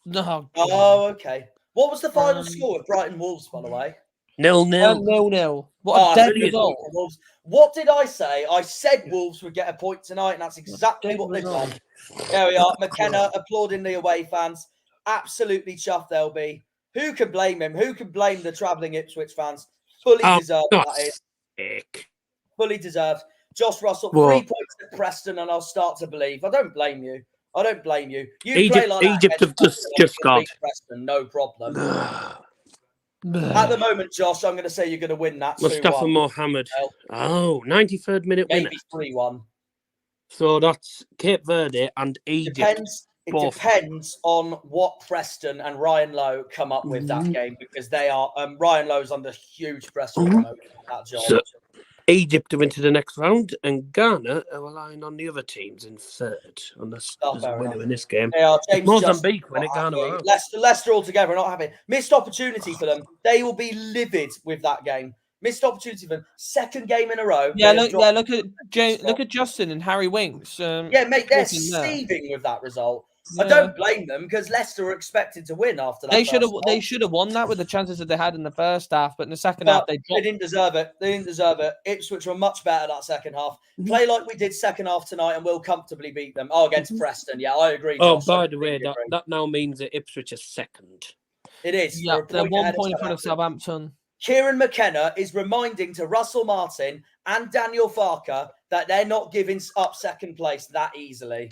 No. Oh, okay. What was the final score of Brighton Wolves, by the way? 0-0. 0-0. What a dead result. What did I say? I said Wolves would get a point tonight, and that's exactly what they've done. There we are. McKenna applauding the away fans. Absolutely chuffed they'll be. Who can blame him? Who can blame the travelling Ipswich fans? Fully deserved, that is. Fully deserved. Josh Russell, 3 points at Preston, and I'll start to believe. I don't blame you. Egypt have just got Preston, no problem. At the moment, Josh, I'm going to say you're going to win that. Mustafa Mohammed. 93rd minute winner. Maybe 3-1. So that's Cape Verde and Egypt. It depends on what Preston and Ryan Lowe come up with that game, because they are Ryan Lowe's under huge pressure at the moment on that job. So, Egypt are into the next round, and Ghana are relying on the other teams in third. Unless there's a winner in this game. They are. Mozambique win it, Ghana are out. Leicester altogether are not happy. Missed opportunity for them. They will be livid with that game. Missed opportunity for them. Second game in a row. Look at Justin and Harry Winks. Mate, they're seething with that result. I don't blame them, because Leicester were expected to win after that. They should have won that with the chances that they had in the first half, but in the second half they didn't deserve it. Ipswich were much better that second half. Play like we did second half tonight, and we'll comfortably beat them. Against Preston, yeah, I agree. Josh, by the way, that now means that Ipswich is second. It is. Yeah, they're 1 point in front of Southampton. Kieran McKenna is reminding to Russell Martin and Daniel Farker that they're not giving up second place that easily.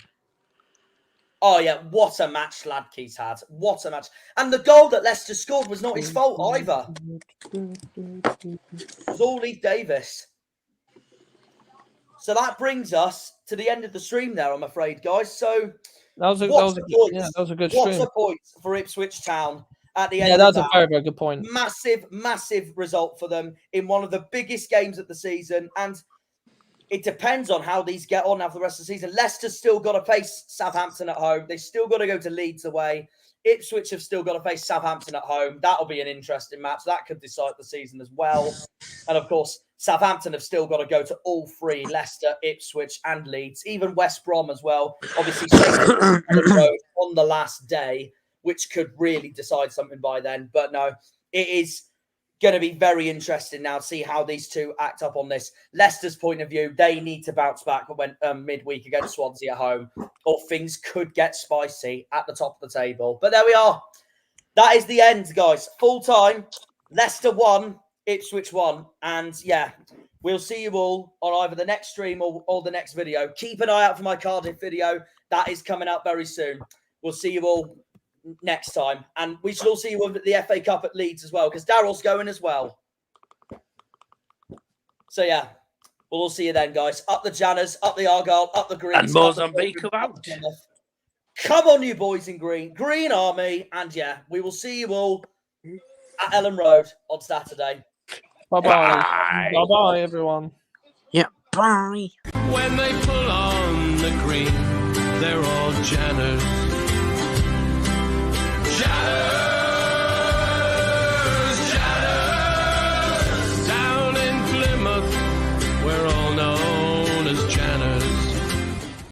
Oh, yeah, what a match Ladkey's had. What a match. And the goal that Leicester scored was not his fault either. It was all Lee Davis. So that brings us to the end of the stream there, I'm afraid, guys. So that was a good stream. What a point for Ipswich Town at the end. Yeah, that's a very, very good point. Massive result for them in one of the biggest games of the season. And it depends on how these get on now for the rest of the season. Leicester's still got to face Southampton at home. They've still got to go to Leeds away. Ipswich have still got to face Southampton at home. That'll be an interesting match. That could decide the season as well. And, of course, Southampton have still got to go to all three, Leicester, Ipswich and Leeds, even West Brom as well. Obviously, on the last day, which could really decide something by then. But, no, it is going to be very interesting now to see how these two act up on this. Leicester's point of view, they need to bounce back when midweek against Swansea at home, or things could get spicy at the top of the table. But there we are. That is the end, guys. Full time. Leicester 1, Ipswich 1. And yeah, we'll see you all on either the next stream or the next video. Keep an eye out for my Cardiff video. That is coming out very soon. We'll see you all next time. And we shall all see you at the FA Cup at Leeds as well, because Daryl's going as well. So, yeah, we'll all see you then, guys. Up the Janners, up the Argyle, up the Greens. And Mozambique are out. Come on, you boys in green. Green Army. And, yeah, we will see you all at Ellen Road on Saturday. Bye-bye. Bye-bye, everyone. Yeah, bye. When they pull on the green, they're all Janners. Janners, Janners. Down in Plymouth, we're all known